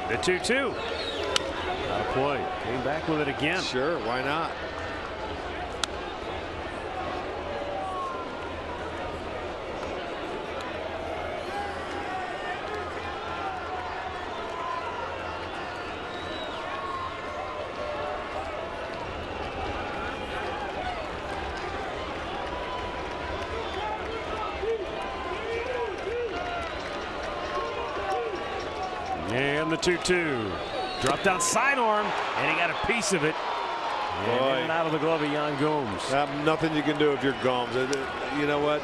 [SPEAKER 8] The 2-2. Not a play. Came back with it again.
[SPEAKER 2] Sure, why not?
[SPEAKER 8] And the 2-2. Dropped down sidearm, and he got a piece of it. And in and out of the glove of Yan Gomes.
[SPEAKER 2] Nothing you can do if you're Gomes. You know what?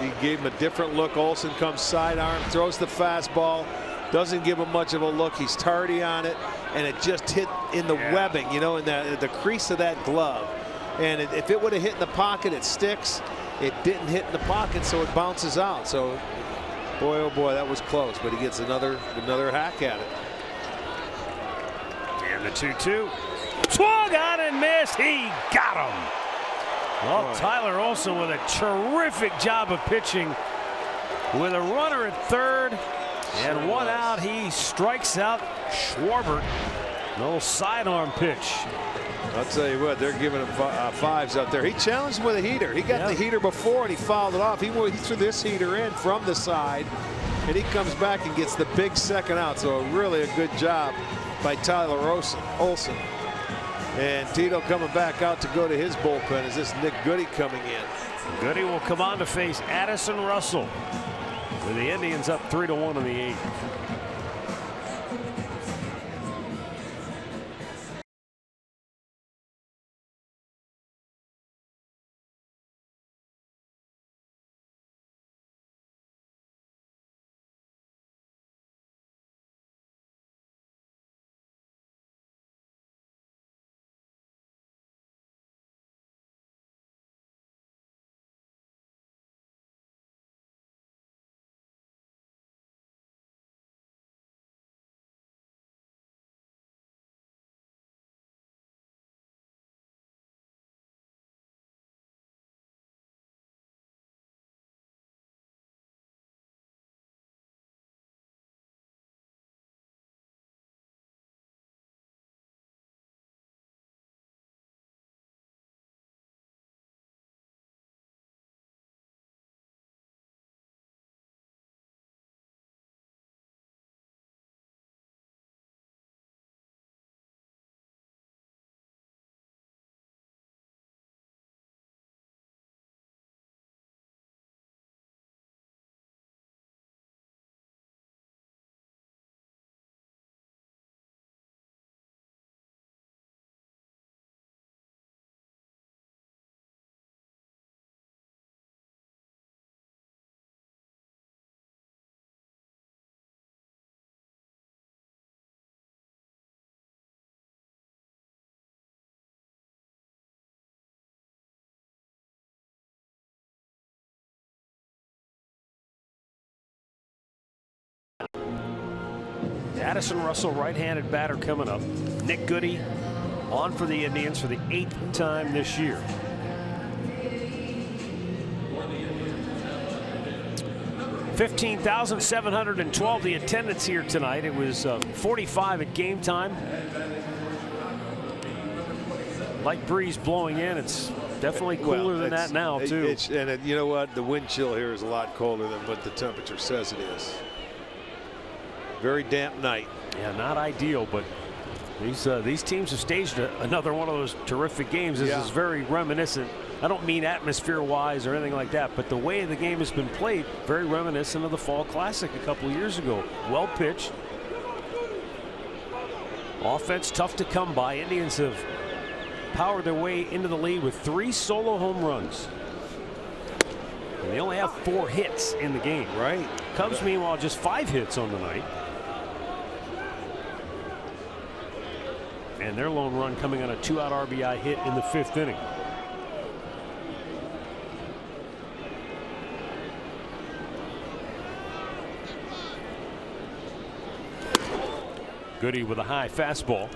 [SPEAKER 2] He gave him a different look. Olsen comes sidearm, throws the fastball, doesn't give him much of a look. He's tardy on it, and it just hit in the webbing, you know, in the crease of that glove. And if it would have hit in the pocket, it sticks. It didn't hit in the pocket, so it bounces out. So, boy, oh boy, that was close. But he gets another hack at it.
[SPEAKER 8] And the 2-2. Swung on and missed. He got him. Well, Tyler Olsen with a terrific job of pitching. With a runner at third and one out, he strikes out Schwarber. A little sidearm pitch.
[SPEAKER 2] I'll tell you what, they're giving him fives out there. He challenged with a heater. He got the heater before and he fouled it off. He threw this heater in from the side, and he comes back and gets the big second out. So really a good job by Tyler Olsen. And Tito coming back out to go to his bullpen. Is this Nick Goody coming in?
[SPEAKER 8] Goody will come on to face Addison Russell, with the Indians up 3-1 in the 8th. Addison Russell, right-handed batter, coming up. Nick Goody on for the Indians for the 8th time this year. $15,712 the attendance here tonight. It was 45 at game time. light breeze blowing in. It's definitely cooler than that now, too.
[SPEAKER 2] You know what? The wind chill here is a lot colder than what the temperature says it is. Very damp night.
[SPEAKER 8] Yeah, not ideal, but these teams have staged another one of those terrific games. This is very reminiscent. I don't mean atmosphere-wise or anything like that, but the way the game has been played, very reminiscent of the Fall Classic a couple of years ago. Well pitched. Offense tough to come by. Indians have powered their way into the lead with 3 solo home runs. And they only have 4 hits in the game.
[SPEAKER 2] Right.
[SPEAKER 8] Cubs, meanwhile, just 5 hits on the night. And their lone run coming on a 2-out RBI hit in the 5th inning. Goody with a high fastball.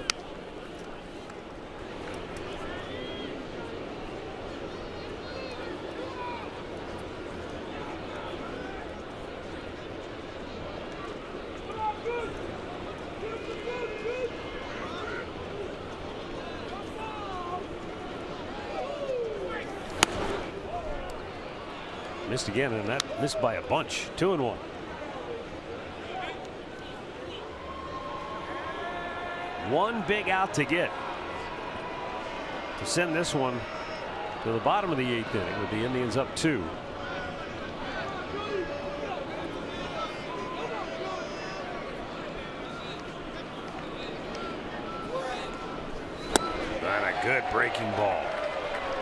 [SPEAKER 8] Missed again, and that missed by a bunch. 2-1. One big out to get to send this one to the bottom of the 8th inning with the Indians up 2. And a good breaking ball.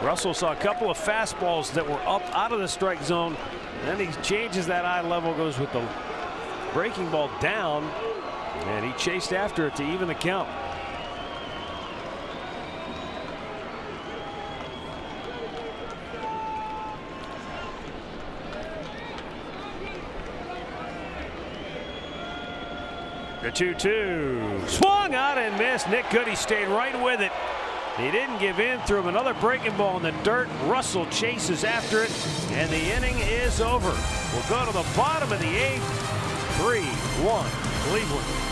[SPEAKER 8] Russell saw a couple of fastballs that were up out of the strike zone. Then he changes that eye level, goes with the breaking ball down, and he chased after it to even the count. The 2-2. Swung out and missed. Nick Goody stayed right with it. He didn't give in. Threw him another breaking ball in the dirt. Russell chases after it, and the inning is over. We'll go to the bottom of the 8th. 3-1 Cleveland.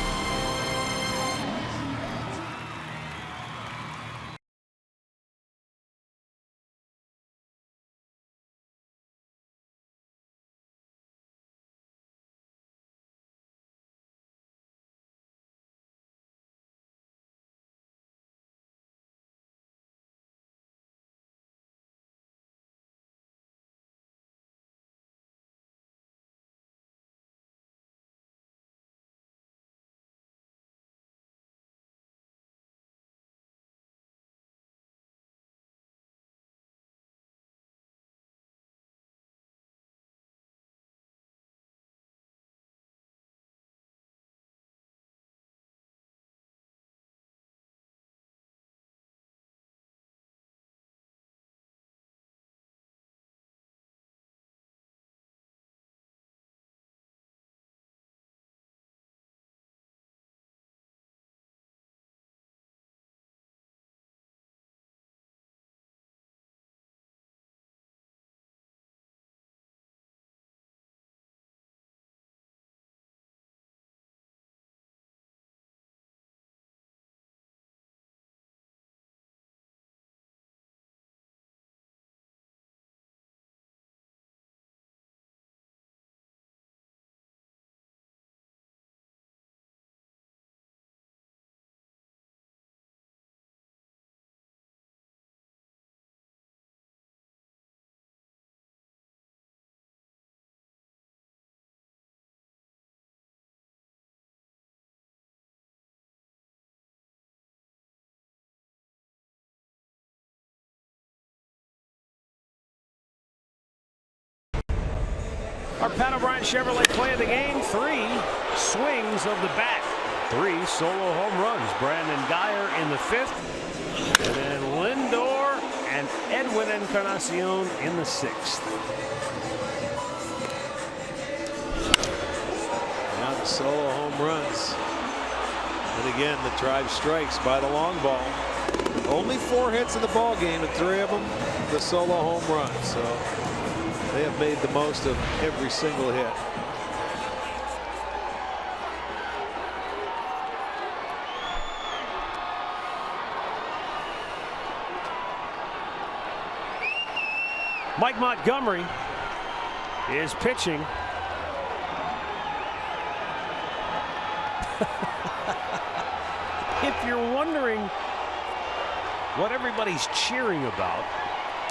[SPEAKER 8] Our Pat O'Brien Chevrolet play of the game. 3 swings of the bat. 3 solo home runs. Brandon Geyer in the 5th. And then Lindor and Edwin Encarnacion in the 6th.
[SPEAKER 2] Now the solo home runs. And again, the drive strikes by the long ball. Only 4 hits in the ball game, and 3 of them the solo home run. So they have made the most of every single hit.
[SPEAKER 1] Mike Montgomery is pitching. If you're wondering what everybody's cheering about,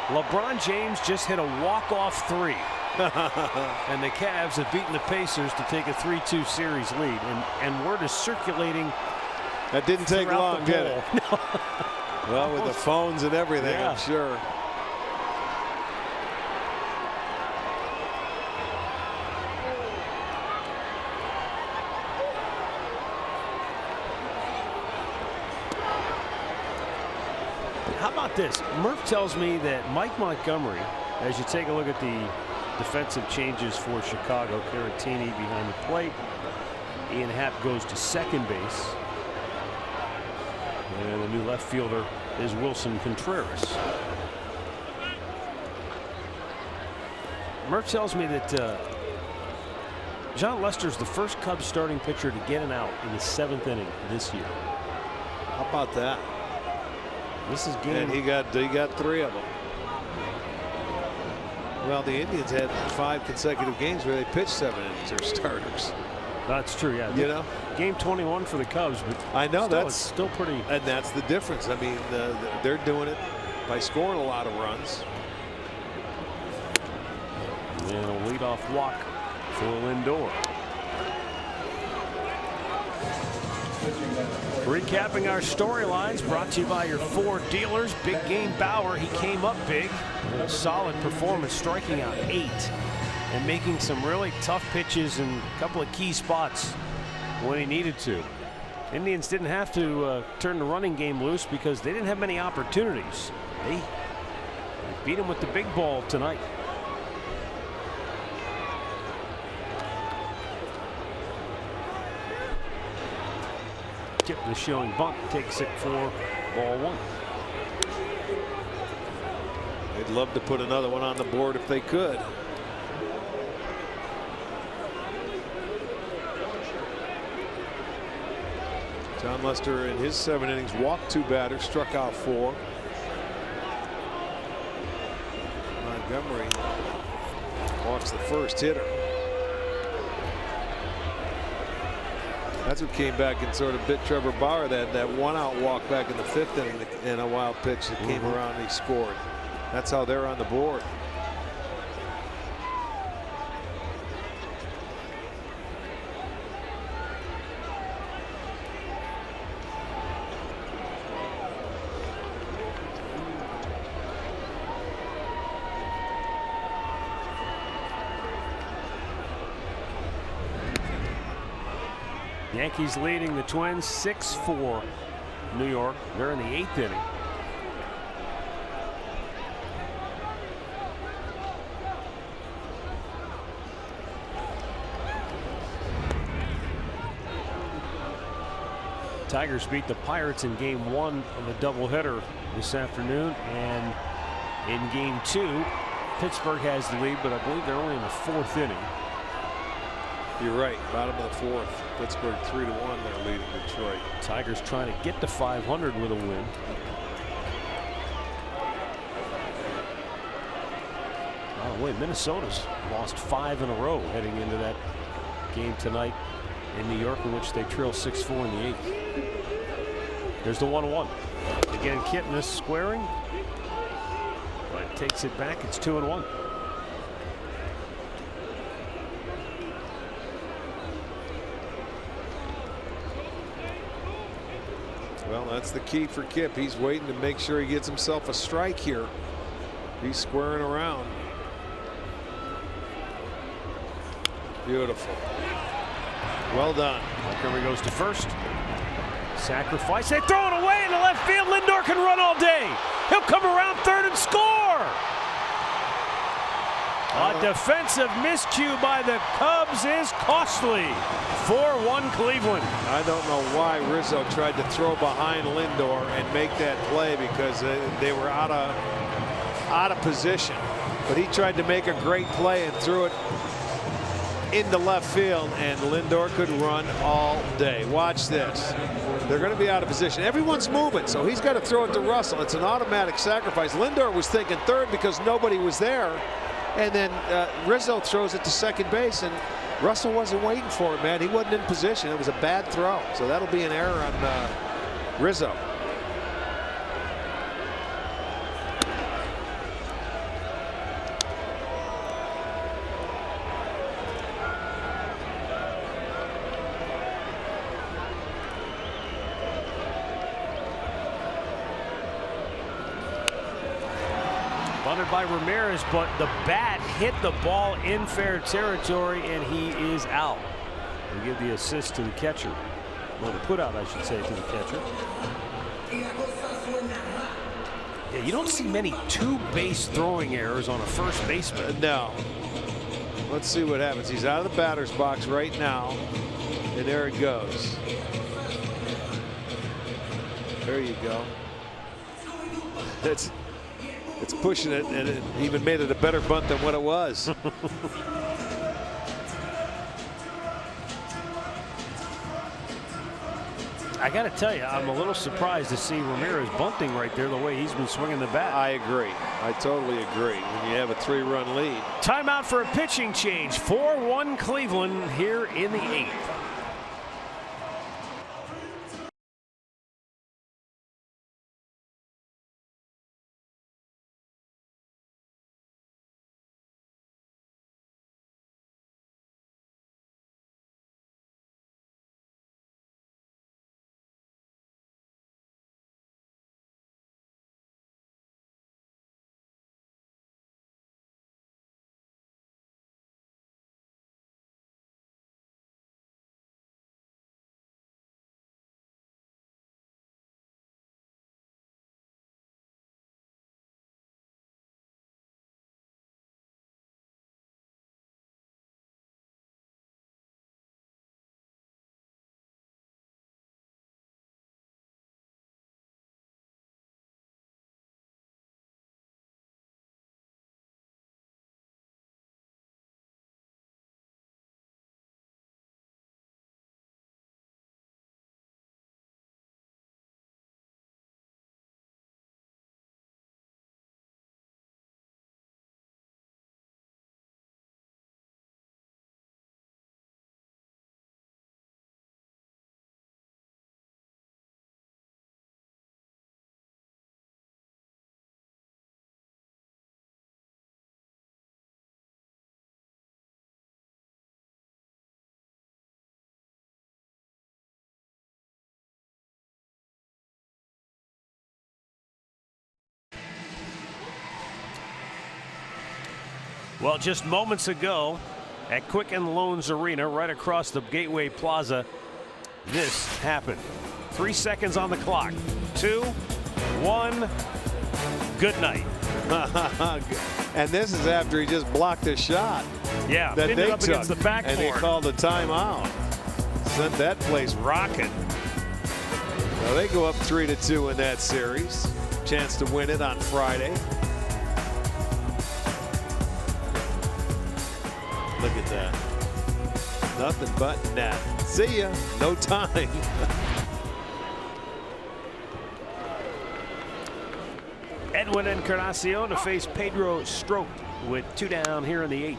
[SPEAKER 1] LeBron James just hit a walk-off 3. And the Cavs have beaten the Pacers to take a 3-2 series lead. And word is circulating.
[SPEAKER 2] That didn't take long, did it?
[SPEAKER 1] No.
[SPEAKER 2] Well, with the phones and everything,
[SPEAKER 1] Yeah.
[SPEAKER 2] I'm sure.
[SPEAKER 1] How about this? Murph tells me that Mike Montgomery, as you take a look at the defensive changes for Chicago, Caratini behind the plate. Ian Happ goes to second base. And the new left fielder is Wilson Contreras. Murph tells me that John Lester's the first Cubs starting pitcher to get an out in the 7th inning this year.
[SPEAKER 2] How about that?
[SPEAKER 1] This is game.
[SPEAKER 2] And he got 3 of them. Well, the Indians had 5 consecutive games where they pitched 7 innings, their starters.
[SPEAKER 1] That's true, yeah.
[SPEAKER 2] You know,
[SPEAKER 1] game 21 for the Cubs, but
[SPEAKER 2] I know
[SPEAKER 1] still,
[SPEAKER 2] that's
[SPEAKER 1] it's still pretty.
[SPEAKER 2] And that's the difference. I mean, they're doing it by scoring a lot of runs.
[SPEAKER 1] And a leadoff walk for Lindor. Recapping our storylines, brought to you by your Ford dealers. Big game Bauer, he came up big. A solid performance, striking out 8 and making some really tough pitches in a couple of key spots when he needed to. Indians didn't have to turn the running game loose because they didn't have many opportunities. They beat him with the big ball tonight. Kip the showing bunt, takes it for ball 1.
[SPEAKER 2] They'd love to put another one on the board if they could. John Lester in his 7 innings walked 2 batters, struck out 4. Montgomery walks the first hitter. That's what came back and sort of bit Trevor Bauer, that 1-out walk back in the 5th inning and a wild pitch that came around and he scored. That's how they're on the board.
[SPEAKER 1] Yankees leading the Twins 6-4. New York. They're in the 8th inning. Tigers beat the Pirates in game 1 of a doubleheader this afternoon, and in game 2 Pittsburgh has the lead, but I believe they're only in the 4th inning.
[SPEAKER 2] You're right, bottom of the 4th. Pittsburgh 3-1. They're leading Detroit.
[SPEAKER 1] Tigers trying to get to 500 with a win. By the way, Minnesota's lost 5 in a row heading into that game tonight in New York, in which they trail 6-4 in the 8th. There's the 1-1. Again, Kipnis squaring, but takes it back. It's 2-1.
[SPEAKER 2] Well, that's the key for Kip. He's waiting to make sure he gets himself a strike here. He's squaring around. Beautiful. Well done.
[SPEAKER 1] Montgomery goes to first. Sacrifice. They throw it away in the left field. Lindor can run all day. He'll come around third and score. A defensive miscue by the Cubs is costly. 4-1 Cleveland.
[SPEAKER 2] I don't know why Rizzo tried to throw behind Lindor and make that play, because they were out of position. But he tried to make a great play and threw it into left field, and Lindor could run all day. Watch this. They're going to be out of position. Everyone's moving, so he's got to throw it to Russell. It's an automatic sacrifice. Lindor was thinking third because nobody was there, and then Rizzo throws it to second base, and Russell wasn't waiting for it, man. He wasn't in position. It was a bad throw, so that'll be an error on Rizzo.
[SPEAKER 1] Bunted by Ramirez, but the bat hit the ball in fair territory, and he is out. We give the assist to the catcher. Well, the put out, I should say, to the catcher. Yeah, you don't see many two-base throwing errors on a first baseman.
[SPEAKER 2] No. Let's see what happens. He's out of the batter's box right now, and there it goes. There you go. It's pushing it, and it even made it a better bunt than what it was.
[SPEAKER 1] I got to tell you, I'm a little surprised to see Ramirez bunting right there the way he's been swinging the bat.
[SPEAKER 2] I agree. I totally agree. When you have a 3-run lead.
[SPEAKER 1] Timeout for a pitching change. 4-1 Cleveland here in the 8th. Well, just moments ago at Quicken Loans Arena, right across the Gateway Plaza, this happened. 3 seconds on the clock. 2, 1, good night.
[SPEAKER 2] And this is after he just blocked a shot.
[SPEAKER 1] Yeah,
[SPEAKER 2] that they
[SPEAKER 1] up
[SPEAKER 2] took,
[SPEAKER 1] against the backboard.
[SPEAKER 2] and they called a timeout. Sent that place rocking. So they go up 3-2 in that series. Chance to win it on Friday. Look at that. Nothing but net. See ya. No time.
[SPEAKER 1] Edwin Encarnacion to face Pedro Strop with 2 down here in the 8th.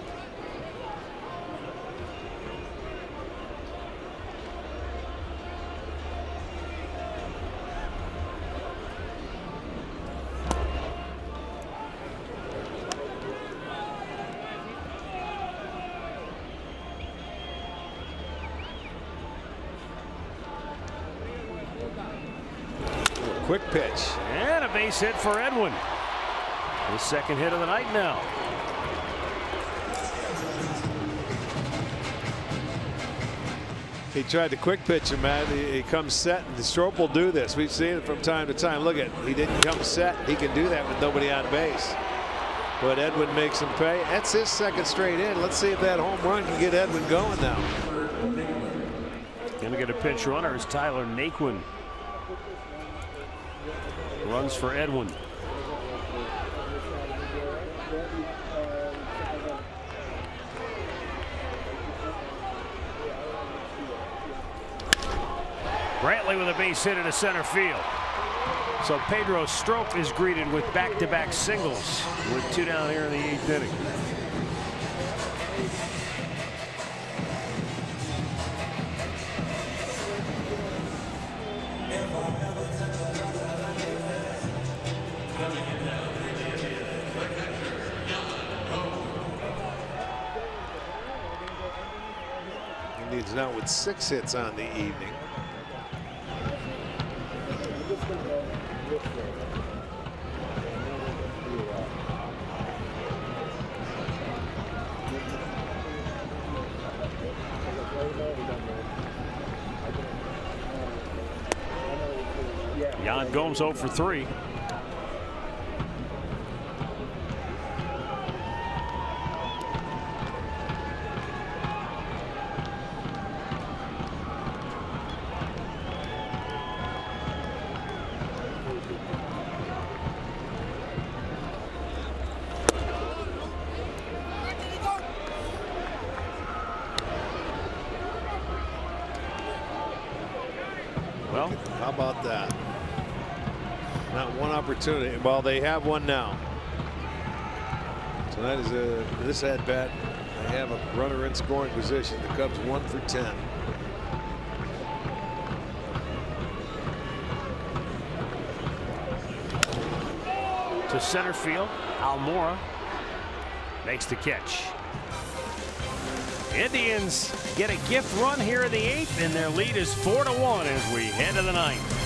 [SPEAKER 2] Quick pitch.
[SPEAKER 1] And a base hit for Edwin. His second hit of the night now.
[SPEAKER 2] He tried to quick pitch him, man. He comes set, and the Strop will do this. We've seen it from time to time. Look at, he didn't come set. He can do that with nobody on base. But Edwin makes him pay. That's his second straight in. Let's see if that home run can get Edwin going now.
[SPEAKER 1] Gonna get a pinch runner is Tyler Naquin. Runs for Edwin. Brantley with a base hit into center field. So Pedro Strop is greeted with back-to-back singles with 2 down here in the 8th inning.
[SPEAKER 2] Indians now with 6 hits on the evening.
[SPEAKER 1] Yan Gomes 0 for 3. Well,
[SPEAKER 2] how about that? Not one opportunity. Well, they have one now. Tonight is this at bat. They have a runner in scoring position. The Cubs 1 for 10.
[SPEAKER 1] To center field, Almora makes the catch. Indians get a gift run here in the 8th, and their lead is 4-1 as we head to the 9th.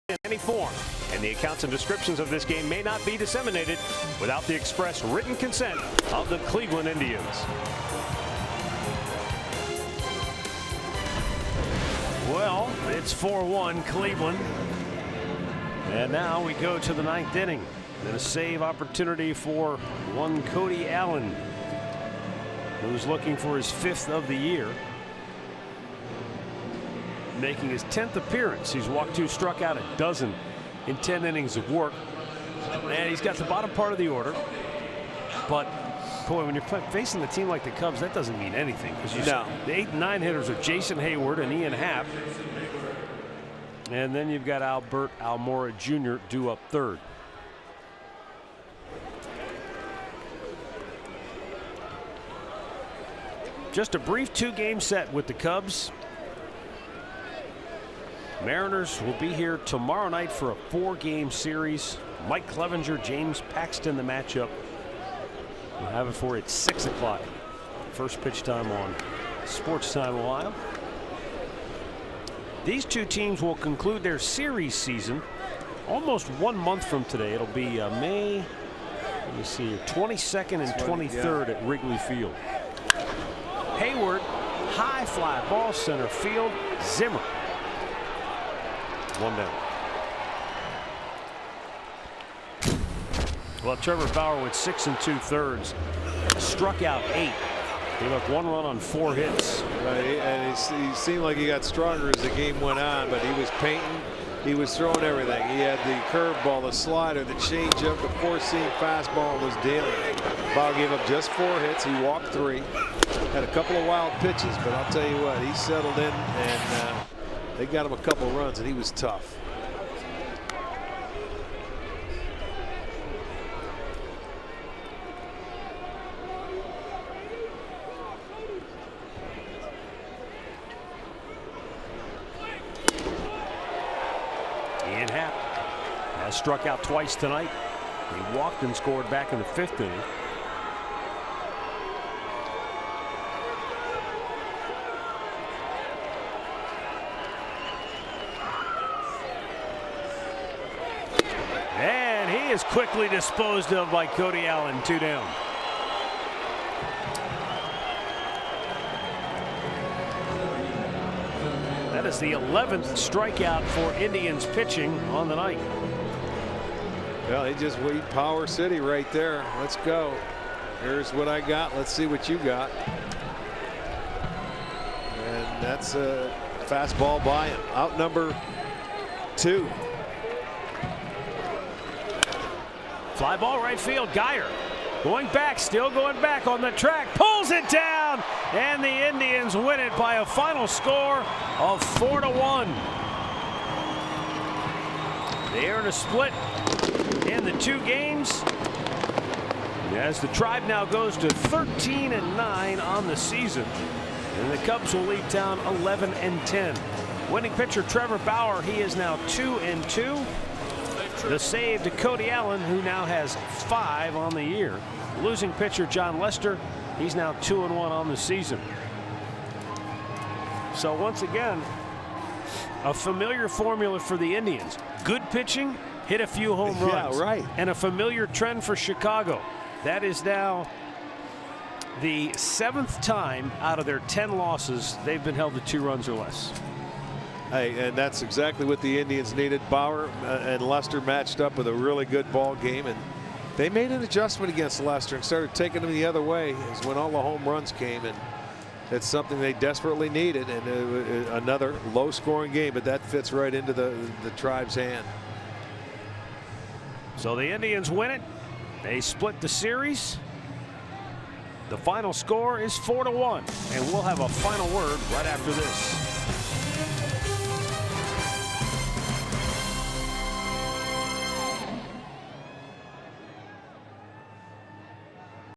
[SPEAKER 1] In any form, and the accounts and descriptions of this game may not be disseminated without the express written consent of the Cleveland Indians. Well, it's 4-1 Cleveland, and now we go to the 9th inning. And a save opportunity for one Cody Allen, who's looking for his 5th of the year. Making his 10th appearance. He's walked 2, struck out a dozen in 10 innings of work. And he's got the bottom part of the order. But, boy, when you're facing a team like the Cubs, that doesn't mean anything. Because the 8 and 9 hitters are Jason Hayward and Ian Happ. And then you've got Albert Almora Jr. due up 3rd. Just a brief 2-game set with the Cubs. Mariners will be here tomorrow night for a 4-game series. Mike Clevenger, James Paxton, the matchup. We'll have it for you at 6 o'clock. First pitch time on Sports Time Ohio. These two teams will conclude their series season almost 1 month from today. It'll be May, let me see, 22nd and 23rd at Wrigley Field. Hayward, high fly ball, center field. Zimmer. 1 down.
[SPEAKER 8] Well, Trevor Bauer with 6 2/3, struck out 8. He left 1 run on 4 hits.
[SPEAKER 2] Right, and he seemed like he got stronger as the game went on, but he was painting. He was throwing everything. He had the curveball, the slider, the changeup, the four-seam fastball was dealing. Bauer gave up just 4 hits. He walked 3. Had a couple of wild pitches, but I'll tell you what, he settled in, and they got him a couple of runs, and he was tough.
[SPEAKER 8] Ian Happ has struck out twice tonight. He walked and scored back in the 5th inning. And he is quickly disposed of by Cody Allen. 2 down. That is the 11th strikeout for Indians pitching on the night.
[SPEAKER 2] Well, he just weighed Power City right there. Let's go. Here's what I got. Let's see what you got. And that's a fastball by him. Out number 2.
[SPEAKER 8] Fly ball right field. Geyer going back, still going back on the track, pulls it down, and the Indians win it by a final score of 4-1. They earn a split in the 2 games, as the Tribe now goes to 13-9 on the season, and the Cubs will leave town 11-10. Winning pitcher Trevor Bauer, he is now 2-2. The save to Cody Allen, who now has 5 on the year. Losing pitcher John Lester, he's now 2-1 on the season. So once again, a familiar formula for the Indians. Good pitching, hit a few home runs.
[SPEAKER 2] Yeah, right.
[SPEAKER 8] And a familiar trend for Chicago. That is now the 7th time out of their 10 losses they've been held to 2 runs or less.
[SPEAKER 2] Hey, and that's exactly what the Indians needed. Bauer and Lester matched up with a really good ball game, and they made an adjustment against Lester and started taking them the other way is when all the home runs came, and it's something they desperately needed. And another low-scoring game, but that fits right into the Tribe's hand.
[SPEAKER 8] So the Indians win it. They split the series. The final score is 4-1, and we'll have a final word right after this.